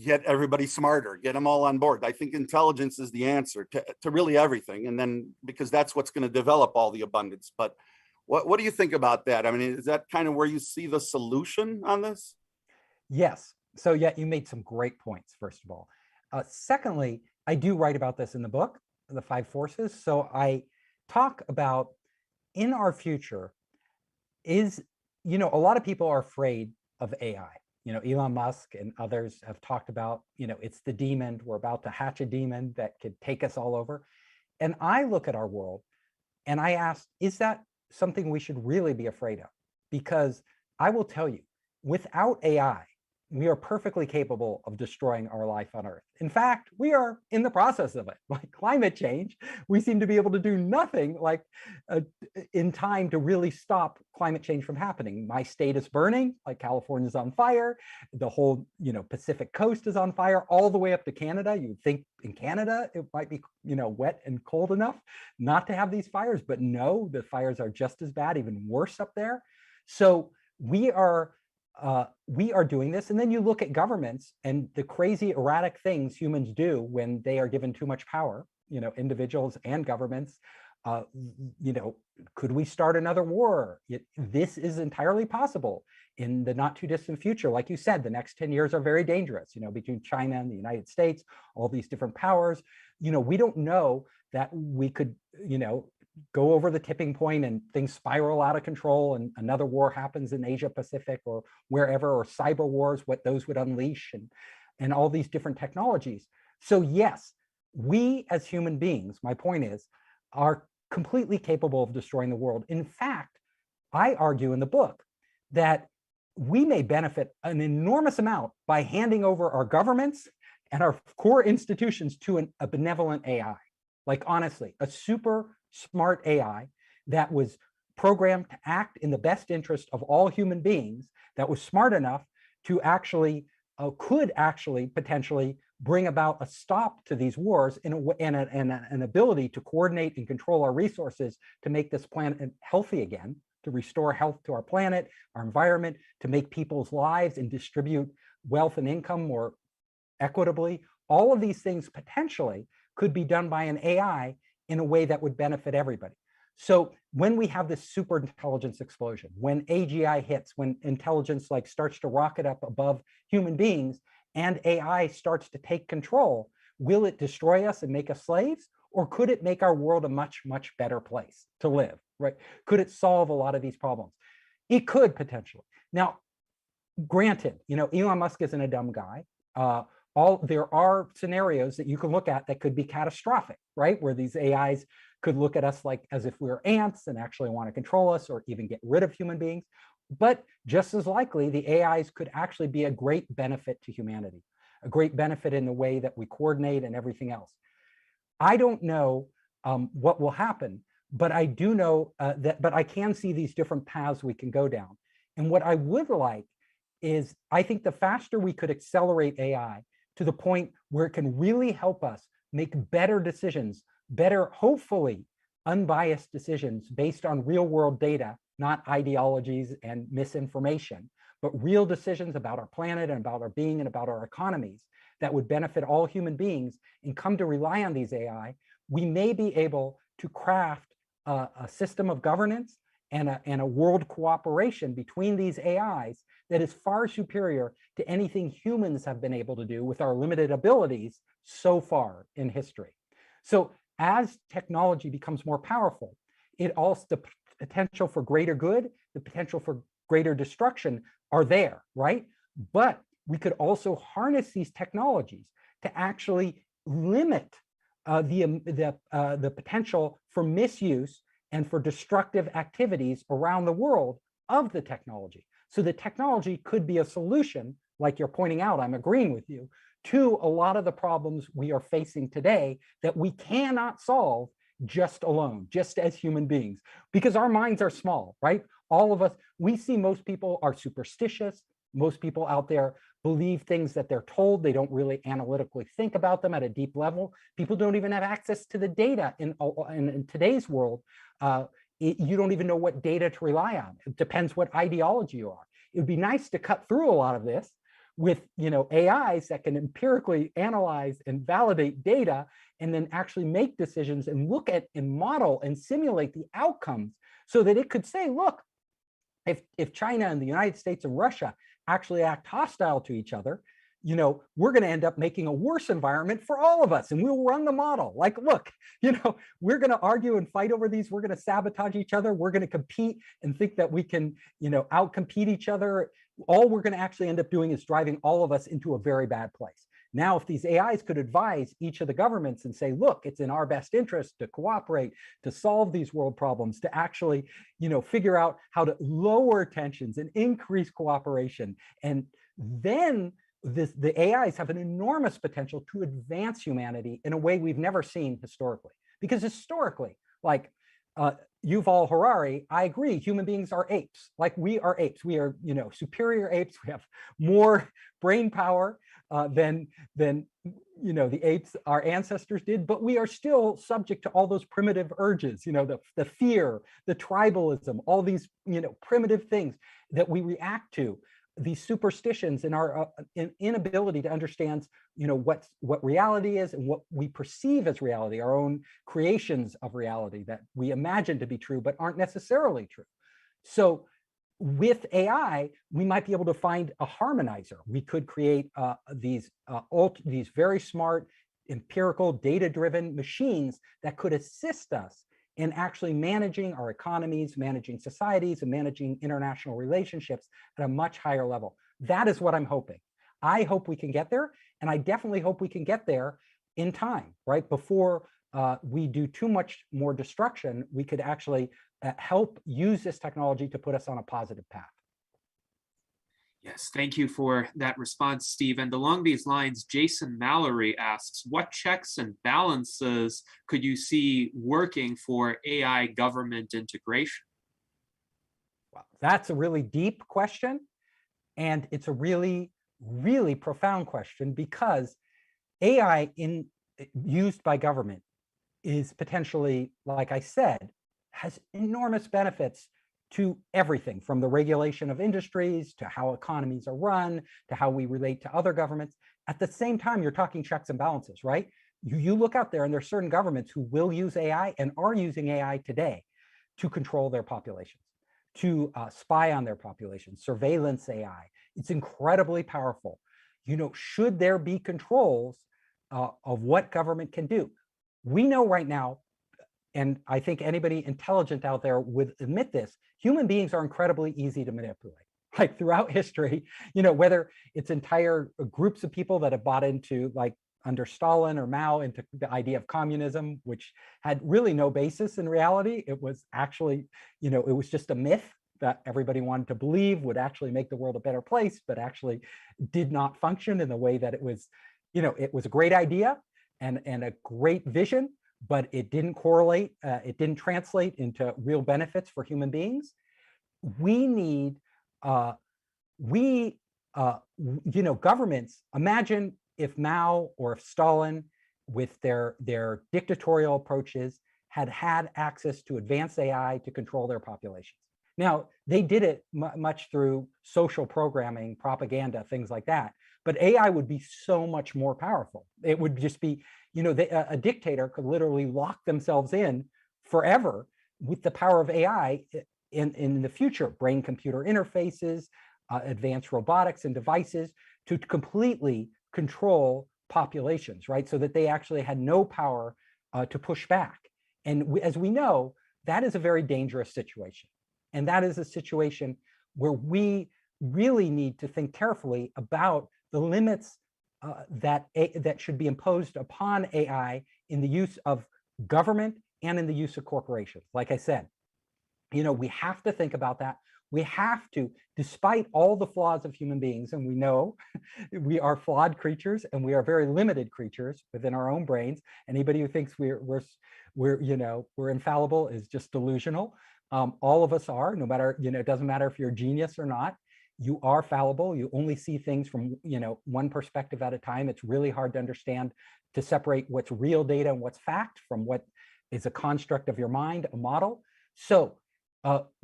get everybody smarter, get them all on board. I think intelligence is the answer to really everything. And then, because that's what's going to develop all the abundance. But what do you think about that? I mean, is that kind of where you see the solution on this? Yes. So yeah, you made some great points, first of all. Secondly, I do write about this in the book, The 5 Forces. So I talk about, in our future, a lot of people are afraid of AI. Elon Musk and others have talked about, it's the demon. We're about to hatch a demon that could take us all over. And I look at our world and I ask, is that something we should really be afraid of? Because I will tell you, without AI, we are perfectly capable of destroying our life on Earth. In fact, we are in the process of it. Like climate change, we seem to be able to do nothing in time to really stop climate change from happening. My state is burning, like California's on fire. The whole, Pacific coast is on fire, all the way up to Canada. You'd think in Canada, it might be, wet and cold enough not to have these fires, but no, the fires are just as bad, even worse up there. So we are doing this. And then you look at governments and the crazy erratic things humans do when they are given too much power, individuals and governments. Could we start another war? This is entirely possible in the not too distant future. Like you said, the next 10 years are very dangerous, between China and the United States, all these different powers. We don't know that we could, go over the tipping point and things spiral out of control and another war happens in Asia Pacific or wherever, or cyber wars, what those would unleash, and all these different technologies. So yes, we as human beings, my point is, are completely capable of destroying the world. In fact, I argue in the book that we may benefit an enormous amount by handing over our governments and our core institutions to a benevolent AI. Like honestly, a super smart AI that was programmed to act in the best interest of all human beings, that was smart enough to could actually potentially bring about a stop to these wars and an ability to coordinate and control our resources to make this planet healthy again, to restore health to our planet, our environment, to make people's lives and distribute wealth and income more equitably. All of these things potentially could be done by an AI in a way that would benefit everybody. So when we have this super intelligence explosion, when AGI hits, when intelligence starts to rocket up above human beings and AI starts to take control, will it destroy us and make us slaves? Or could it make our world a much, much better place to live, right? Could it solve a lot of these problems? It could potentially. Now, granted, Elon Musk isn't a dumb guy. There are scenarios that you can look at that could be catastrophic, right? Where these AIs could look at us as if we were ants and actually want to control us or even get rid of human beings. But just as likely, the AIs could actually be a great benefit to humanity, a great benefit in the way that we coordinate and everything else. I don't know what will happen, but I do know but I can see these different paths we can go down. And what I would like is, I think the faster we could accelerate AI to the point where it can really help us make better decisions, better, hopefully unbiased decisions based on real world data, not ideologies and misinformation, but real decisions about our planet and about our being and about our economies that would benefit all human beings and come to rely on these AI, we may be able to craft a system of governance and a world cooperation between these AIs that is far superior to anything humans have been able to do with our limited abilities so far in history. So as technology becomes more powerful, it also, the potential for greater good, the potential for greater destruction are there, right? But we could also harness these technologies to actually limit the potential for misuse and for destructive activities around the world of the technology. So the technology could be a solution, like you're pointing out, I'm agreeing with you, to a lot of the problems we are facing today that we cannot solve just alone, just as human beings, because our minds are small, right? All of us, we see most people are superstitious. Most people out there believe things that they're told. They don't really analytically think about them at a deep level. People don't even have access to the data in today's world. You don't even know what data to rely on. It depends what ideology you are. It would be nice to cut through a lot of this with, you know, AIs that can empirically analyze and validate data and then actually make decisions and look at and model and simulate the outcomes so that it could say, look, if China and the United States and Russia actually act hostile to each other, you know, we're going to end up making a worse environment for all of us, and we'll run the model. Like, look, you know, we're going to argue and fight over these. We're going to sabotage each other. We're going to compete and think that we can, you know, outcompete each other. All we're going to actually end up doing is driving all of us into a very bad place. Now, if these AIs could advise each of the governments and say, look, it's in our best interest to cooperate, to solve these world problems, to actually, you know, figure out how to lower tensions and increase cooperation. And then the AIs have an enormous potential to advance humanity in a way we've never seen historically. Because historically, like Yuval Harari, I agree, human beings are apes. Like, we are apes. We are, you know, superior apes. We have more brain power than you know, the apes our ancestors did, but we are still subject to all those primitive urges, you know, the fear, the tribalism, all these, you know, primitive things that we react to, these superstitions and our inability to understand, you know, what reality is and what we perceive as reality, our own creations of reality that we imagine to be true but aren't necessarily true. So with AI, we might be able to find a harmonizer. We could create these very smart, empirical, data-driven machines that could assist us in actually managing our economies, managing societies, and managing international relationships at a much higher level. That is what I'm hoping. I hope we can get there, and I definitely hope we can get there in time, right? Before we do too much more destruction, we could actually help use this technology to put us on a positive path. Yes, thank you for that response, Steve. And along these lines, Jason Mallory asks, what checks and balances could you see working for AI government integration? Well, that's a really deep question. And it's a really, really profound question, because AI used by government is potentially, like I said, has enormous benefits to everything from the regulation of industries to how economies are run to how we relate to other governments. At the same time, you're talking checks and balances, right? You look out there and there's certain governments who will use AI and are using AI today to control their populations, to spy on their populations, surveillance AI. It's incredibly powerful. You know, should there be controls of what government can do? We know right now, and I think anybody intelligent out there would admit this, human beings are incredibly easy to manipulate. Like, throughout history, you know, whether it's entire groups of people that have bought into, like under Stalin or Mao, into the idea of communism, which had really no basis in reality. It was actually, you know, it was just a myth that everybody wanted to believe would actually make the world a better place, but actually did not function in the way that it was, you know, it was a great idea and a great vision, but it didn't correlate, it didn't translate into real benefits for human beings. We need, you know, governments, imagine if Mao or if Stalin, with their dictatorial approaches, had access to advanced AI to control their populations. Now, they did it much through social programming, propaganda, things like that, but AI would be so much more powerful. It would just be, you know, a dictator could literally lock themselves in forever with the power of AI in the future, brain-computer interfaces, advanced robotics and devices to completely control populations, right? So that they actually had no power to push back. And as we know, that is a very dangerous situation. And that is a situation where we really need to think carefully about the limits that should be imposed upon AI in the use of government and in the use of corporations. Like I said, we have to think about that. We have to, despite all the flaws of human beings, and we know we are flawed creatures and we are very limited creatures within our own brains. Anybody who thinks we're infallible is just delusional. All of us are, no matter, it doesn't matter if you're a genius or not. You are fallible. You only see things from, one perspective at a time. It's really hard to understand, to separate what's real data and what's fact from what is a construct of your mind, a model. So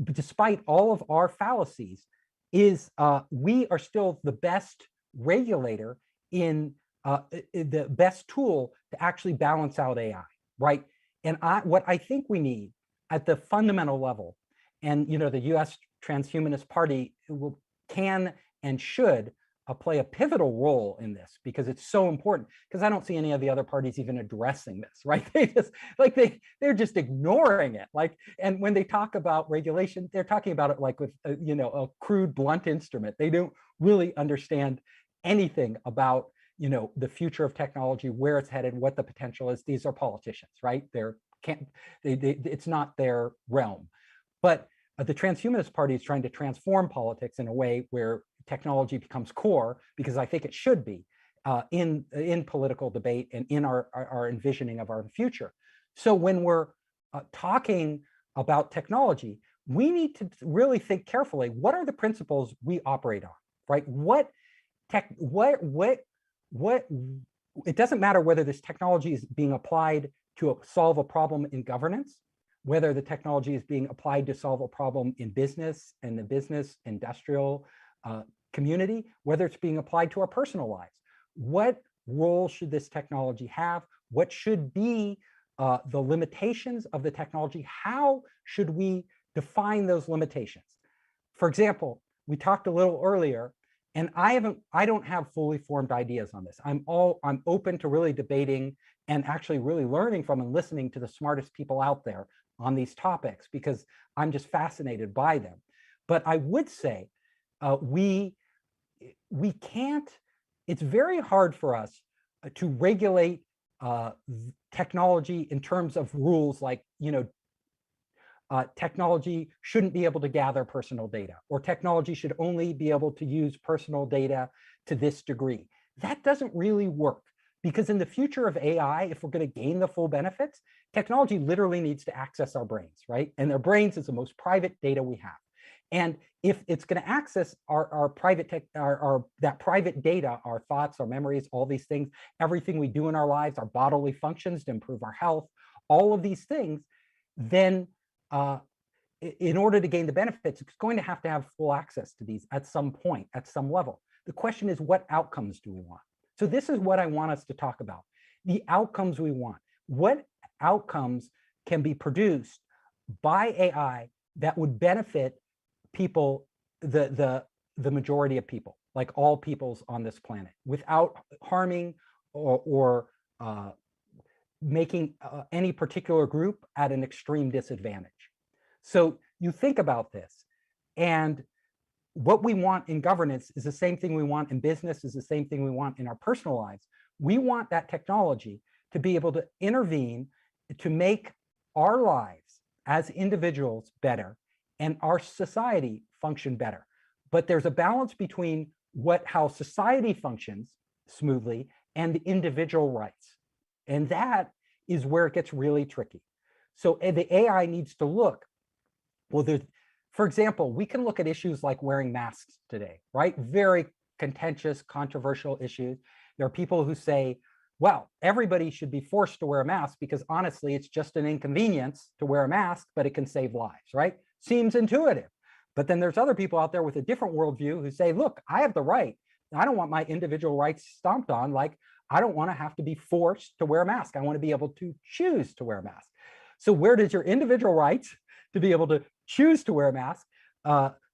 despite all of our fallacies, we are still the best regulator in the best tool to actually balance out AI, right? And what I think we need at the fundamental level, and the US Transhumanist Party can and should play a pivotal role in this, because it's so important, because I don't see any of the other parties even addressing this, right? They just they're just ignoring it. And when they talk about regulation, they're talking about it like with a crude blunt instrument. They don't really understand anything about the future of technology, where it's headed, what the potential is. These are politicians, right? It's not their realm. But the Transhumanist Party is trying to transform politics in a way where technology becomes core, because I think it should be in political debate and in our envisioning of our future. So when we're talking about technology, we need to really think carefully, what are the principles we operate on, right? It doesn't matter whether this technology is being applied to solve a problem in governance, whether the technology is being applied to solve a problem in business and the business industrial community, whether it's being applied to our personal lives. What role should this technology have? What should be the limitations of the technology? How should we define those limitations? For example, we talked a little earlier, and I don't have fully formed ideas on this. I'm open to really debating and actually really learning from and listening to the smartest people out there on these topics, because I'm just fascinated by them. But I would say we can't, it's very hard for us to regulate technology in terms of rules like, technology shouldn't be able to gather personal data, or technology should only be able to use personal data to this degree. That doesn't really work, because in the future of AI, if we're going to gain the full benefits, technology literally needs to access our brains, right? And their brains is the most private data we have. And if it's going to access our private that private data, our thoughts, our memories, all these things, everything we do in our lives, our bodily functions to improve our health, all of these things, then in order to gain the benefits, it's going to have full access to these at some point, at some level. The question is, what outcomes do we want? So this is what I want us to talk about. The outcomes we want. What outcomes can be produced by AI that would benefit people, the majority of people, like all peoples on this planet, without harming or making any particular group at an extreme disadvantage. So you think about this, and what we want in governance is the same thing we want in business, is the same thing we want in our personal lives. We want that technology to be able to intervene to make our lives as individuals better and our society function better. But there's a balance between how society functions smoothly and the individual rights. And that is where it gets really tricky. So the AI needs to look, for example, we can look at issues like wearing masks today, right? Very contentious, controversial issues. There are people who say, well, everybody should be forced to wear a mask because honestly, it's just an inconvenience to wear a mask, but it can save lives, right? Seems intuitive. But then there's other people out there with a different worldview who say, look, I have the right. I don't want my individual rights stomped on. Like, I don't want to have to be forced to wear a mask. I want to be able to choose to wear a mask. So where does your individual rights to be able to choose to wear a mask,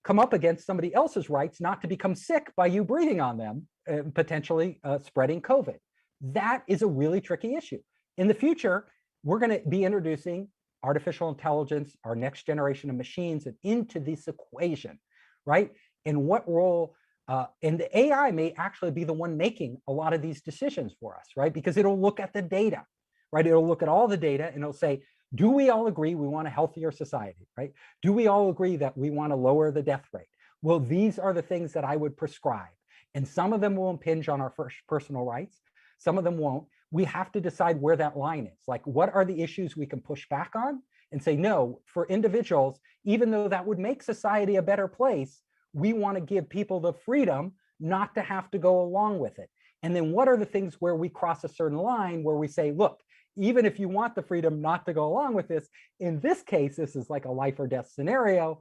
come up against somebody else's rights not to become sick by you breathing on them, potentially spreading COVID. That is a really tricky issue. In the future, we're going to be introducing artificial intelligence, our next generation of machines, and into this equation, right? And what role, and the AI may actually be the one making a lot of these decisions for us, right? Because it'll look at the data, right? It'll look at all the data and it'll say, do we all agree we want a healthier society, right? Do we all agree that we want to lower the death rate? Well, these are the things that I would prescribe. And some of them will impinge on our personal rights. Some of them won't. We have to decide where that line is. Like, what are the issues we can push back on and say, no, for individuals, even though that would make society a better place, we want to give people the freedom not to have to go along with it. And then what are the things where we cross a certain line where we say, look, even if you want the freedom not to go along with this, in this case, this is like a life or death scenario.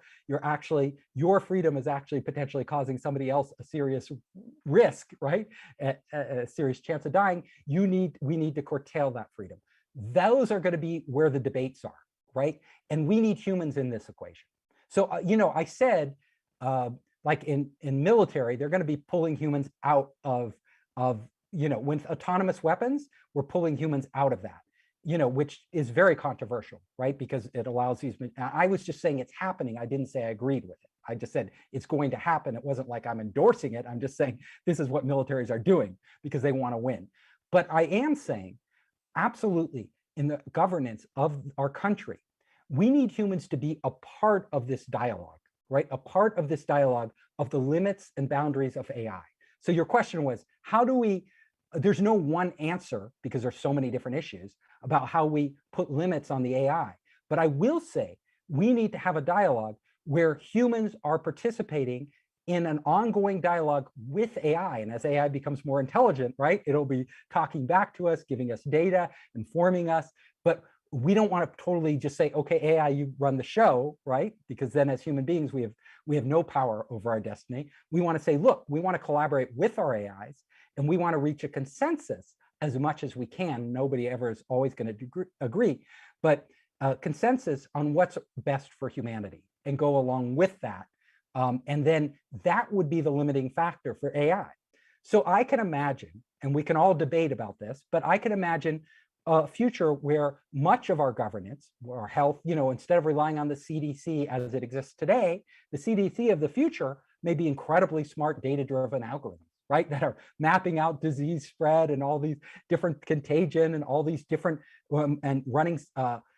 Your freedom is actually potentially causing somebody else a serious risk, right? A serious chance of dying. We need to curtail that freedom. Those are going to be where the debates are, right? And we need humans in this equation. So, I said, like in military, they're going to be pulling humans out of with autonomous weapons, we're pulling humans out of that, which is very controversial, right? Because it allows these, I was just saying it's happening. I didn't say I agreed with it. I just said it's going to happen. It wasn't like I'm endorsing it. I'm just saying this is what militaries are doing because they want to win. But I am saying absolutely in the governance of our country, we need humans to be a part of this dialogue, right? A part of this dialogue of the limits and boundaries of AI. So your question was, how do we, there's no one answer because there's so many different issues about how we put limits on the AI. But I will say we need to have a dialogue where humans are participating in an ongoing dialogue with AI. And as AI becomes more intelligent, right, it'll be talking back to us, giving us data, informing us. But we don't want to totally just say, okay, AI, you run the show, right? Because then as human beings, we have no power over our destiny. We want to say, look, we want to collaborate with our AIs and we want to reach a consensus as much as we can. Nobody ever is always going to agree, but consensus on what's best for humanity and go along with that. And then that would be the limiting factor for AI. So I can imagine, and we can all debate about this, but I can imagine a future where much of our governance, our health, instead of relying on the CDC as it exists today, the CDC of the future may be incredibly smart data-driven algorithms, right? That are mapping out disease spread and all these different contagion and all these different, and running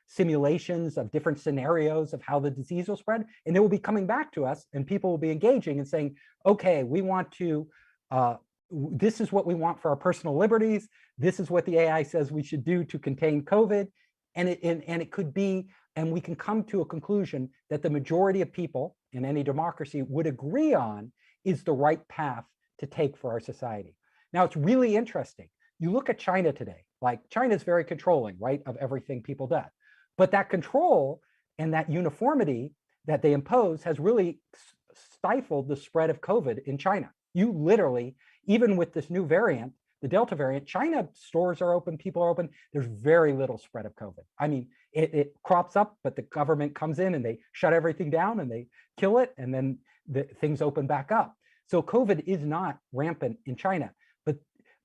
simulations of different scenarios of how the disease will spread. And they will be coming back to us and people will be engaging and saying, okay, we want to, this is what we want for our personal liberties. This is what the AI says we should do to contain COVID. And it could be, and we can come to a conclusion that the majority of people in any democracy would agree on is the right path to take for our society. Now, it's really interesting. You look at China today, like China is very controlling, right, of everything people do. But that control and that uniformity that they impose has really stifled the spread of COVID in China. You literally, even with this new variant, the Delta variant, China stores are open, people are open. There's very little spread of COVID. I mean, it crops up, but the government comes in and they shut everything down and they kill it, and then things open back up. So COVID is not rampant in China.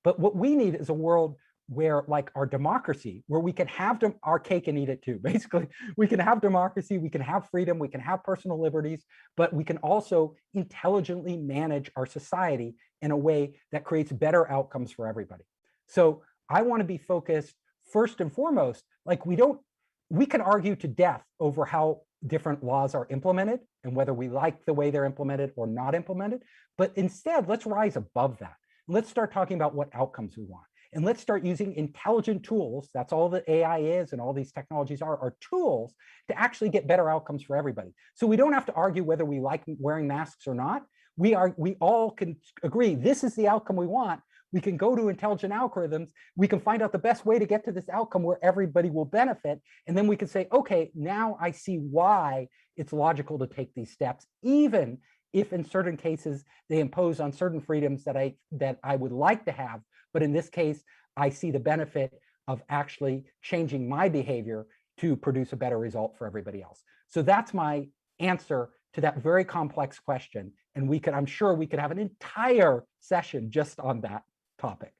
But what we need is a world where, like our democracy, where we can have our cake and eat it too. Basically, we can have democracy, we can have freedom, we can have personal liberties, but we can also intelligently manage our society in a way that creates better outcomes for everybody. So I want to be focused first and foremost, like we can argue to death over how different laws are implemented and whether we like the way they're implemented or not implemented, but instead let's rise above that. Let's start talking about what outcomes we want. And let's start using intelligent tools. That's all that AI is and all these technologies are tools to actually get better outcomes for everybody. So we don't have to argue whether we like wearing masks or not. We all can agree this is the outcome we want. We can go to intelligent algorithms. We can find out the best way to get to this outcome where everybody will benefit. And then we can say, okay, now I see why it's logical to take these steps, even if in certain cases they impose on certain freedoms that I would like to have. But in this case, I see the benefit of actually changing my behavior to produce a better result for everybody else. So that's my answer to that very complex question. And I'm sure we could have an entire session just on that topic.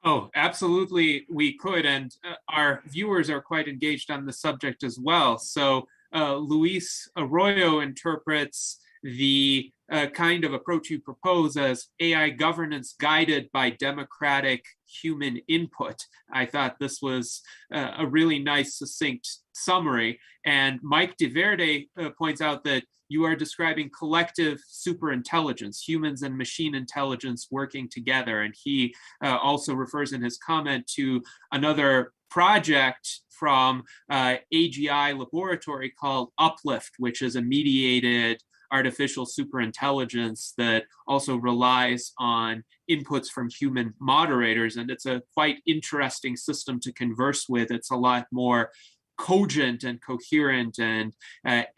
Oh, absolutely, we could. And our viewers are quite engaged on the subject as well. So Luis Arroyo interprets the kind of approach you propose as AI governance guided by democratic human input. I thought this was a really nice, succinct summary. And Mike DeVerde points out that you are describing collective superintelligence, humans and machine intelligence working together. And he also refers in his comment to another project from AGI laboratory called Uplift, which is a mediated artificial superintelligence that also relies on inputs from human moderators. And it's a quite interesting system to converse with. It's a lot more cogent and coherent and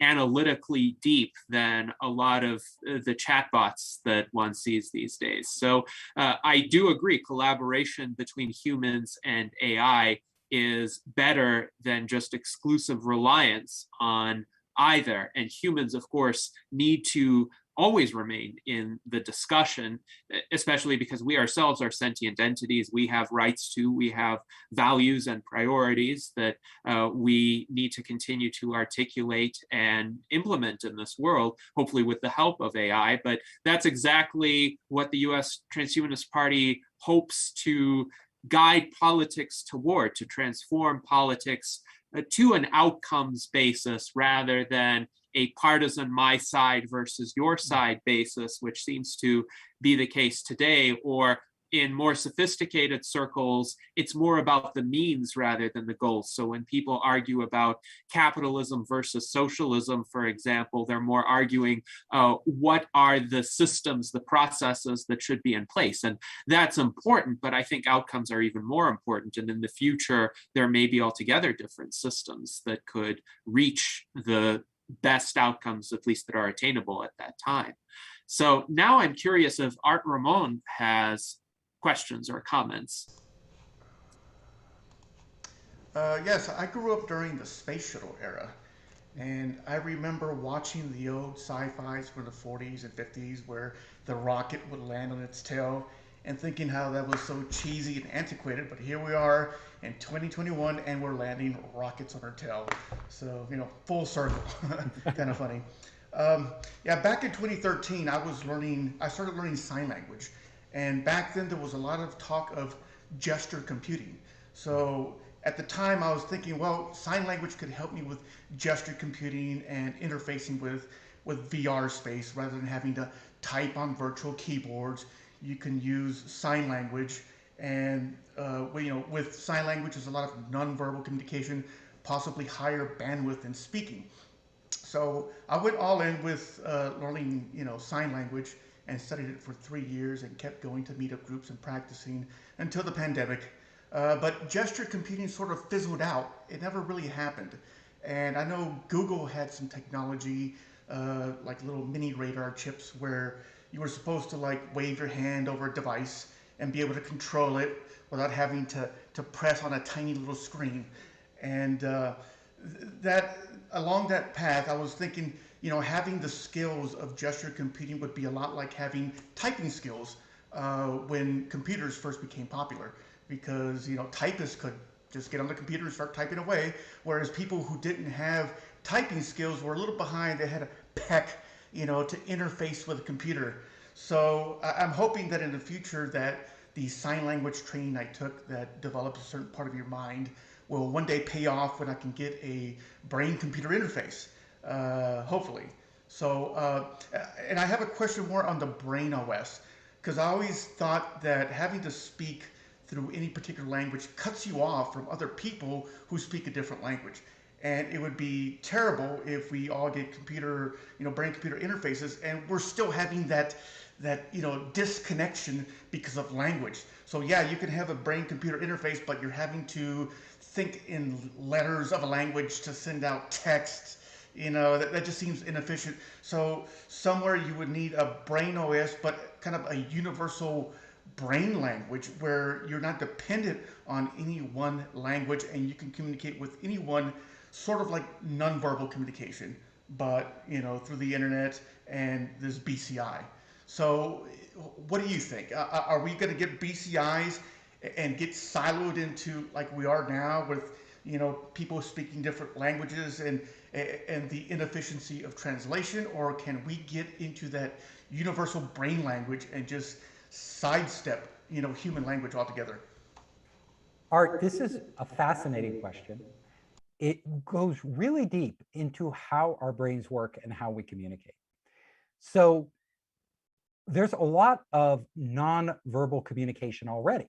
analytically deep than a lot of the chatbots that one sees these days. So I do agree, collaboration between humans and AI is better than just exclusive reliance on either. And humans, of course, need to always remain in the discussion, especially because we ourselves are sentient entities. We have rights too. We have values and priorities that we need to continue to articulate and implement in this world, hopefully with the help of AI. But that's exactly what the US Transhumanist Party hopes to guide politics toward, to transform politics to an outcomes basis rather than a partisan my side versus your side basis, which seems to be the case today, or in more sophisticated circles, it's more about the means rather than the goals. So when people argue about capitalism versus socialism, for example, they're more arguing what are the systems, the processes that should be in place. And that's important, but I think outcomes are even more important. And in the future, there may be altogether different systems that could reach the best outcomes, at least that are attainable at that time. So now I'm curious if Art Ramon has questions or comments. Yes, I grew up during the space shuttle era, and I remember watching the old sci-fis from the 40s and 50s where the rocket would land on its tail and thinking how that was so cheesy and antiquated, but here we are in 2021 and we're landing rockets on our tail. So, full circle, kind of funny. Yeah, back in 2013, I started learning sign language. And back then there was a lot of talk of gesture computing. So at the time I was thinking, well, sign language could help me with gesture computing and interfacing with VR space rather than having to type on virtual keyboards. You can use sign language, and with sign language there's a lot of nonverbal communication, possibly higher bandwidth than speaking. So I went all in with learning, sign language, and studied it for 3 years and kept going to meetup groups and practicing until the pandemic. But gesture computing sort of fizzled out. It never really happened. And I know Google had some technology, like little mini radar chips where you were supposed to wave your hand over a device and be able to control it without having to press on a tiny little screen. And along that path, I was thinking, having the skills of gesture computing would be a lot like having typing skills when computers first became popular, because typists could just get on the computer and start typing away, whereas people who didn't have typing skills were a little behind. They had a peck, to interface with a computer. So I'm hoping that in the future that the sign language training I took that develops a certain part of your mind will one day pay off when I can get a brain-computer interface. Hopefully. So, and I have a question more on the Brain OS, because I always thought that having to speak through any particular language cuts you off from other people who speak a different language. And it would be terrible if we all get brain-computer interfaces and we're still having that disconnection because of language. So yeah, you can have a brain-computer interface, but you're having to think in letters of a language to send out texts. That just seems inefficient. So somewhere you would need a brain OS, but kind of a universal brain language where you're not dependent on any one language and you can communicate with anyone, sort of like nonverbal communication. but through the internet and this BCI. So what do you think? Are we going to get BCIs and get siloed into like we are now with people speaking different languages and the inefficiency of translation, or can we get into that universal brain language and just sidestep human language altogether? Art, this is a fascinating question. It goes really deep into how our brains work and how we communicate. So there's a lot of non-verbal communication already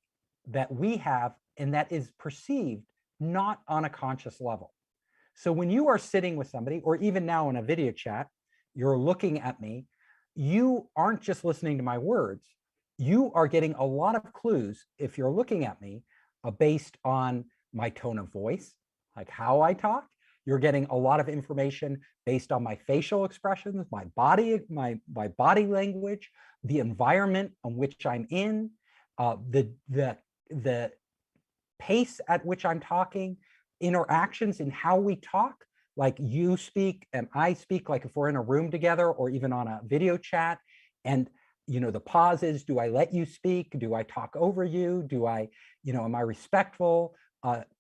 that we have, and that is perceived not on a conscious level. So when you are sitting with somebody, or even now in a video chat, you're looking at me, you aren't just listening to my words, you are getting a lot of clues if you're looking at me based on my tone of voice, like how I talk. You're getting a lot of information based on my facial expressions, my body language, the environment on which I'm in, the pace at which I'm talking, interactions in how we talk, like you speak and I speak, like if we're in a room together or even on a video chat, and the pauses, do I let you speak? Do I talk over you? Do I, am I respectful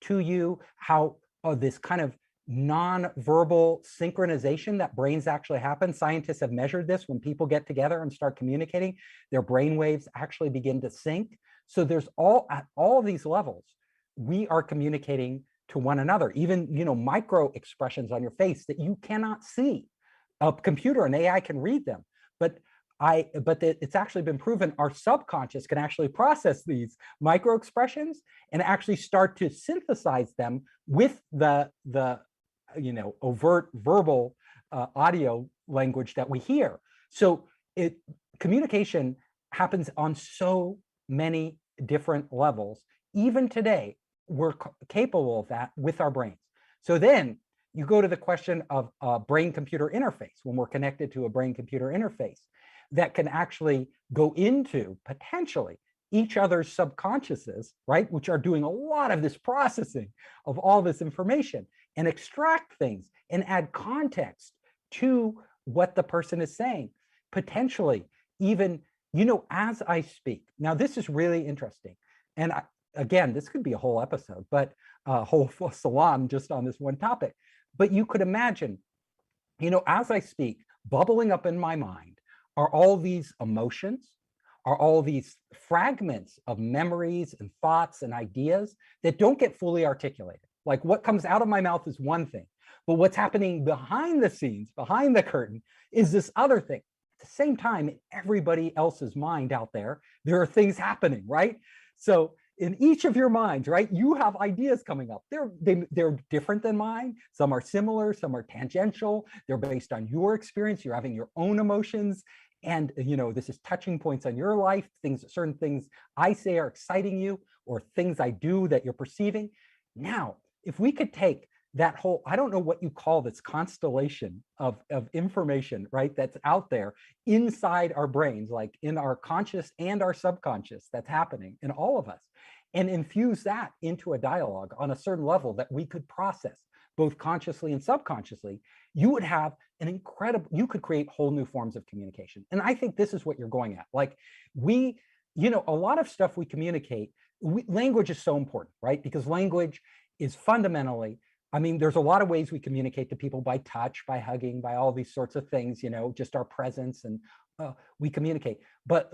to you? How this kind of non-verbal synchronization that brains actually happen. Scientists have measured this. When people get together and start communicating, their brain waves actually begin to sync. So there's at all these levels, we are communicating to one another, even micro expressions on your face that you cannot see. A computer and AI can read them, but it's actually been proven our subconscious can actually process these micro expressions and actually start to synthesize them with the overt verbal audio language that we hear. So communication happens on so many different levels. Even today, we're capable of that with our brains. So then you go to the question of brain-computer interface, when we're connected to a brain-computer interface that can actually go into potentially each other's subconsciouses, right, which are doing a lot of this processing of all this information and extract things and add context to what the person is saying. Potentially even, as I speak. Now, this is really interesting. And again, this could be a whole episode, but a whole salon just on this one topic. But you could imagine, as I speak, bubbling up in my mind are all these emotions, are all these fragments of memories and thoughts and ideas that don't get fully articulated. Like what comes out of my mouth is one thing, but what's happening behind the scenes, behind the curtain, is this other thing. At the same time, in everybody else's mind out there, there are things happening, right? So in each of your minds, right, you have ideas coming up. They're different than mine. Some are similar, some are tangential. They're based on your experience. You're having your own emotions. And this is touching points on your life, certain things I say are exciting you, or things I do that you're perceiving. Now, if we could take that whole, I don't know what you call this constellation of information, right, that's out there inside our brains, like in our conscious and our subconscious that's happening in all of us, and infuse that into a dialogue on a certain level that we could process both consciously and subconsciously, you would have you could create whole new forms of communication. And I think this is what you're going at. Like a lot of stuff we communicate, language is so important, right? Because language is fundamentally, there's a lot of ways we communicate to people: by touch, by hugging, by all these sorts of things, just our presence, and we communicate. But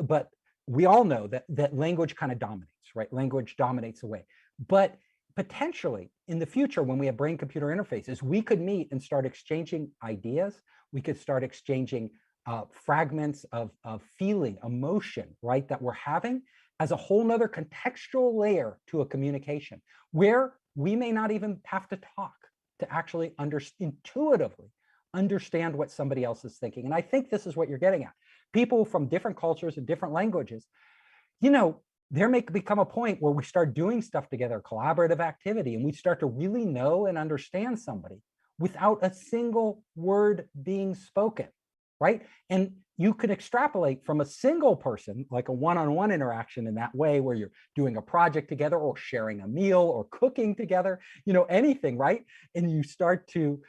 we all know that language kind of dominates, right? Language dominates the way. But potentially in the future, when we have brain-computer interfaces, we could meet and start exchanging ideas. We could start exchanging fragments of feeling, emotion, right, that we're having as a whole nother contextual layer to a communication, where we may not even have to talk to actually intuitively understand what somebody else is thinking. And I think this is what you're getting at. People from different cultures and different languages, there may become a point where we start doing stuff together, collaborative activity, and we start to really know and understand somebody without a single word being spoken, right? And you can extrapolate from a single person, like a one-on-one interaction in that way, where you're doing a project together or sharing a meal or cooking together, anything, right? And you start to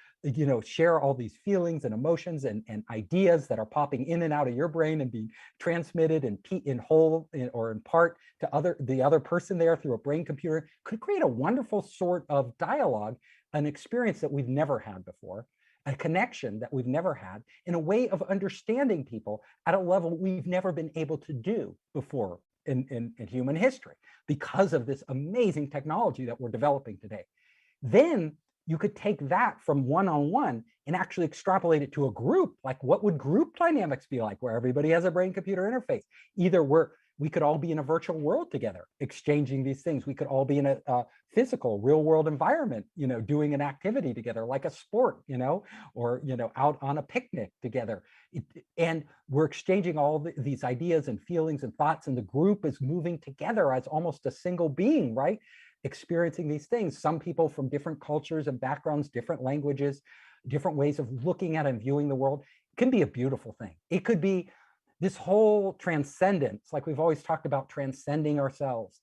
share all these feelings and emotions and ideas that are popping in and out of your brain and being transmitted in whole or in part to the other person there through a brain computer, could create a wonderful sort of dialogue, an experience that we've never had before, a connection that we've never had, in a way of understanding people at a level we've never been able to do before in human history, because of this amazing technology that we're developing today. Then you could take that from one-on-one and actually extrapolate it to a group. Like, what would group dynamics be like, where everybody has a brain-computer interface? Either we could all be in a virtual world together, exchanging these things. We could all be in a physical, real-world environment, doing an activity together, like a sport, or out on a picnic together. And we're exchanging all these ideas and feelings and thoughts, and the group is moving together as almost a single being, right? Experiencing these things. Some people from different cultures and backgrounds, different languages, different ways of looking at and viewing the world. It can be a beautiful thing. It could be this whole transcendence, like we've always talked about, transcending ourselves.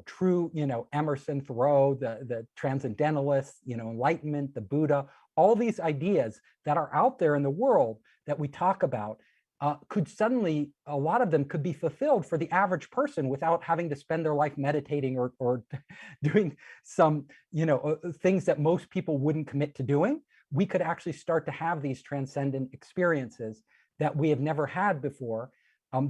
True, Emerson, Thoreau, the transcendentalists, Enlightenment, the Buddha, all these ideas that are out there in the world that we talk about, could suddenly, a lot of them could be fulfilled for the average person without having to spend their life meditating or doing some, things that most people wouldn't commit to doing. We could actually start to have these transcendent experiences that we have never had before,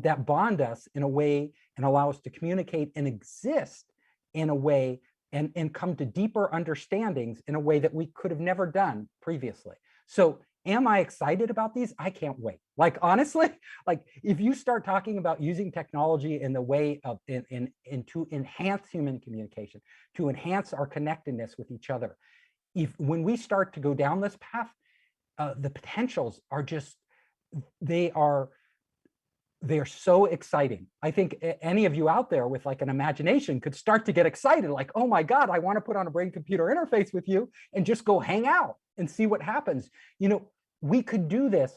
that bond us in a way and allow us to communicate and exist in a way and come to deeper understandings in a way that we could have never done previously. So am I excited about these? I can't wait. Like, honestly, like, if you start talking about using technology in the way of in to enhance human communication, to enhance our connectedness with each other, when we start to go down this path, the potentials are just, they are so exciting. I think any of you out there with like an imagination could start to get excited, like, oh my God, I want to put on a brain-computer interface with you and just go hang out and see what happens. We could do this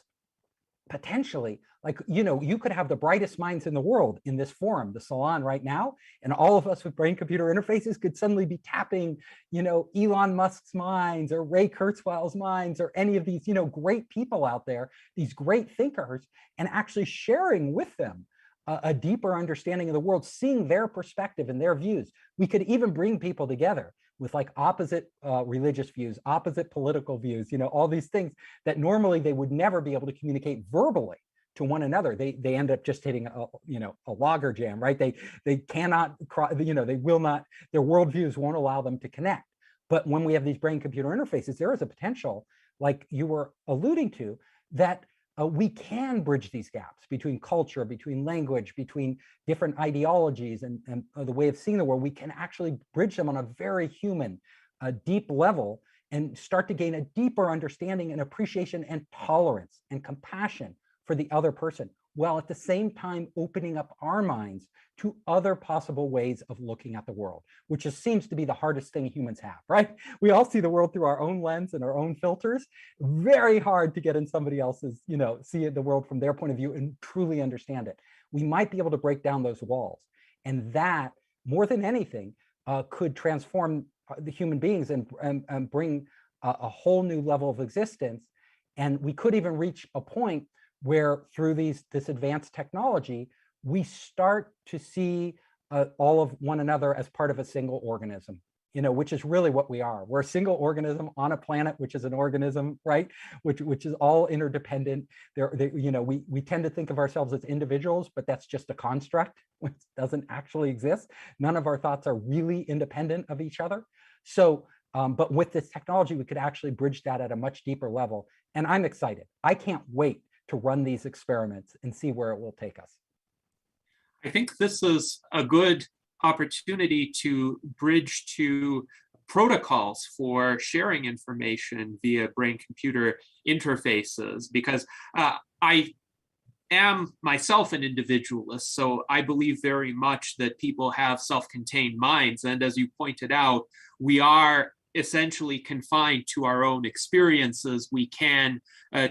potentially, like, you could have the brightest minds in the world in this forum, the salon right now, and all of us with brain-computer interfaces could suddenly be tapping, Elon Musk's minds or Ray Kurzweil's minds or any of these, great people out there, these great thinkers, and actually sharing with them a deeper understanding of the world, seeing their perspective and their views. We could even bring people together with like opposite religious views, opposite political views, all these things that normally they would never be able to communicate verbally to one another. They end up just hitting a logger jam, right? They cannot, they will not, their worldviews won't allow them to connect. But when we have these brain-computer interfaces, there is a potential, like you were alluding to, that we can bridge these gaps between culture, between language, between different ideologies and the way of seeing the world. We can actually bridge them on a very human, deep level, and start to gain a deeper understanding and appreciation and tolerance and compassion for the other person, while at the same time opening up our minds to other possible ways of looking at the world, which just seems to be the hardest thing humans have, right? We all see the world through our own lens and our own filters. Very hard to get in somebody else's, see the world from their point of view and truly understand it. We might be able to break down those walls. And that, more than anything, could transform the human beings and bring a whole new level of existence. And we could even reach a point where through this advanced technology, we start to see all of one another as part of a single organism, which is really what we are. We're a single organism on a planet, which is an organism, right? Which is all interdependent. We tend to think of ourselves as individuals, but that's just a construct, which doesn't actually exist. None of our thoughts are really independent of each other. So, but with this technology, we could actually bridge that at a much deeper level. And I'm excited. I can't wait to run these experiments and see where it will take us. I think this is a good opportunity to bridge to protocols for sharing information via brain-computer interfaces, because I am myself an individualist, so I believe very much that people have self-contained minds. And as you pointed out, we are essentially confined to our own experiences. We can,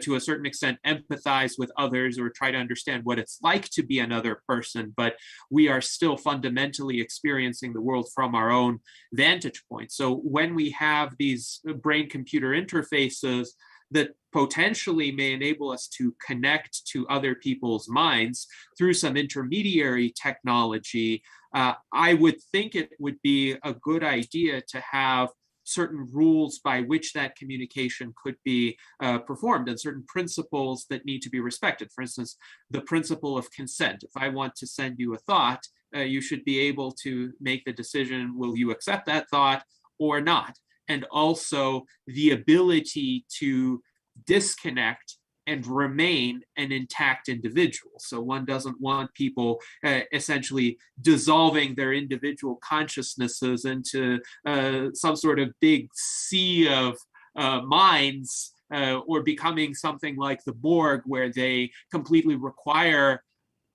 to a certain extent, empathize with others or try to understand what it's like to be another person, but we are still fundamentally experiencing the world from our own vantage point. So when we have these brain-computer interfaces that potentially may enable us to connect to other people's minds through some intermediary technology, I would think it would be a good idea to have certain rules by which that communication could be performed and certain principles that need to be respected. For instance, the principle of consent. If I want to send you a thought, you should be able to make the decision, will you accept that thought or not? And also the ability to disconnect and remain an intact individual. So one doesn't want people essentially dissolving their individual consciousnesses into some sort of big sea of minds, or becoming something like the Borg, where they completely require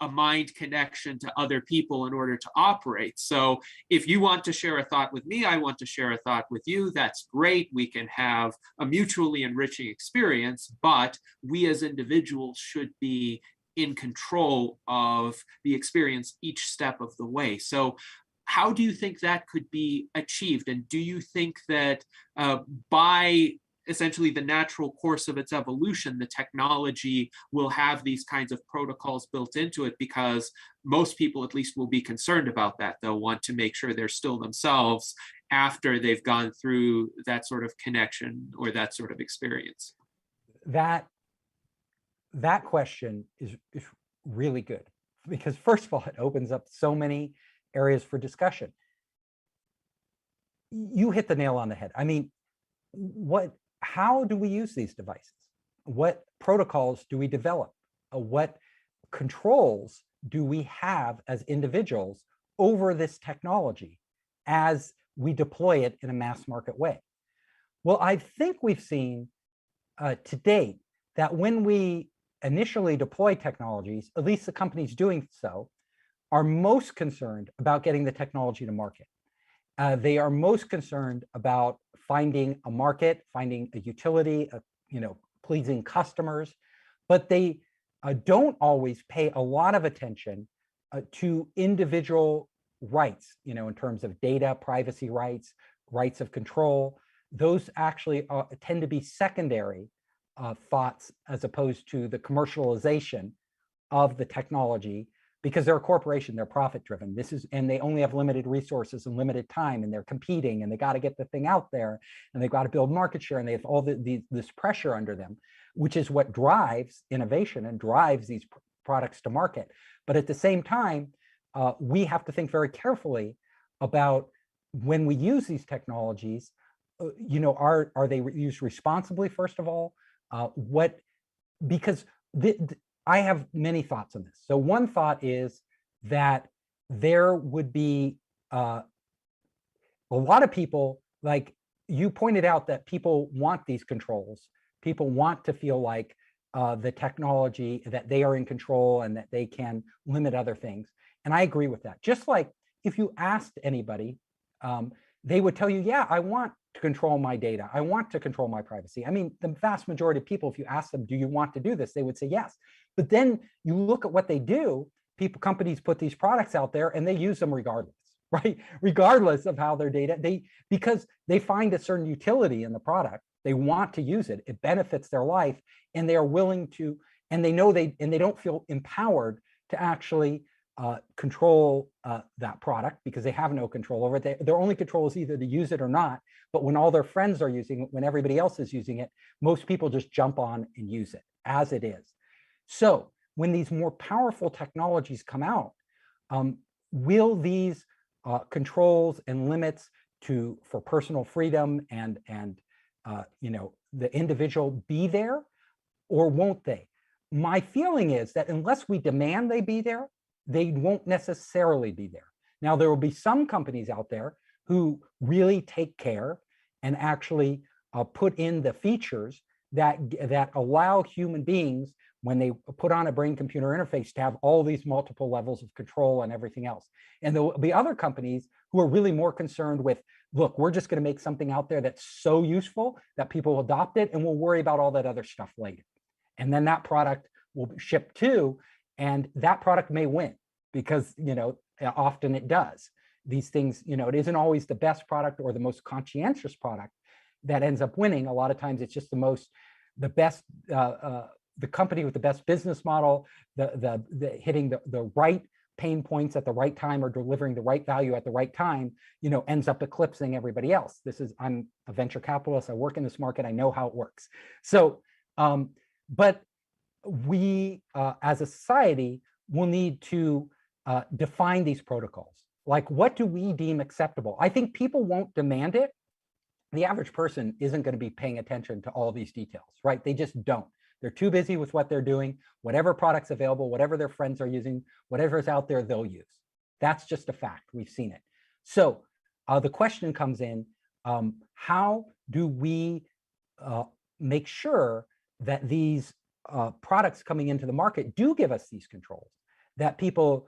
a mind connection to other people in order to operate. So if you want to share a thought with me, I want to share a thought with you, that's great. We can have a mutually enriching experience, but we as individuals should be in control of the experience each step of the way. So how do you think that could be achieved? And do you think that by essentially the natural course of its evolution, the technology will have these kinds of protocols built into it? Because most people at least will be concerned about that. They'll want to make sure they're still themselves after they've gone through that sort of connection or that sort of experience. That question is really good, because first of all, it opens up so many areas for discussion. You hit the nail on the head. I mean, how do we use these devices? What protocols do we develop? What controls do we have as individuals over this technology as we deploy it in a mass market way? Well, I think we've seen to date that when we initially deploy technologies, at least the companies doing so, are most concerned about getting the technology to market. They are most concerned about finding a market, finding a utility, pleasing customers, but they don't always pay a lot of attention to individual rights, in terms of data, privacy rights, rights of control. Those actually tend to be secondary thoughts as opposed to the commercialization of the technology, because they're a corporation, they're profit driven. And they only have limited resources and limited time, and they're competing, and they got to get the thing out there, and they've got to build market share, and they have all this pressure under them, which is what drives innovation and drives these products to market. But at the same time, we have to think very carefully about when we use these technologies, are they used responsibly, first of all? Because I have many thoughts on this. So one thought is that there would be a lot of people, like you pointed out, that people want these controls. People want to feel like the technology, that they are in control and that they can limit other things. And I agree with that. Just like if you asked anybody, they would tell you, yeah, I want to control my data. I want to control my privacy. I mean, the vast majority of people, if you ask them, do you want to do this? They would say yes. But then you look at what they do, companies put these products out there and they use them regardless, right? Regardless of how their data, because they find a certain utility in the product, they want to use it, it benefits their life, and they are willing to, and they know they don't feel empowered to actually control that product, because they have no control over it. Their only control is either to use it or not. But when all their friends are using it, when everybody else is using it, most people just jump on and use it as it is. So when these more powerful technologies come out, will these controls and limits for personal freedom and the individual be there, or won't they? My feeling is that unless we demand they be there, they won't necessarily be there. Now, there will be some companies out there who really take care and actually put in the features that allow human beings, when they put on a brain-computer interface, to have all these multiple levels of control and everything else. And there will be other companies who are really more concerned with look, we're just going to make something out there that's so useful that people will adopt it, and we'll worry about all that other stuff later. And then that product will ship too, and that product may win because, you know, often it does. These things, you know, it isn't always the best product or the most conscientious product that ends up winning. A lot of times it's just the best, the company with the best business model, the hitting the right pain points at the right time or delivering the right value at the right time, you know, ends up eclipsing everybody else. I'm a venture capitalist. I work in this market. I know how it works. So, but we as a society will need to define these protocols. Like, what do we deem acceptable? I think people won't demand it. The average person isn't going to be paying attention to all these details, right? They just don't. They're too busy with what they're doing. Whatever product's available, whatever their friends are using, whatever's out there, they'll use. That's just a fact. We've seen it. So the question comes in, how do we make sure that these products coming into the market do give us these controls, that people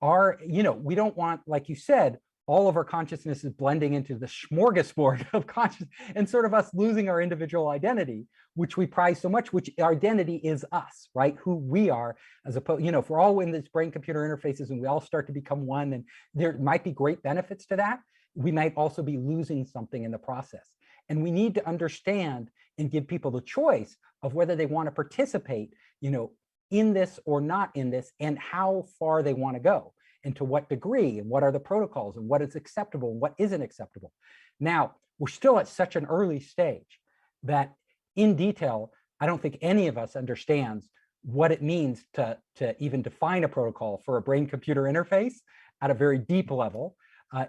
are, you know, we don't want, like you said, all of our consciousness is blending into the smorgasbord of consciousness and sort of us losing our individual identity, which we prize so much, which our identity is us, right? Who we are, as opposed, you know, if we're all in this brain-computer interfaces and we all start to become one, and there might be great benefits to that, we might also be losing something in the process. And we need to understand and give people the choice of whether they want to participate, you know, in this or not in this, and how far they want to go, and to what degree, and what are the protocols, and what is acceptable, and what isn't acceptable. Now, we're still at such an early stage that in detail, I don't think any of us understands what it means to even define a protocol for a brain-computer interface at a very deep level,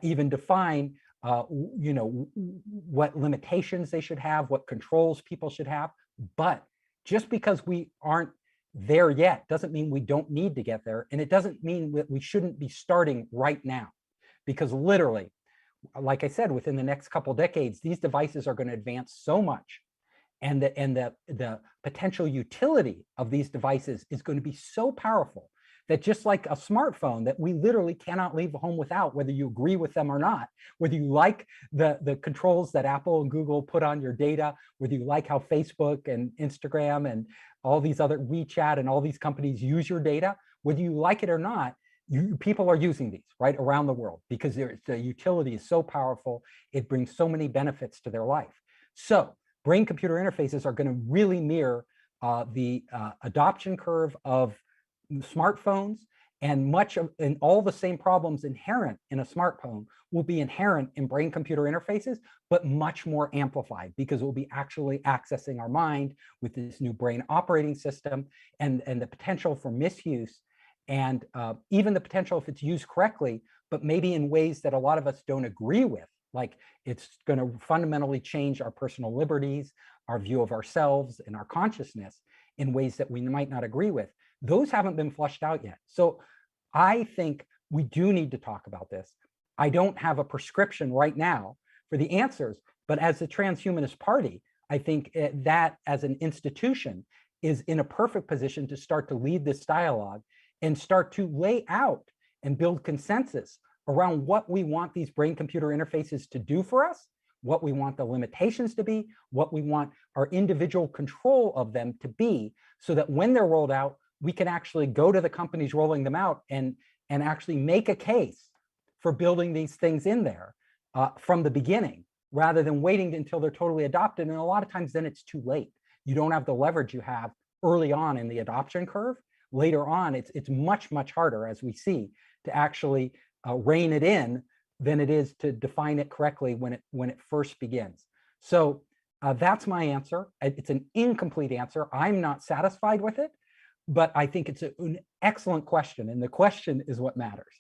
even define you know, what limitations they should have, what controls people should have. But just because we aren't there yet doesn't mean we don't need to get there, and it doesn't mean that we shouldn't be starting right now, because literally, like I said, within the next couple decades, these devices are going to advance so much, and the potential utility of these devices is going to be so powerful that, just like a smartphone that we literally cannot leave home without, whether you agree with them or not, whether you like the controls that Apple and Google put on your data, whether you like how Facebook and Instagram and all these other WeChat and all these companies use your data, whether you like it or not, people are using these right around the world because the utility is so powerful. It brings so many benefits to their life. So brain-computer interfaces are going to really mirror the adoption curve of smartphones, and all the same problems inherent in a smartphone will be inherent in brain-computer interfaces, but much more amplified, because we'll be actually accessing our mind with this new brain operating system, and the potential for misuse, and even the potential, if it's used correctly, but maybe in ways that a lot of us don't agree with, like it's going to fundamentally change our personal liberties, our view of ourselves and our consciousness in ways that we might not agree with. Those haven't been flushed out yet. So I think we do need to talk about this. I don't have a prescription right now for the answers, but as the Transhumanist Party, I think that as an institution is in a perfect position to start to lead this dialogue and start to lay out and build consensus around what we want these brain-computer interfaces to do for us, what we want the limitations to be, what we want our individual control of them to be, so that when they're rolled out, we can actually go to the companies rolling them out and actually make a case for building these things in there from the beginning, rather than waiting until they're totally adopted. And a lot of times then it's too late. You don't have the leverage you have early on in the adoption curve. Later on, it's much, much harder, as we see, to actually rein it in than it is to define it correctly when it first begins. So that's my answer. It's an incomplete answer. I'm not satisfied with it, but I think it's an excellent question, and the question is what matters.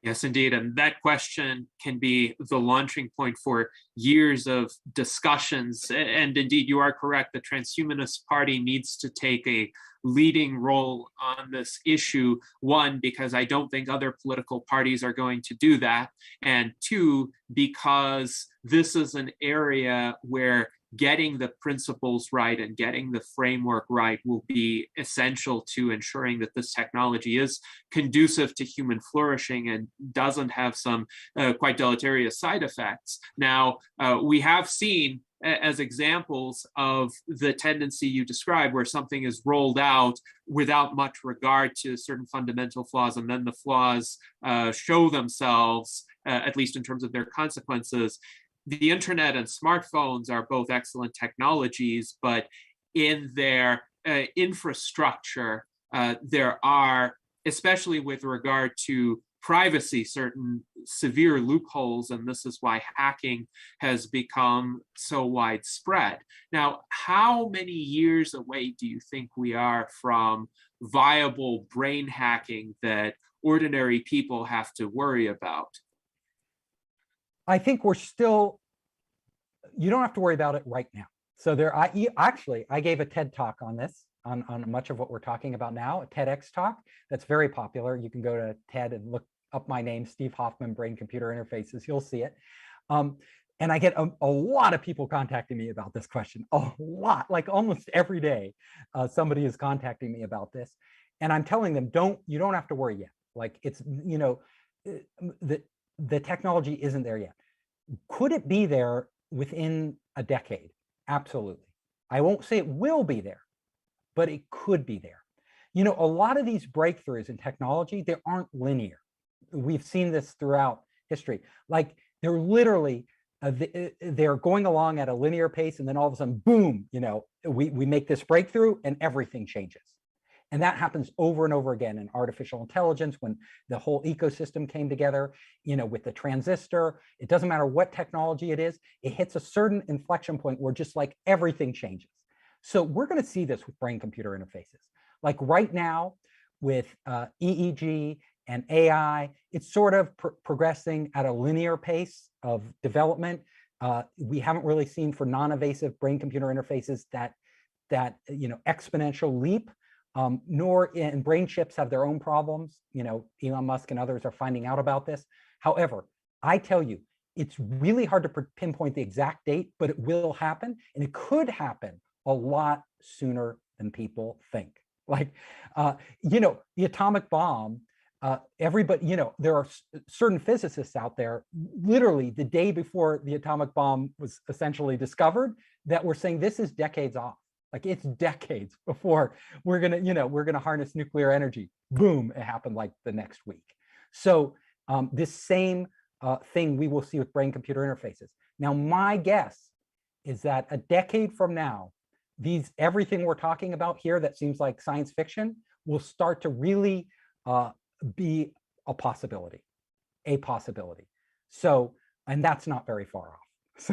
Yes, indeed. And that question can be the launching point for years of discussions. And indeed, you are correct. The Transhumanist Party needs to take a leading role on this issue. One, because I don't think other political parties are going to do that. And two, because this is an area where getting the principles right and getting the framework right will be essential to ensuring that this technology is conducive to human flourishing and doesn't have some quite deleterious side effects. Now, we have seen as examples of the tendency you describe, where something is rolled out without much regard to certain fundamental flaws, and then the flaws show themselves, at least in terms of their consequences. The internet and smartphones are both excellent technologies, but in their infrastructure, there are, especially with regard to privacy, certain severe loopholes, and this is why hacking has become so widespread. Now, how many years away do you think we are from viable brain hacking that ordinary people have to worry about? I think we're still, you don't have to worry about it right now. So I gave a TED talk on this, on much of what we're talking about now, a TEDx talk that's very popular. You can go to TED and look up my name, Steve Hoffman, Braincomputer Interfaces, you'll see it. And I get a lot of people contacting me about this question, a lot, like almost every day, somebody is contacting me about this. And I'm telling them, you don't have to worry yet. Like it's, the technology isn't there yet. Could it be there within a decade? Absolutely. I won't say it will be there, but it could be there. A lot of these breakthroughs in technology, they aren't linear. We've seen this throughout history. Like they're literally, they're going along at a linear pace, and then all of a sudden, boom, we make this breakthrough and everything changes. And that happens over and over again in artificial intelligence, when the whole ecosystem came together, with the transistor. It doesn't matter what technology it is, it hits a certain inflection point where just like everything changes. So we're going to see this with brain-computer interfaces. Like right now with EEG and AI, it's sort of progressing at a linear pace of development. We haven't really seen for non-invasive brain-computer interfaces that exponential leap. Nor in brain chips have their own problems. Elon Musk and others are finding out about this. However, I tell you, it's really hard to pinpoint the exact date, but it will happen, and it could happen a lot sooner than people think. Like, the atomic bomb. Everybody, there are certain physicists out there, literally the day before the atomic bomb was essentially discovered, that were saying this is decades off. Like it's decades before we're gonna harness nuclear energy. Boom, it happened like the next week. So this same thing we will see with brain-computer interfaces. Now, my guess is that a decade from now, everything we're talking about here that seems like science fiction will start to really be a possibility. So, and that's not very far off.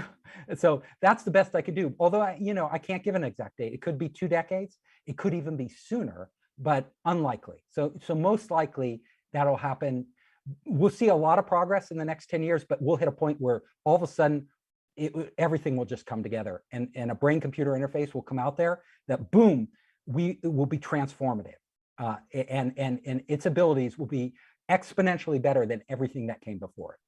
So that's the best I could do. Although I can't give an exact date. It could be 2 decades. It could even be sooner, but unlikely. So most likely that'll happen. We'll see a lot of progress in the next 10 years, but we'll hit a point where all of a sudden everything will just come together, and a brain-computer interface will come out there that boom, it will be transformative, and its abilities will be exponentially better than everything that came before it.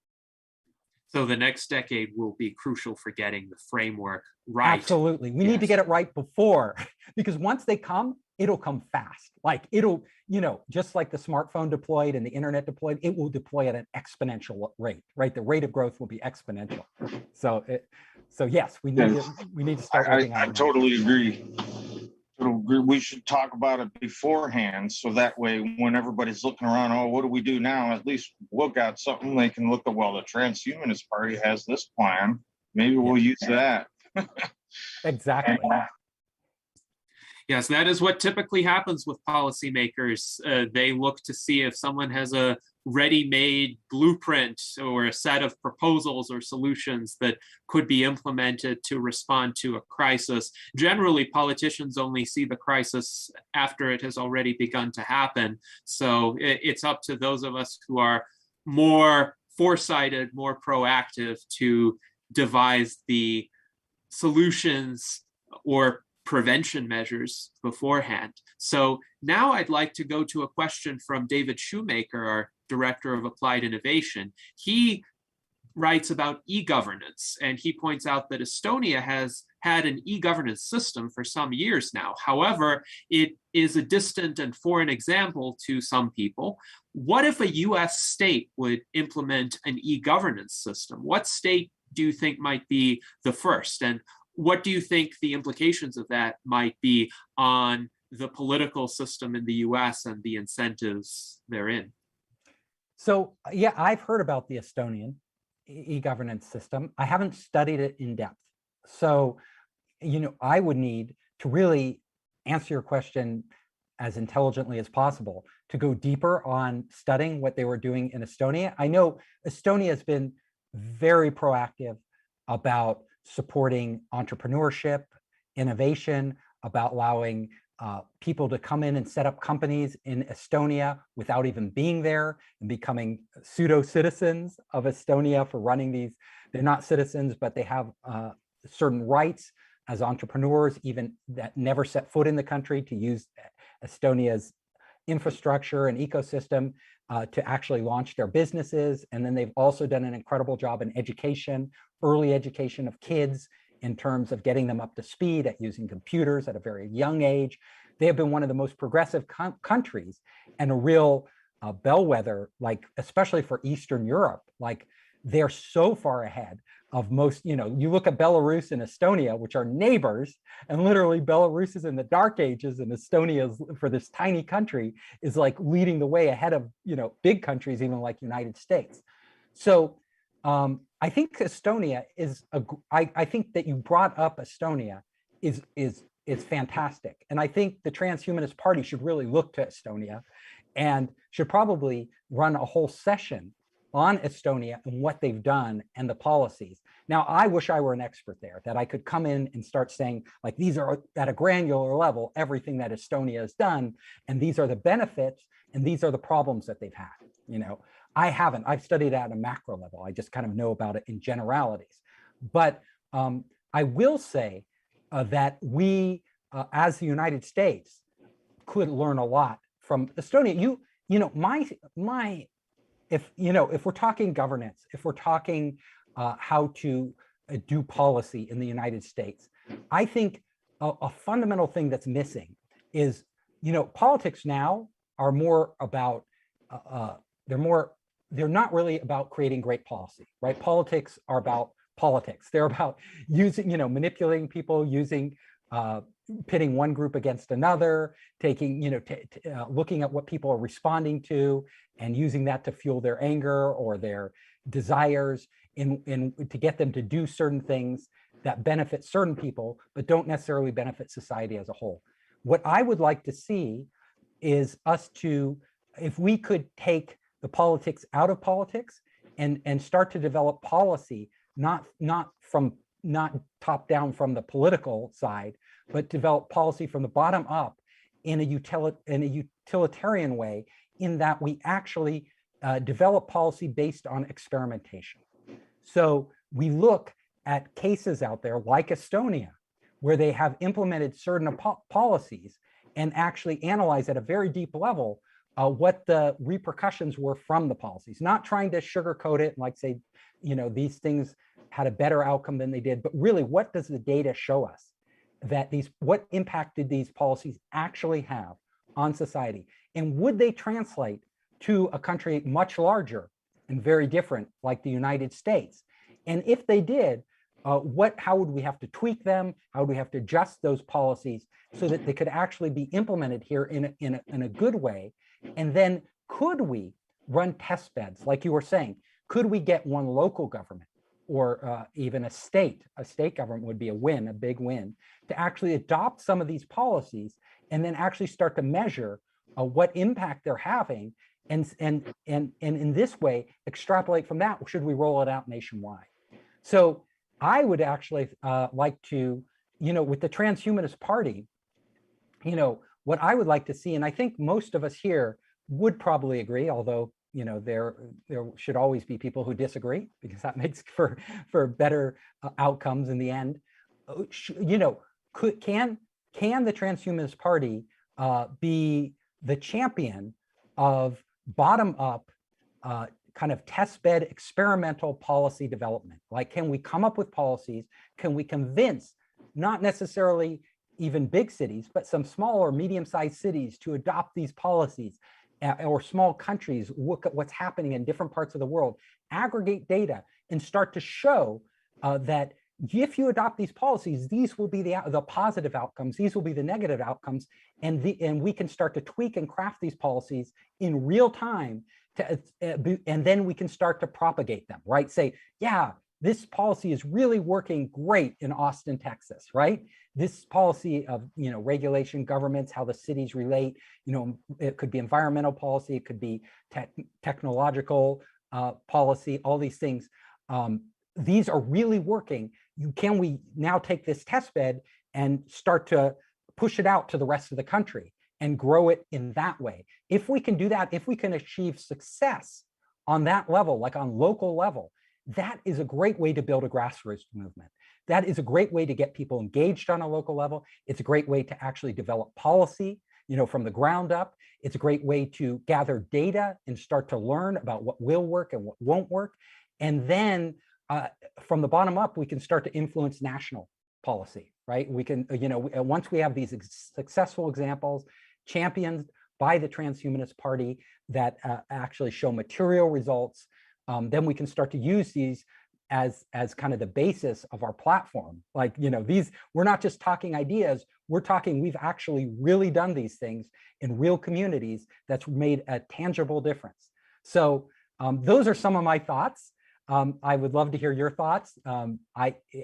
So the next decade will be crucial for getting the framework right. Absolutely. We need to get it right before, because once they come, it'll come fast. Like it'll, just like the smartphone deployed and the internet deployed, it will deploy at an exponential rate, right? The rate of growth will be exponential. So yes, we need to start working on it. I totally agree. We should talk about it beforehand, so that way when everybody's looking around, oh, what do we do now? At least we'll got something they can look at. Well, the Transhumanist Party has this plan. Maybe we'll use that. Exactly. Yes, that is what typically happens with policymakers. They look to see if someone has a ready-made blueprint or a set of proposals or solutions that could be implemented to respond to a crisis. Generally, politicians only see the crisis after it has already begun to happen. So it's up to those of us who are more foresighted, more proactive, to devise the solutions or prevention measures beforehand. So now I'd like to go to a question from David Shoemaker, our Director of Applied Innovation. He writes about e-governance, and he points out that Estonia has had an e-governance system for some years now. However, it is a distant and foreign example to some people. What if a US state would implement an e-governance system? What state do you think might be the first? And what do you think the implications of that might be on the political system in the US and the incentives therein? So yeah, I've heard about the Estonian e-governance system. I haven't studied it in depth. So, I would need to really answer your question as intelligently as possible to go deeper on studying what they were doing in Estonia. I know Estonia has been very proactive about supporting entrepreneurship, innovation, about allowing people to come in and set up companies in Estonia without even being there and becoming pseudo-citizens of Estonia for running these. They're not citizens, but they have certain rights as entrepreneurs, even that never set foot in the country, to use Estonia's infrastructure and ecosystem to actually launch their businesses. And then they've also done an incredible job in education, early education of kids, in terms of getting them up to speed at using computers at a very young age. They have been one of the most progressive countries and a real bellwether, like especially for Eastern Europe. Like they're so far ahead of most, you look at Belarus and Estonia, which are neighbors, and literally Belarus is in the dark ages and Estonia is, for this tiny country, is like leading the way ahead of, big countries, even like United States. So I think Estonia is, I think that you brought up Estonia is fantastic. And I think the Transhumanist Party should really look to Estonia and should probably run a whole session on Estonia and what they've done and the policies. Now, I wish I were an expert there, that I could come in and start saying, like, these are at a granular level, everything that Estonia has done, and these are the benefits, and these are the problems that they've had. I haven't. I've studied at a macro level. I just kind of know about it in generalities. But I will say that we, as the United States, could learn a lot from Estonia. If we're talking governance, if we're talking how to do policy in the United States, I think a fundamental thing that's missing is, politics now are more about, they're not really about creating great policy, right? Politics are about politics. They're about using, manipulating people, using, pitting one group against another, taking, looking at what people are responding to and using that to fuel their anger or their desires to get them to do certain things that benefit certain people, but don't necessarily benefit society as a whole. What I would like to see is us to, if we could take the politics out of politics and start to develop policy, not top down from the political side, but develop policy from the bottom up in a utilitarian way, in that we actually develop policy based on experimentation. So we look at cases out there like Estonia, where they have implemented certain policies and actually analyze at a very deep level what the repercussions were from the policies, not trying to sugarcoat it and like say, these things had a better outcome than they did, but really, what does the data show us that what impact did these policies actually have on society? And would they translate to a country much larger and very different like the United States? And if they did, how would we have to tweak them? How would we have to adjust those policies so that they could actually be implemented here in a good way? And then could we run test beds, like you were saying? Could we get one local government or even a state government would be a big win, to actually adopt some of these policies and then actually start to measure what impact they're having, and in this way extrapolate from that, should we roll it out nationwide? So I would actually like to, with the Transhumanist Party, what I would like to see, and I think most of us here would probably agree, although there should always be people who disagree, because that makes for better outcomes in the end. Can the Transhumanist Party be the champion of bottom-up kind of test bed experimental policy development? Like, can we come up with policies? Can we convince not necessarily even big cities, but some small or medium-sized cities to adopt these policies, or small countries look at what's happening in different parts of the world, aggregate data, and start to show that if you adopt these policies, these will be the positive outcomes, these will be the negative outcomes, and we can start to tweak and craft these policies in real time, and then we can start to propagate them, right? Say, yeah, this policy is really working great in Austin, Texas, right? This policy of, regulation, governments, how the cities relate, it could be environmental policy, it could be technological policy, all these things. These are really working. Can we now take this test bed and start to push it out to the rest of the country and grow it in that way? If we can do that, if we can achieve success on that level, like on local level, that is a great way to build a grassroots movement. That is a great way to get people engaged on a local level. It's a great way to actually develop policy, from the ground up. It's a great way to gather data and start to learn about what will work and what won't work. And then from the bottom up, we can start to influence national policy, right? We can, once we have these successful examples championed by the Transhumanist Party that actually show material results, then we can start to use these as kind of the basis of our platform. Like, we're not just talking ideas, we're talking, we've actually really done these things in real communities that's made a tangible difference. So those are some of my thoughts. I would love to hear your thoughts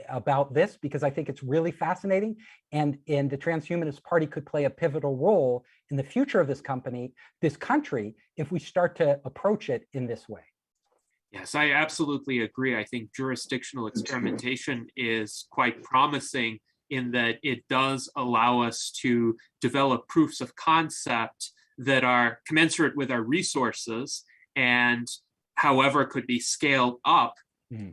about this, because I think it's really fascinating, and the Transhumanist Party could play a pivotal role in the future of this country, if we start to approach it in this way. Yes, I absolutely agree. I think jurisdictional experimentation is quite promising in that it does allow us to develop proofs of concept that are commensurate with our resources, and however could be scaled up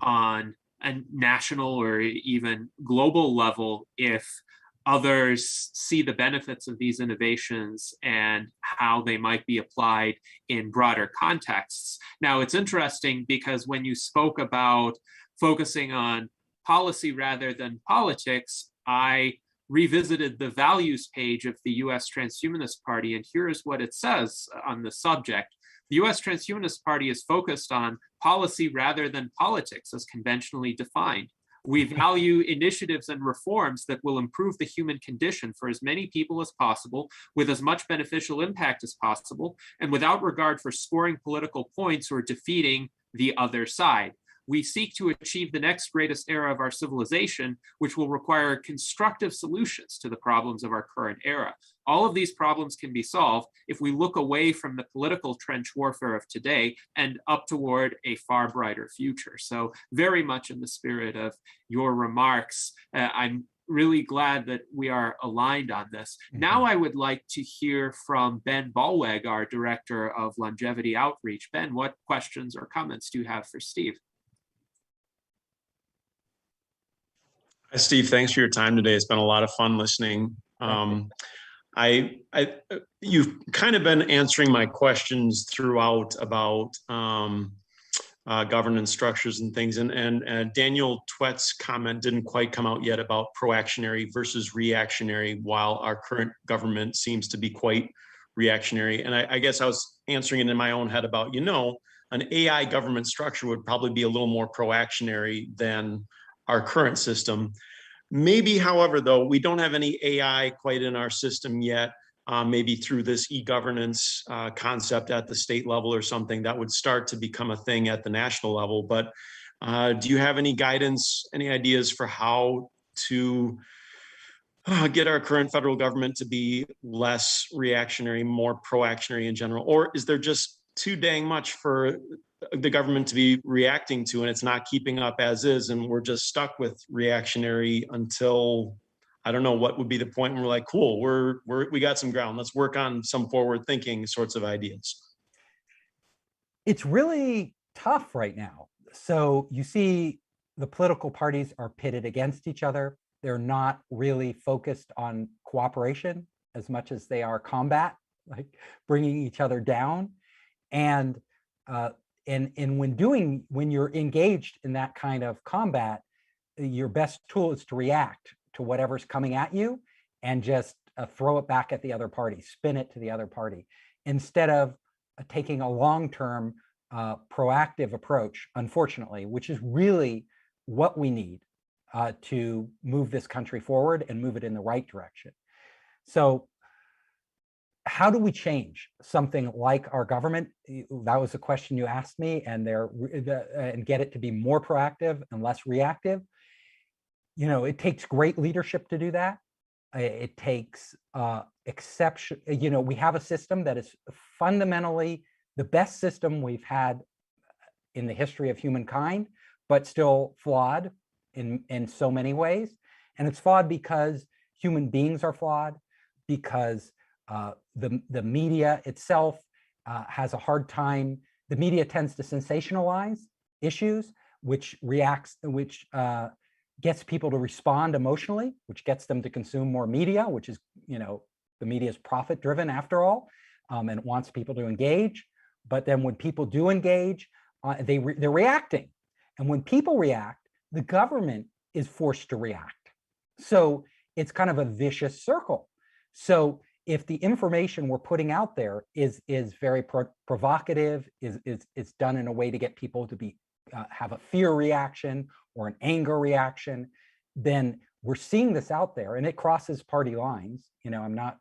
on a national or even global level if others see the benefits of these innovations and how they might be applied in broader contexts. Now, it's interesting because when you spoke about focusing on policy rather than politics, I revisited the values page of the US Transhumanist Party, and here's what it says on the subject. The US Transhumanist Party is focused on policy rather than politics as conventionally defined. We value initiatives and reforms that will improve the human condition for as many people as possible, with as much beneficial impact as possible, and without regard for scoring political points or defeating the other side. We seek to achieve the next greatest era of our civilization, which will require constructive solutions to the problems of our current era. All of these problems can be solved if we look away from the political trench warfare of today and up toward a far brighter future. So very much in the spirit of your remarks, I'm really glad that we are aligned on this. Now I would like to hear from Ben Ballweg, our Director of Longevity Outreach. Ben, what questions or comments do you have for Steve? Hi, Steve. Thanks for your time today. It's been a lot of fun listening. You've kind of been answering my questions throughout about governance structures and things. And Daniel Twett's comment didn't quite come out yet about proactionary versus reactionary, while our current government seems to be quite reactionary. And I guess I was answering it in my own head about, an AI government structure would probably be a little more proactionary than our current system. Maybe, however, though, we don't have any AI quite in our system yet, maybe through this e-governance concept at the state level or something that would start to become a thing at the national level. But do you have any guidance, any ideas for how to get our current federal government to be less reactionary, more proactionary in general? Or is there just too dang much for the government to be reacting to, and it's not keeping up as is, and we're just stuck with reactionary until, I don't know, what would be the point when we're like, cool, we got some ground, let's work on some forward thinking sorts of ideas? It's really tough right now. So you see the political parties are pitted against each other. They're not really focused on cooperation as much as they are combat, like bringing each other down. And when you're engaged in that kind of combat, your best tool is to react to whatever's coming at you and just throw it back at the other party, spin it to the other party, instead of taking a long-term proactive approach, unfortunately, which is really what we need to move this country forward and move it in the right direction. So how do we change something like our government? That was a question you asked me, and get it to be more proactive and less reactive. You know, it takes great leadership to do that. It takes exception. You know, we have a system that is fundamentally the best system we've had in the history of humankind, but still flawed in so many ways. And it's flawed because human beings are flawed, because the media itself has a hard time. The media tends to sensationalize issues, which gets people to respond emotionally, which gets them to consume more media, which is, you know, the media is profit driven after all, and it wants people to engage. But then when people do engage, they're reacting. And when people react, the government is forced to react. So it's kind of a vicious circle. So if the information we're putting out there is very provocative, is done in a way to get people to be have a fear reaction or an anger reaction, then we're seeing this out there, and it crosses party lines. You know, I'm not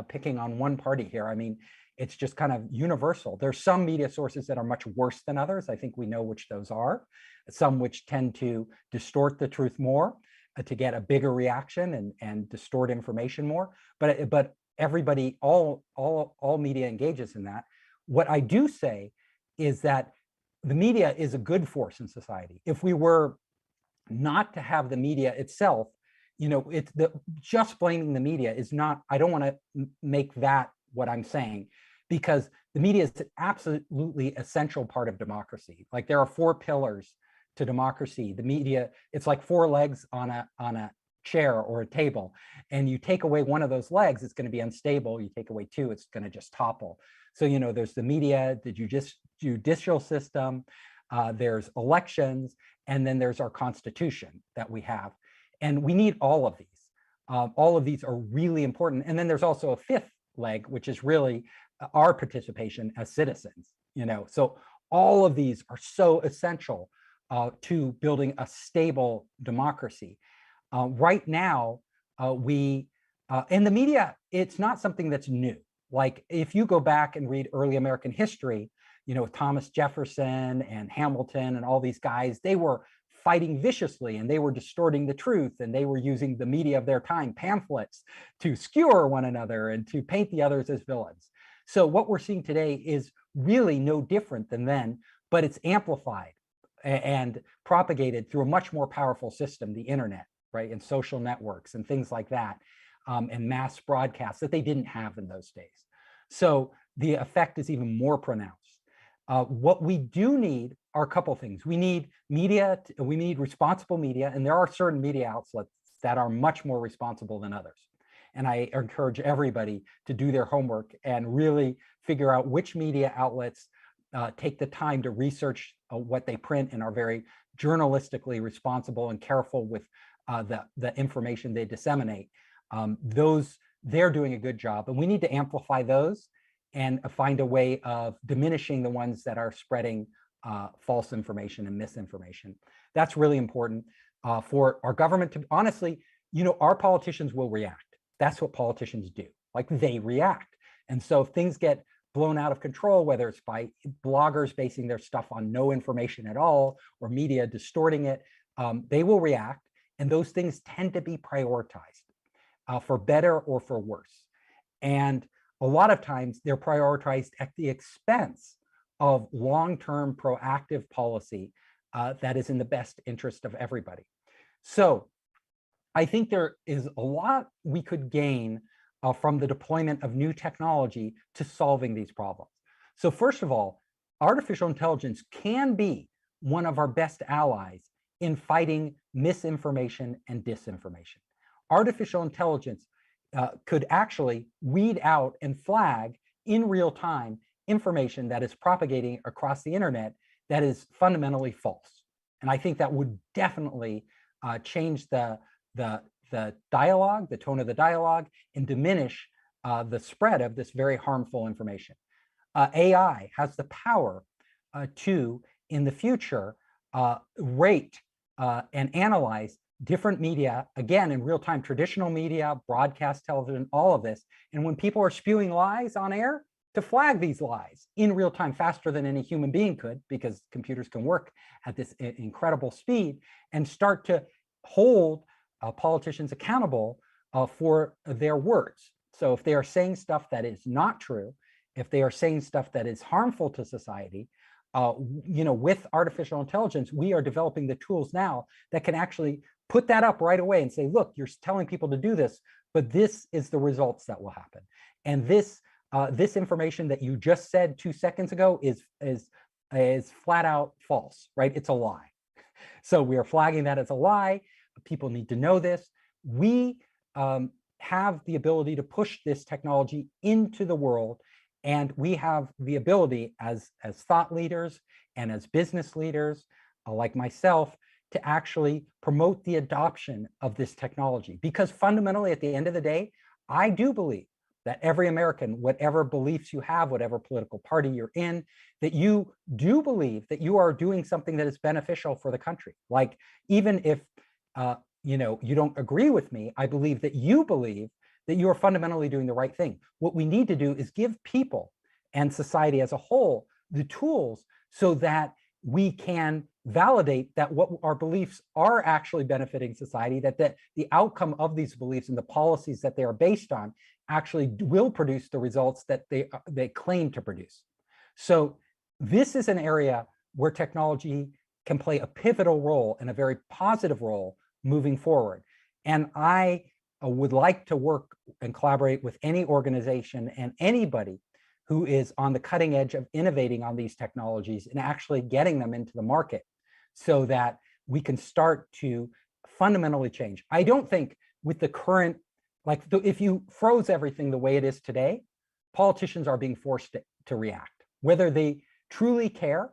picking on one party here. I mean, it's just kind of universal. There's some media sources that are much worse than others. I think we know which those are. Some which tend to distort the truth more to get a bigger reaction and distort information more. But everybody, all media engages in that. What I do say is that the media is a good force in society. If we were not to have the media itself, you know, just blaming the media is not, I don't want to make that what I'm saying, because the media is an absolutely essential part of democracy. Like, there are 4 pillars to democracy. The media, it's like 4 legs on a chair or a table, and you take away one of those legs, it's going to be unstable. You take away 2, it's going to just topple. So, you know, there's the media, the judicial system, there's elections, and then there's our Constitution that we have. And we need all of these. All of these are really important. And then there's also a 5th leg, which is really our participation as citizens, you know. So all of these are so essential to building a stable democracy. Right now, in the media, it's not something that's new. Like, if you go back and read early American history, you know, Thomas Jefferson and Hamilton and all these guys, they were fighting viciously, and they were distorting the truth, and they were using the media of their time, pamphlets, to skewer one another and to paint the others as villains. So what we're seeing today is really no different than then, but it's amplified and propagated through a much more powerful system, the internet, right, and social networks and things like that, and mass broadcasts that they didn't have in those days. So the effect is even more pronounced. What we do need are a couple things. We need media, we need responsible media, and there are certain media outlets that are much more responsible than others. And I encourage everybody to do their homework and really figure out which media outlets take the time to research what they print and are very journalistically responsible and careful with the information they disseminate. They're doing a good job, and we need to amplify those and find a way of diminishing the ones that are spreading false information and misinformation. That's really important for our government to, honestly, you know, our politicians will react. That's what politicians do. Like, they react. And so if things get blown out of control, whether it's by bloggers basing their stuff on no information at all, or media distorting it, they will react. And those things tend to be prioritized for better or for worse. And a lot of times they're prioritized at the expense of long-term proactive policy that is in the best interest of everybody. So I think there is a lot we could gain from the deployment of new technology to solving these problems. So first of all, artificial intelligence can be one of our best allies in fighting misinformation and disinformation. Artificial intelligence could actually weed out and flag in real time information that is propagating across the internet that is fundamentally false. And I think that would definitely change the the dialogue, the tone of the dialogue, and diminish the spread of this very harmful information. AI has the power to, in the future, rate and analyze different media, again, in real time, traditional media, broadcast television, all of this. And when people are spewing lies on air, to flag these lies in real time faster than any human being could, because computers can work at this incredible speed, and start to hold politicians accountable for their words. So if they are saying stuff that is not true, if they are saying stuff that is harmful to society, with artificial intelligence, we are developing the tools now that can actually put that up right away and say, look, you're telling people to do this, but this is the results that will happen. And this information that you just said 2 seconds ago is flat out false, right? It's a lie. So we are flagging that as a lie. People need to know this. We have the ability to push this technology into the world, and we have the ability as thought leaders and as business leaders like myself to actually promote the adoption of this technology. Because fundamentally, at the end of the day, I do believe that every American, whatever beliefs you have, whatever political party you're in, that you do believe that you are doing something that is beneficial for the country. Like, even if you don't agree with me, I believe that you are fundamentally doing the right thing. What we need to do is give people and society as a whole the tools so that we can validate that what our beliefs are actually benefiting society, that the outcome of these beliefs and the policies that they are based on actually will produce the results that they claim to produce. So this is an area where technology can play a pivotal role and a very positive role moving forward. And I would like to work and collaborate with any organization and anybody who is on the cutting edge of innovating on these technologies and actually getting them into the market so that we can start to fundamentally change. I don't think with the current, if you froze everything the way it is today, politicians are being forced to react, whether they truly care,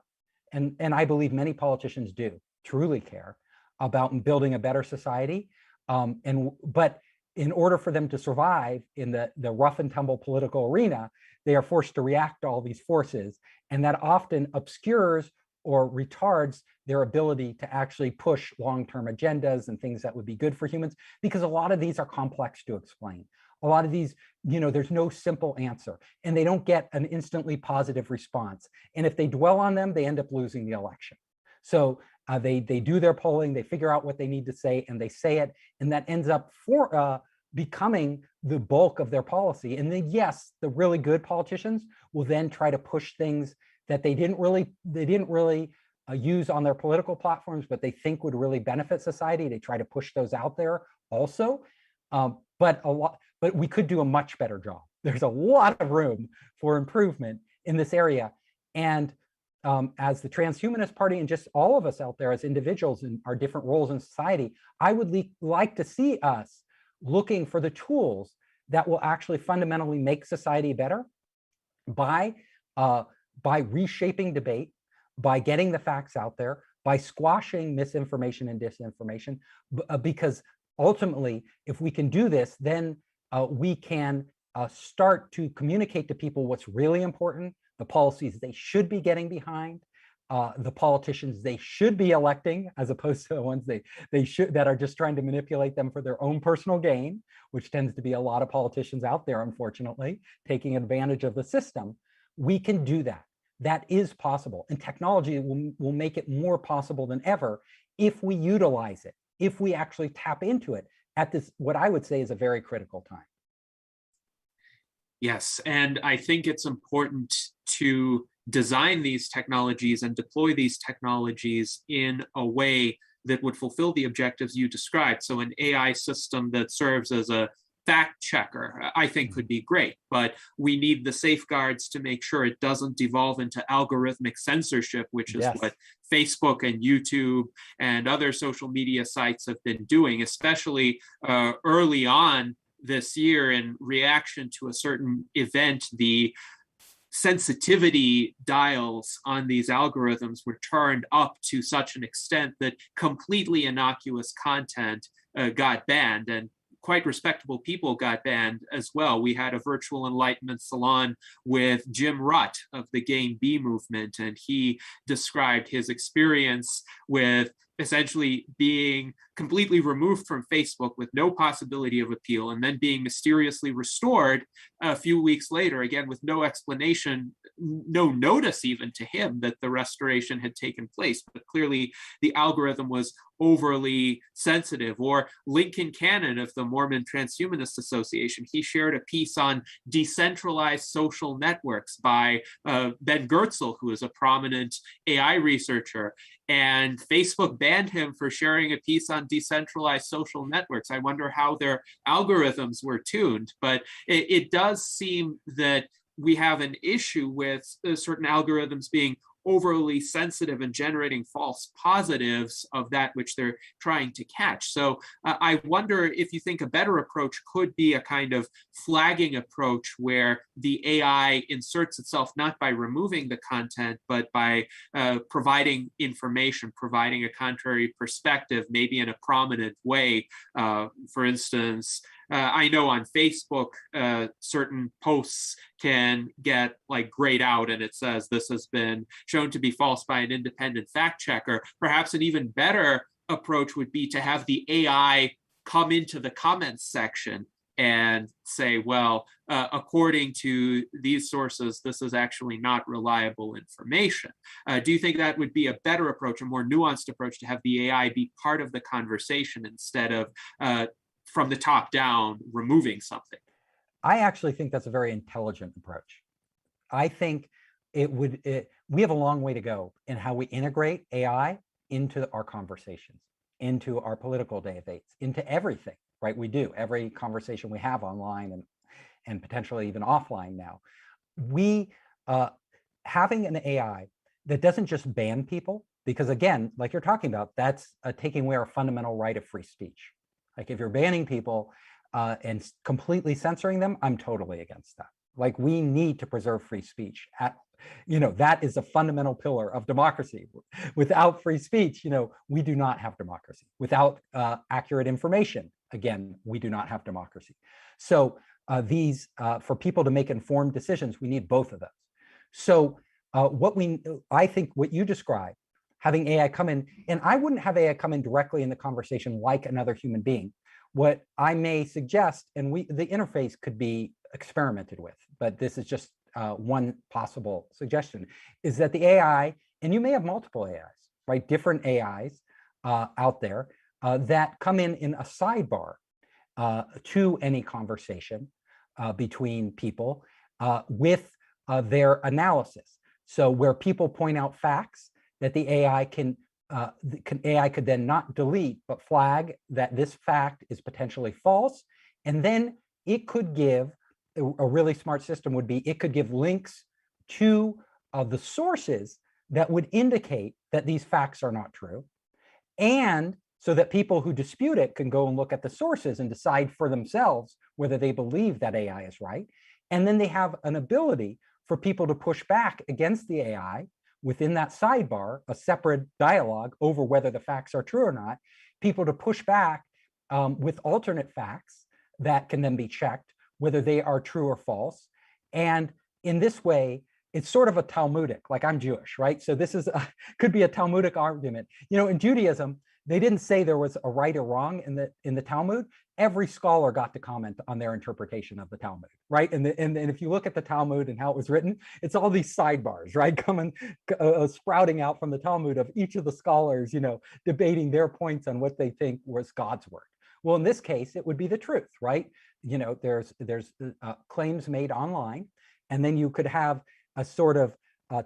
and I believe many politicians do truly care about building a better society, but in order for them to survive in the rough and tumble political arena, they are forced to react to all these forces, and that often obscures or retards their ability to actually push long-term agendas and things that would be good for humans, because a lot of these are complex to explain. A lot of these, there's no simple answer, and they don't get an instantly positive response. And if they dwell on them, they end up losing the election. So they do their polling, they figure out what they need to say, and they say it, and that ends up becoming the bulk of their policy. And then, yes, the really good politicians will then try to push things that they didn't really use on their political platforms, but they think would really benefit society. They try to push those out there also. But we could do a much better job. There's a lot of room for improvement in this area. And as the Transhumanist Party and just all of us out there as individuals in our different roles in society, I would like to see us looking for the tools that will actually fundamentally make society better by reshaping debate, by getting the facts out there, by squashing misinformation and disinformation, because ultimately, if we can do this, then we can start to communicate to people what's really important, the policies they should be getting behind, the politicians they should be electing, as opposed to the ones that are just trying to manipulate them for their own personal gain, which tends to be a lot of politicians out there, unfortunately, taking advantage of the system. We can do that. That is possible. And technology will make it more possible than ever if we utilize it, if we actually tap into it at this, what I would say is a very critical time. Yes, and I think it's important to design these technologies and deploy these technologies in a way that would fulfill the objectives you described. So an AI system that serves as a fact checker, I think could be great, but we need the safeguards to make sure it doesn't devolve into algorithmic censorship, which is what Facebook and YouTube and other social media sites have been doing, especially early on this year in reaction to a certain event. The sensitivity dials on these algorithms were turned up to such an extent that completely innocuous content got banned, and quite respectable people got banned as well. We had a virtual Enlightenment Salon with Jim Rutt of the Game B movement, and he described his experience with essentially being completely removed from Facebook with no possibility of appeal, and then being mysteriously restored a few weeks later, again with no explanation, no notice even to him that the restoration had taken place. But clearly the algorithm was overly sensitive. Or Lincoln Cannon of the Mormon Transhumanist Association, he shared a piece on decentralized social networks by Ben Goertzel, who is a prominent AI researcher, and Facebook banned him for sharing a piece on decentralized social networks. I wonder how their algorithms were tuned, but it does seem that we have an issue with certain algorithms being overly sensitive and generating false positives of that which they're trying to catch. So I wonder if you think a better approach could be a kind of flagging approach where the AI inserts itself not by removing the content, but by providing information, providing a contrary perspective, maybe in a prominent way. For instance, I know on Facebook, certain posts can get like grayed out and it says this has been shown to be false by an independent fact checker. Perhaps an even better approach would be to have the AI come into the comments section and say, well, according to these sources, this is actually not reliable information. Do you think that would be a better approach, a more nuanced approach, to have the AI be part of the conversation instead of from the top down removing something? I actually think that's a very intelligent approach. I think we have a long way to go in how we integrate AI into our conversations, into our political debates, into everything, right? We do every conversation we have online and potentially even offline now. We having an AI that doesn't just ban people, because again, like you're talking about, that's taking away our fundamental right of free speech. Like if you're banning people and completely censoring them, I'm totally against that. Like we need to preserve free speech. That is a fundamental pillar of democracy. Without free speech, we do not have democracy. Without accurate information, again, we do not have democracy. So for people to make informed decisions, we need both of those. So I think what you described, having AI come in, and I wouldn't have AI come in directly in the conversation like another human being. What I may suggest, and the interface could be experimented with, but this is just one possible suggestion, is that the AI, and you may have multiple AIs, right? Different AIs out there that come in a sidebar to any conversation between people with their analysis. So where people point out facts that the AI AI could then not delete, but flag that this fact is potentially false. And then it could give, a really smart system would be, it could give links to the sources that would indicate that these facts are not true. And so that people who dispute it can go and look at the sources and decide for themselves whether they believe that AI is right. And then they have an ability for people to push back against the AI within that sidebar, a separate dialogue over whether the facts are true or not, people to push back with alternate facts that can then be checked, whether they are true or false. And in this way, it's sort of a Talmudic, like I'm Jewish, right? So this could be a Talmudic argument. In Judaism, they didn't say there was a right or wrong in the Talmud. Every scholar got to comment on their interpretation of the Talmud, right? And if you look at the Talmud and how it was written, it's all these sidebars, right? Coming, sprouting out from the Talmud of each of the scholars, debating their points on what they think was God's word. Well, in this case, it would be the truth, right? There's claims made online, and then you could have a sort of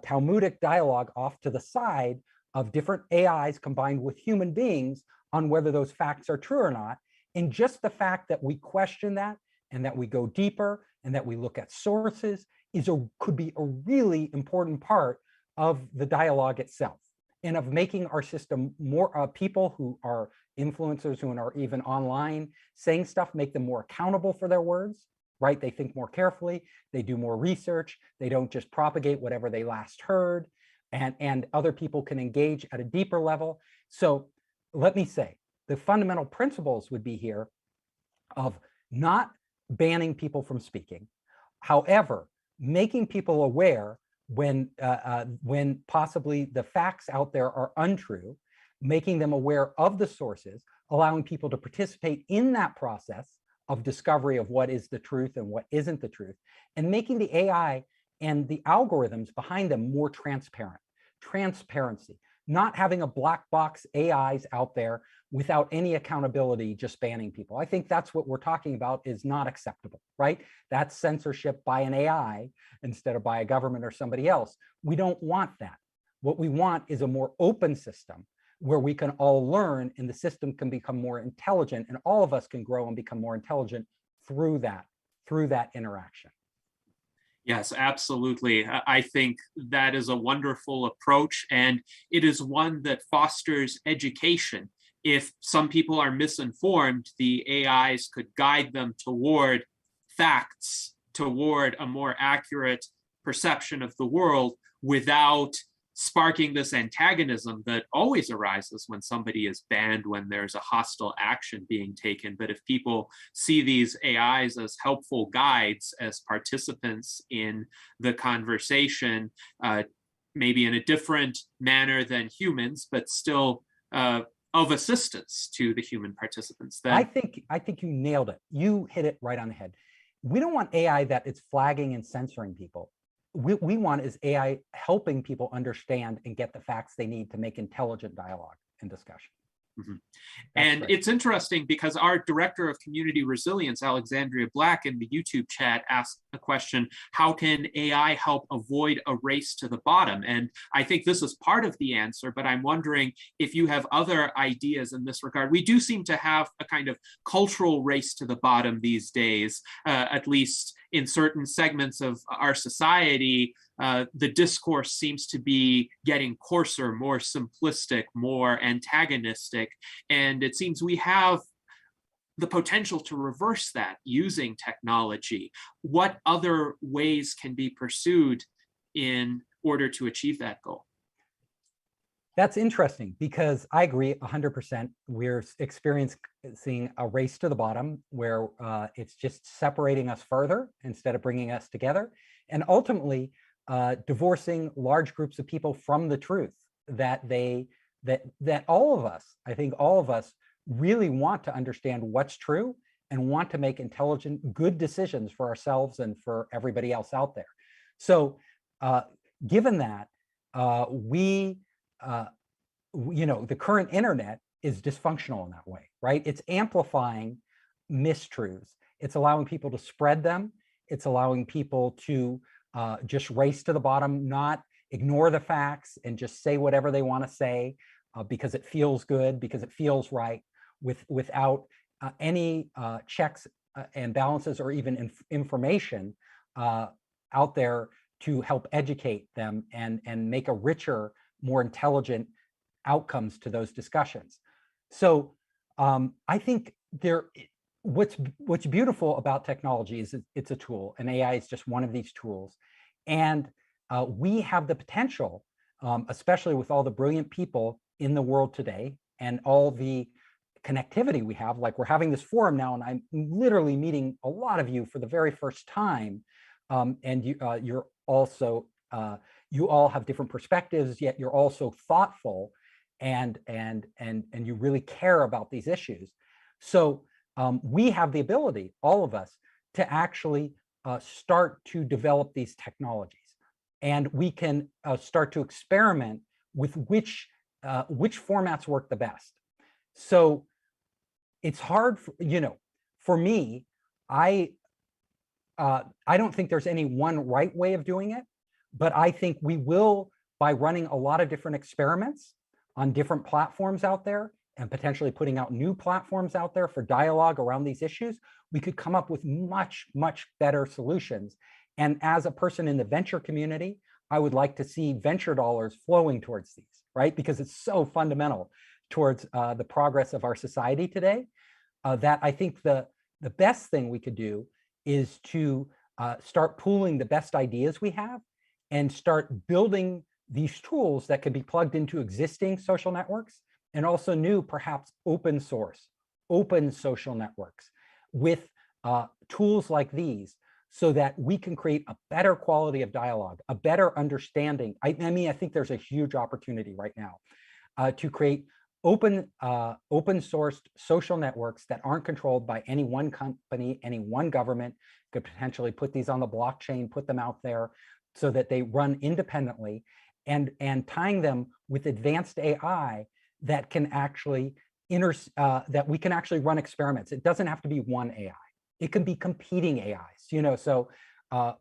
Talmudic dialogue off to the side of different AIs combined with human beings on whether those facts are true or not. And just the fact that we question that and that we go deeper and that we look at sources could be a really important part of the dialogue itself, and of making our system more people who are influencers, who are even online saying stuff, make them more accountable for their words, right? They think more carefully, they do more research, they don't just propagate whatever they last heard, and other people can engage at a deeper level. So let me say, the fundamental principles would be here of not banning people from speaking. However, making people aware when possibly the facts out there are untrue, making them aware of the sources, allowing people to participate in that process of discovery of what is the truth and what isn't the truth, and making the AI and the algorithms behind them more transparent. Transparency, not having a black box AIs out there without any accountability, just banning people. I think that's what we're talking about is not acceptable, right? That's censorship by an AI instead of by a government or somebody else. We don't want that. What we want is a more open system where we can all learn and the system can become more intelligent, and all of us can grow and become more intelligent through that interaction. Yes, absolutely. I think that is a wonderful approach, and it is one that fosters education. If some people are misinformed, the AIs could guide them toward facts, toward a more accurate perception of the world without sparking this antagonism that always arises when somebody is banned, when there's a hostile action being taken. But if people see these AIs as helpful guides, as participants in the conversation, maybe in a different manner than humans, but still of assistance to the human participants, then I think you nailed it. You hit it right on the head. We don't want AI that is flagging and censoring people. We want is AI helping people understand and get the facts they need to make intelligent dialogue and discussion. Mm-hmm. And it's interesting because our director of community resilience, Alexandria Black, in the YouTube chat asked the question, how can AI help avoid a race to the bottom? And I think this is part of the answer, but I'm wondering if you have other ideas in this regard. We do seem to have a kind of cultural race to the bottom these days, at least in certain segments of our society. The discourse seems to be getting coarser, more simplistic, more antagonistic. And it seems we have the potential to reverse that using technology. What other ways can be pursued in order to achieve that goal? That's interesting because I agree 100%. We're experiencing a race to the bottom where it's just separating us further instead of bringing us together. And ultimately, divorcing large groups of people from the truth that all of us, I think all of us really want to understand what's true and want to make intelligent, good decisions for ourselves and for everybody else out there. So given that, the current internet is dysfunctional in that way, right? It's amplifying mistruths. It's allowing people to spread them. It's allowing people to just race to the bottom, not ignore the facts and just say whatever they want to say because it feels good, because it feels right, without any checks and balances or even information out there to help educate them and make a richer, more intelligent outcomes to those discussions. So I think what's beautiful about technology is it's a tool, and AI is just one of these tools. And we have the potential, especially with all the brilliant people in the world today and all the connectivity we have, like we're having this forum now, and I'm literally meeting a lot of you for the very first time. And you're also, you all have different perspectives, yet you're also thoughtful and you really care about these issues. So we have the ability, all of us, to actually start to develop these technologies, and we can start to experiment with which formats work the best. So it's hard, for me, I don't think there's any one right way of doing it, but I think we will, by running a lot of different experiments on different platforms out there and potentially putting out new platforms out there for dialogue around these issues, we could come up with much, much better solutions. And as a person in the venture community, I would like to see venture dollars flowing towards these, right? Because it's so fundamental towards the progress of our society today, that I think the best thing we could do is to start pooling the best ideas we have and start building these tools that can be plugged into existing social networks and also new, perhaps open source, open social networks with tools like these, so that we can create a better quality of dialogue, a better understanding. I think there's a huge opportunity right now to create open sourced social networks that aren't controlled by any one company, any one government. Could potentially put these on the blockchain, put them out there so that they run independently, and tying them with advanced AI that can actually that we can actually run experiments. It doesn't have to be one AI. It can be competing AIs, so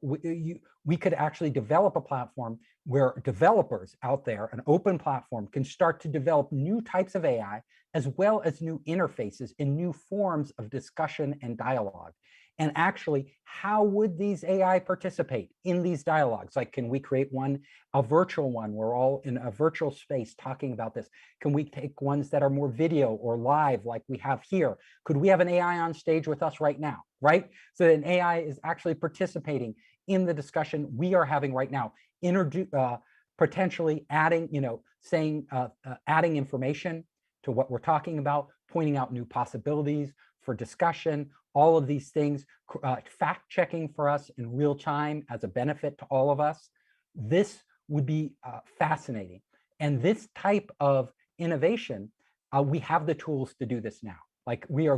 we could actually develop a platform where developers out there, an open platform, can start to develop new types of AI, as well as new interfaces and new forms of discussion and dialogue. And actually, how would these AI participate in these dialogues? Like, can we create a virtual one? We're all in a virtual space talking about this. Can we take ones that are more video or live like we have here? Could we have an AI on stage with us right now, right? So that an AI is actually participating in the discussion we are having right now, potentially adding, adding information to what we're talking about, pointing out new possibilities for discussion, all of these things, fact checking for us in real time as a benefit to all of us. This would be fascinating. And this type of innovation, we have the tools to do this now. Like, we're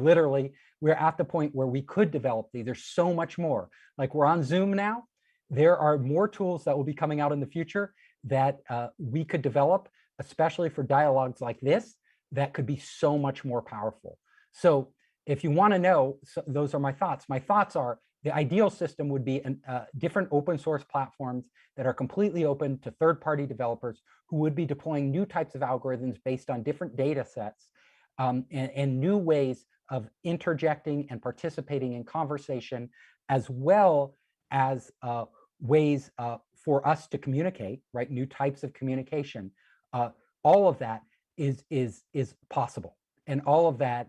at the point where we could develop these. There's so much more. Like, we're on Zoom now. There are more tools that will be coming out in the future that we could develop, especially for dialogues like this, that could be so much more powerful. So if you want to know, so those are my thoughts. My thoughts are, the ideal system would be different open source platforms that are completely open to third-party developers who would be deploying new types of algorithms based on different data sets, and new ways of interjecting and participating in conversation, as well as ways for us to communicate, right? New types of communication. All of that is possible. And all of that,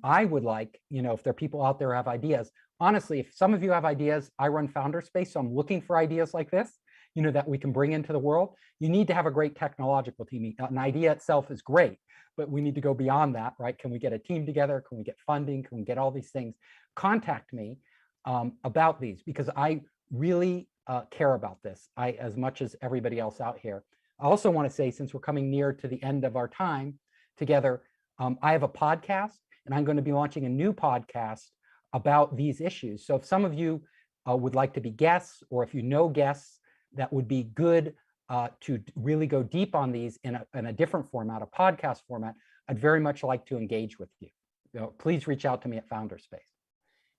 I would like, if there are people out there who have ideas, honestly, if some of you have ideas, I run Founder Space, so I'm looking for ideas like this, that we can bring into the world. You need to have a great technological team. An idea itself is great, but we need to go beyond that, right? Can we get a team together? Can we get funding? Can we get all these things? Contact me about these, because I really care about this, as much as everybody else out here. I also want to say, since we're coming near to the end of our time together, I have a podcast, and I'm going to be launching a new podcast about these issues. So if some of you would like to be guests, or if you know guests that would be good to really go deep on these in a different format, a podcast format, I'd very much like to engage with you. Please reach out to me at Founderspace.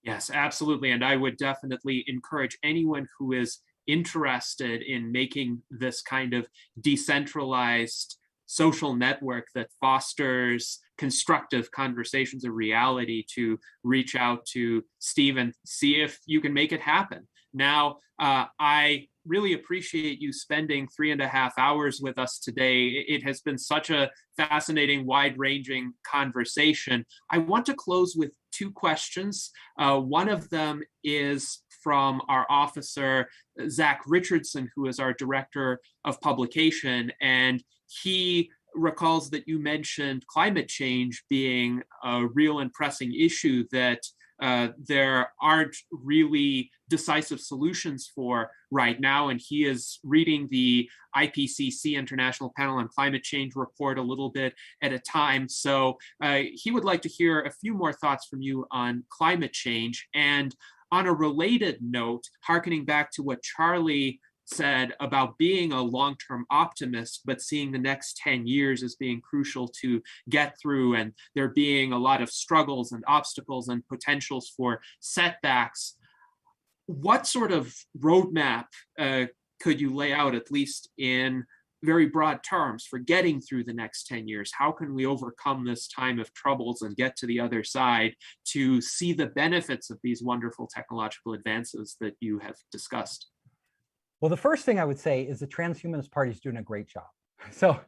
Yes, absolutely. And I would definitely encourage anyone who is interested in making this kind of decentralized social network that fosters constructive conversations of reality to reach out to Steve and see if you can make it happen. Now, I really appreciate you spending 3.5 hours with us today. It has been such a fascinating, wide-ranging conversation. I want to close with 2 questions. One of them is from our officer, Zach Richardson, who is our director of publication, and he recalls that you mentioned climate change being a real and pressing issue that there aren't really decisive solutions for right now. And he is reading the IPCC International Panel on Climate Change report a little bit at a time. So he would like to hear a few more thoughts from you on climate change. And on a related note, hearkening back to what Charlie said about being a long-term optimist, but seeing the next 10 years as being crucial to get through, and there being a lot of struggles and obstacles and potentials for setbacks. What sort of roadmap could you lay out, at least in very broad terms, for getting through the next 10 years? How can we overcome this time of troubles and get to the other side to see the benefits of these wonderful technological advances that you have discussed? Well, the first thing I would say is the Transhumanist Party is doing a great job. So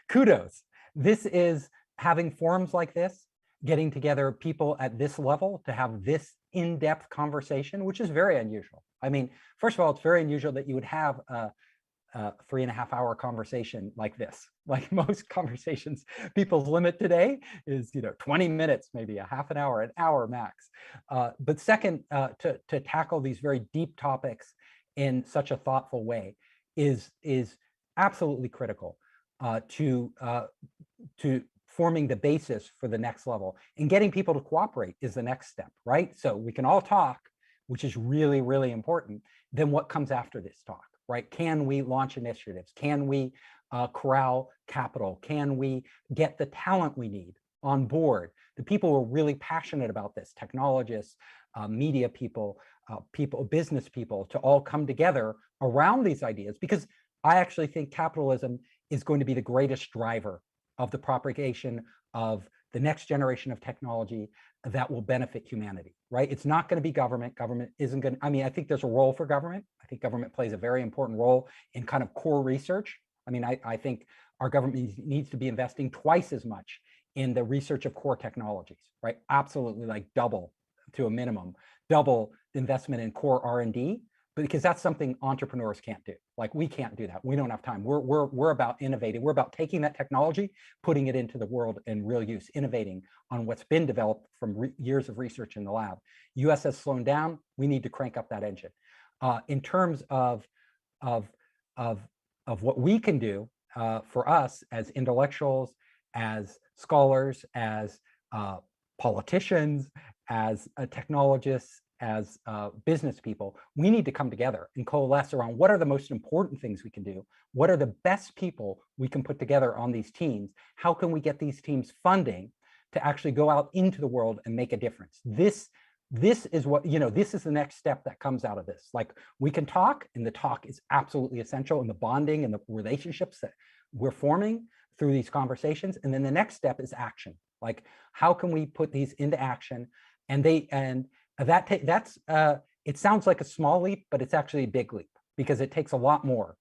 kudos. This is having forums like this, getting together people at this level to have this in-depth conversation, which is very unusual. I mean, first of all, it's very unusual that you would have 3.5-hour conversation like this. Like most conversations, people's limit today is 20 minutes, maybe a half an hour max. But second, to tackle these very deep topics in such a thoughtful way is absolutely critical to forming the basis for the next level. And getting people to cooperate is the next step, right? So we can all talk, which is really, really important. Then what comes after this talk, right? Can we launch initiatives? Can we corral capital? Can we get the talent we need on board? The people who are really passionate about this, technologists, media people, business people, to all come together around these ideas, because I actually think capitalism is going to be the greatest driver of the propagation of the next generation of technology that will benefit humanity, right? It's not going to be government. Government isn't going to, I mean, I think there's a role for government. I think government plays a very important role in kind of core research. I mean, I think our government needs to be investing twice as much in the research of core technologies, right? Absolutely, like double to a minimum, double the investment in core R&D, because that's something entrepreneurs can't do. Like, we can't do that. We don't have time. We're about innovating. We're about taking that technology, putting it into the world in real use, innovating on what's been developed from years of research in the lab. US has slowed down. We need to crank up that engine. In terms of what we can do for us as intellectuals, as scholars, as politicians, as technologists, as business people, we need to come together and coalesce around what are the most important things we can do, what are the best people we can put together on these teams, how can we get these teams funding to actually go out into the world and make a difference. This is what, this is the next step that comes out of this. Like, we can talk, and the talk is absolutely essential, and the bonding and the relationships that we're forming through these conversations. And then the next step is action. Like, how can we put these into action? And it sounds like a small leap, but it's actually a big leap, because it takes a lot more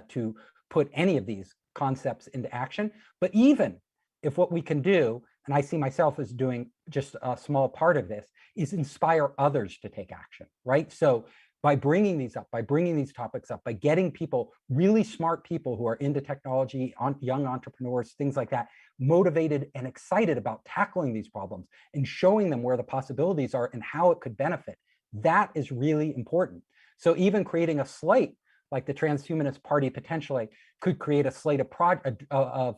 to put any of these concepts into action. But even if what we can do, and I see myself as doing just a small part of this, is inspire others to take action, right? So by bringing these up, by bringing these topics up, by getting people, really smart people who are into technology, young entrepreneurs, things like that, motivated and excited about tackling these problems and showing them where the possibilities are and how it could benefit, that is really important. So even creating a slate like the Transhumanist Party potentially could create a slate of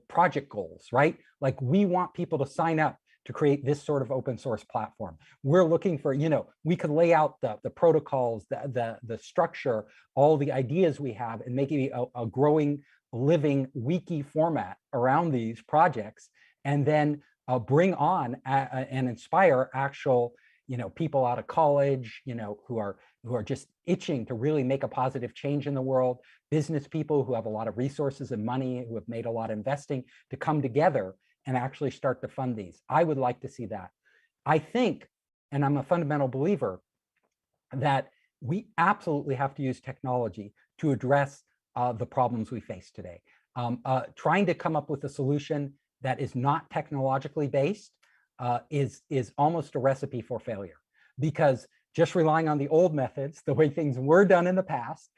project goals, right? Like, we want people to sign up to create this sort of open source platform. We're looking for, we could lay out the protocols, the structure, all the ideas we have, and make it a growing, living wiki format around these projects, and then bring on and inspire actual, people out of college, who are just itching to really make a positive change in the world, business people who have a lot of resources and money, who have made a lot of investing, to come together and actually start to fund these. I would like to see that. I think, and I'm a fundamental believer, that we absolutely have to use technology to address the problems we face today. Trying to come up with a solution that is not technologically based is almost a recipe for failure, because just relying on the old methods, the way things were done in the past,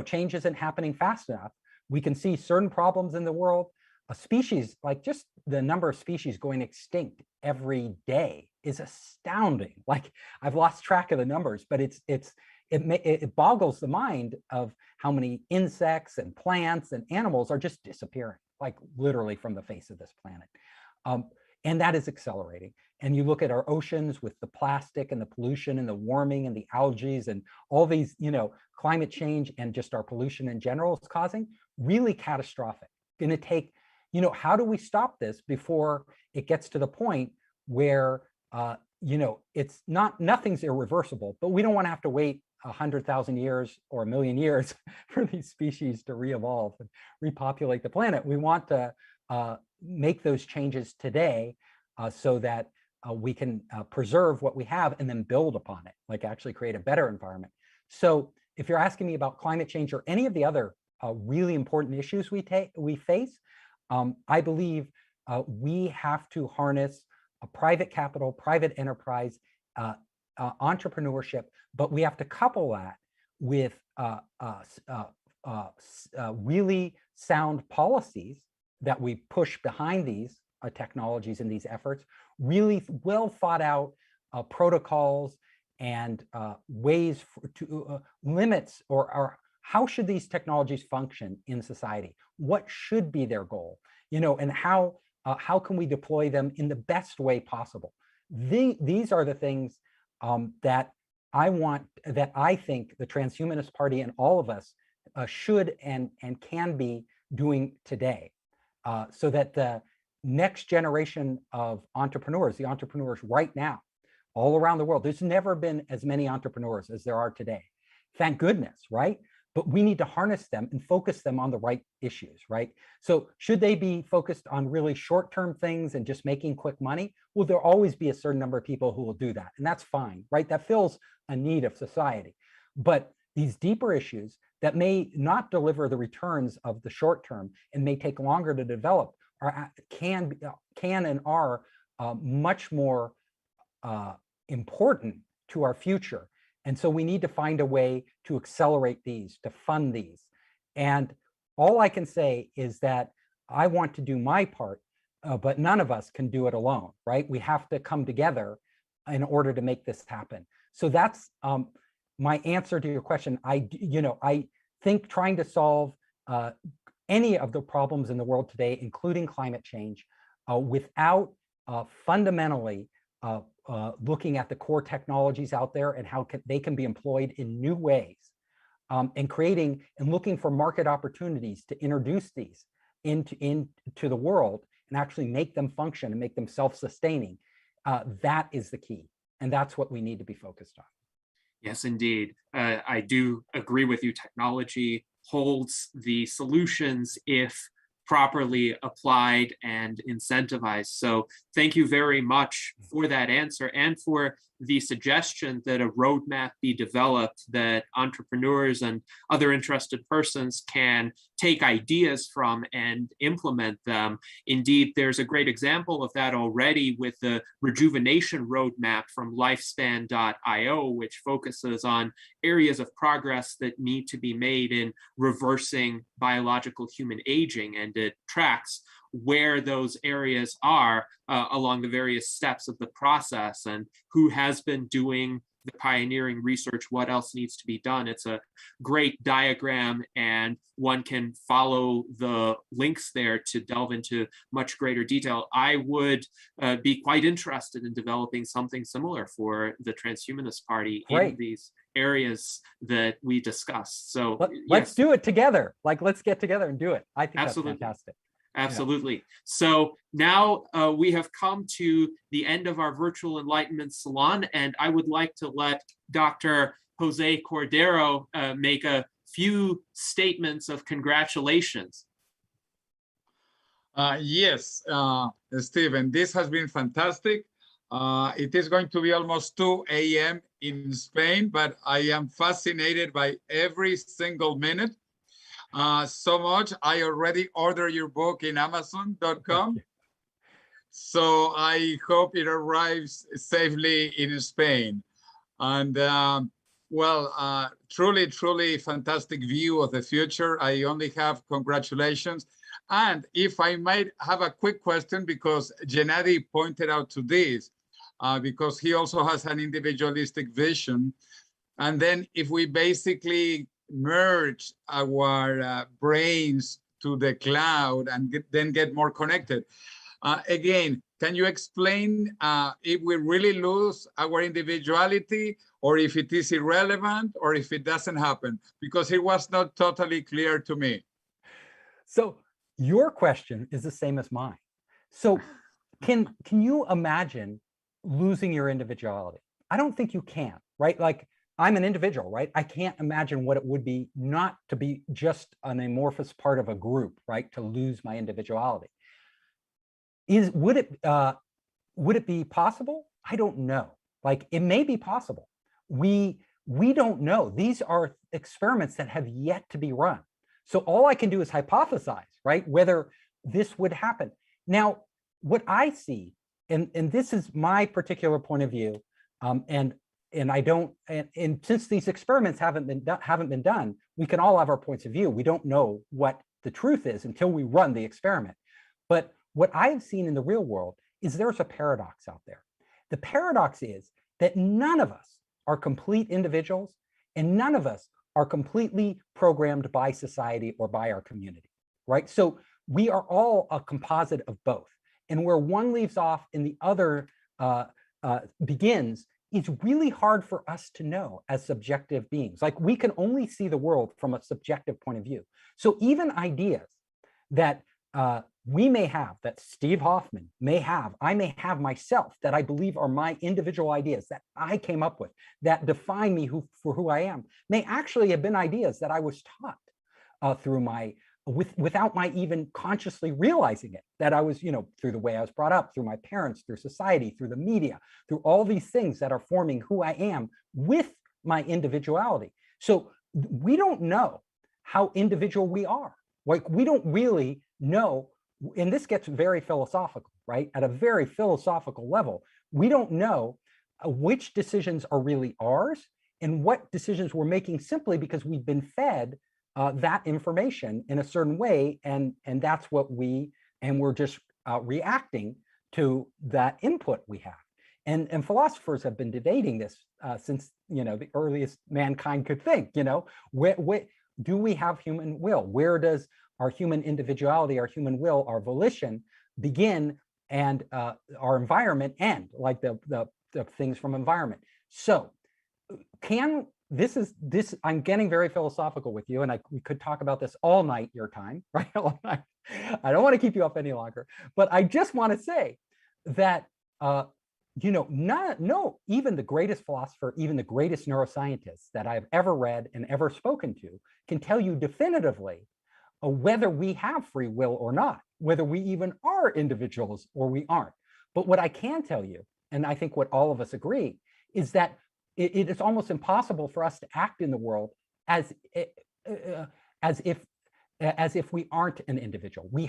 change isn't happening fast enough. We can see certain problems in the world. A species, like just the number of species going extinct every day, is astounding. Like, I've lost track of the numbers, but it boggles the mind of how many insects and plants and animals are just disappearing, like literally from the face of this planet. And that is accelerating. And you look at our oceans with the plastic and the pollution and the warming and the algae and all these, climate change and just our pollution in general is causing really catastrophic. Going to take, how do we stop this before it gets to the point where, it's nothing's irreversible, but we don't want to have to wait 100,000 years or 1,000,000 years for these species to re-evolve and repopulate the planet. We want to make those changes today so that we can preserve what we have and then build upon it, like actually create a better environment. So if you're asking me about climate change or any of the other really important issues we face, I believe we have to harness a private capital, private enterprise, entrepreneurship, but we have to couple that with really sound policies that we push behind these technologies and these efforts, really well thought out protocols and ways to limits or how should these technologies function in society? What should be their goal? You know, and how can we deploy them in the best way possible? These are the things that I think the Transhumanist Party and all of us should and can be doing today, so that the next generation of entrepreneurs, the entrepreneurs right now, all around the world, there's never been as many entrepreneurs as there are today. Thank goodness, right? But we need to harness them and focus them on the right issues, right? So should they be focused on really short-term things and just making quick money? Well, there'll always be a certain number of people who will do that, and that's fine, right? That fills a need of society. But these deeper issues that may not deliver the returns of the short term and may take longer to develop can and are much more important to our future. And so we need to find a way to accelerate these, to fund these. And all I can say is that I want to do my part, but none of us can do it alone, right? We have to come together in order to make this happen. So that's my answer to your question. I think trying to solve any of the problems in the world today, including climate change, without fundamentally looking at the core technologies out there and how they can be employed in new ways, and creating and looking for market opportunities to introduce these into the world and actually make them function and make them self-sustaining. That is the key. And that's what we need to be focused on. Yes, indeed. I do agree with you. Technology holds the solutions if properly applied and incentivized. So thank you very much for that answer and for the suggestion that a roadmap be developed that entrepreneurs and other interested persons can take ideas from and implement them. Indeed, there's a great example of that already with the rejuvenation roadmap from lifespan.io, which focuses on areas of progress that need to be made in reversing biological human aging, and it tracks where those areas are along the various steps of the process and who has been doing the pioneering research, what else needs to be done. It's a great diagram, and one can follow the links there to delve into much greater detail. I would be quite interested in developing something similar for the Transhumanist Party in these areas that we discussed. So let's do it together. Like, let's get together and do it. I think that's fantastic. Absolutely. Yeah. So now we have come to the end of our virtual Enlightenment Salon, and I would like to let Dr. Jose Cordero make a few statements of congratulations. Yes, Stephen, this has been fantastic. It is going to be almost 2 a.m. in Spain, but I am fascinated by every single minute. So much. I already ordered your book in Amazon.com. So I hope it arrives safely in Spain. And truly, truly fantastic view of the future. I only have congratulations. And if I might have a quick question, because Gennady pointed out to this, because he also has an individualistic vision. And then if we basically merge our brains to the cloud and then get more connected. Again, can you explain if we really lose our individuality, or if it is irrelevant, or if it doesn't happen? Because it was not totally clear to me. So your question is the same as mine. So can you imagine losing your individuality? I don't think you can, right? Like, I'm an individual, right? I can't imagine what it would be not to be just an amorphous part of a group, right? To lose my individuality. Would it be possible? I don't know. Like, it may be possible. We don't know. These are experiments that have yet to be run. So all I can do is hypothesize, right? Whether this would happen. Now, what I see, and this is my particular point of view, and I don't, and since these experiments haven't been done, we can all have our points of view. We don't know what the truth is until we run the experiment. But what I have seen in the real world is there's a paradox out there. The paradox is that none of us are complete individuals, and none of us are completely programmed by society or by our community, right? So we are all a composite of both. And where one leaves off and the other begins, it's really hard for us to know as subjective beings. Like, we can only see the world from a subjective point of view. So even ideas that we may have, that Steve Hoffman may have, I may have myself, that I believe are my individual ideas that I came up with, that define me for who I am, may actually have been ideas that I was taught through my, without my even consciously realizing it, that I was, you know, through the way I was brought up, through my parents, through society, through the media, through all these things that are forming who I am with my individuality. So we don't know how individual we are. Like, we don't really know, and this gets very philosophical, right? At a very philosophical level, we don't know which decisions are really ours and what decisions we're making simply because we've been fed that information in a certain way, and that's what we're just reacting to that input we have. And philosophers have been debating this since, you know, the earliest mankind could think. You know, do we have human will? Where does our human individuality, our human will, our volition begin, and our environment end, like the things from environment? So I'm getting very philosophical with you, and we could talk about this all night, your time, right? All night. I don't want to keep you up any longer, but I just want to say that, you know, even the greatest philosopher, even the greatest neuroscientists that I've ever read and ever spoken to can tell you definitively whether we have free will or not, whether we even are individuals or we aren't. But what I can tell you, and I think what all of us agree, is that it is almost impossible for us to act in the world as if we aren't an individual. We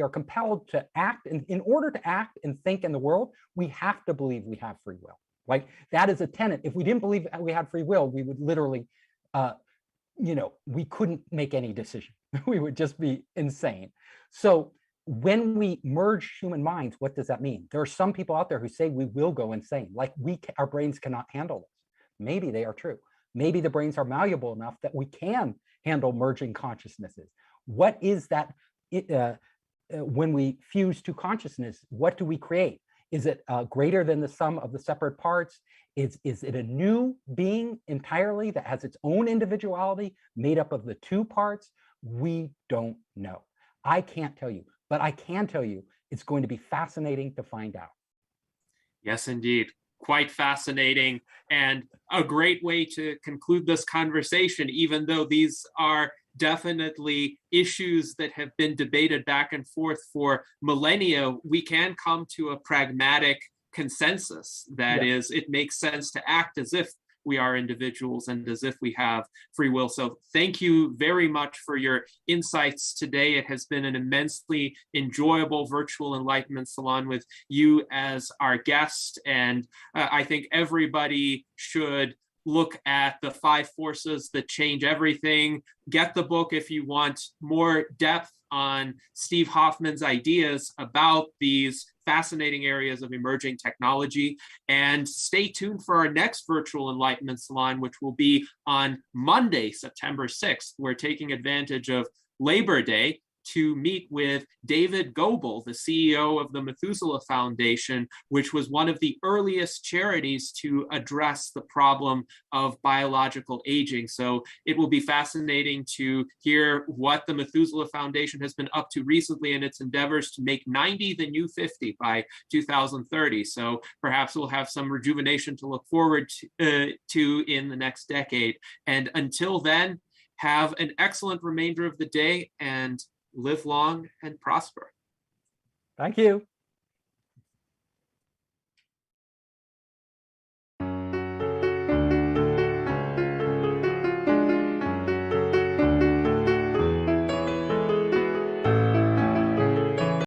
are compelled to act, and in order to act and think in the world, we have to believe we have free will. Like, that is a tenet. If we didn't believe we had free will, we would literally, you know, we couldn't make any decision. We would just be insane. So when we merge human minds, what does that mean? There are some people out there who say we will go insane, like our brains cannot handle this. Maybe they are true. Maybe the brains are malleable enough that we can handle merging consciousnesses. What is that? When we fuse two consciousness, what do we create? Is it greater than the sum of the separate parts? Is it a new being entirely that has its own individuality made up of the two parts? We don't know. I can't tell you, but I can tell you it's going to be fascinating to find out. Yes, indeed. Quite fascinating, and a great way to conclude this conversation, even though these are definitely issues that have been debated back and forth for millennia. We can come to a pragmatic consensus that is, it makes sense to act as if we are individuals and as if we have free will. So thank you very much for your insights today. It has been an immensely enjoyable virtual Enlightenment Salon with you as our guest. And I think everybody should look at the 5 forces that change everything. Get the book if you want more depth on Steve Hoffman's ideas about these fascinating areas of emerging technology. And stay tuned for our next virtual Enlightenment Salon, which will be on Monday, September 6th. We're taking advantage of Labor Day to meet with David Goebel, the CEO of the Methuselah Foundation, which was one of the earliest charities to address the problem of biological aging. So it will be fascinating to hear what the Methuselah Foundation has been up to recently in its endeavors to make 90 the new 50 by 2030. So perhaps we'll have some rejuvenation to look forward to in the next decade. And until then, have an excellent remainder of the day and live long and prosper. Thank you.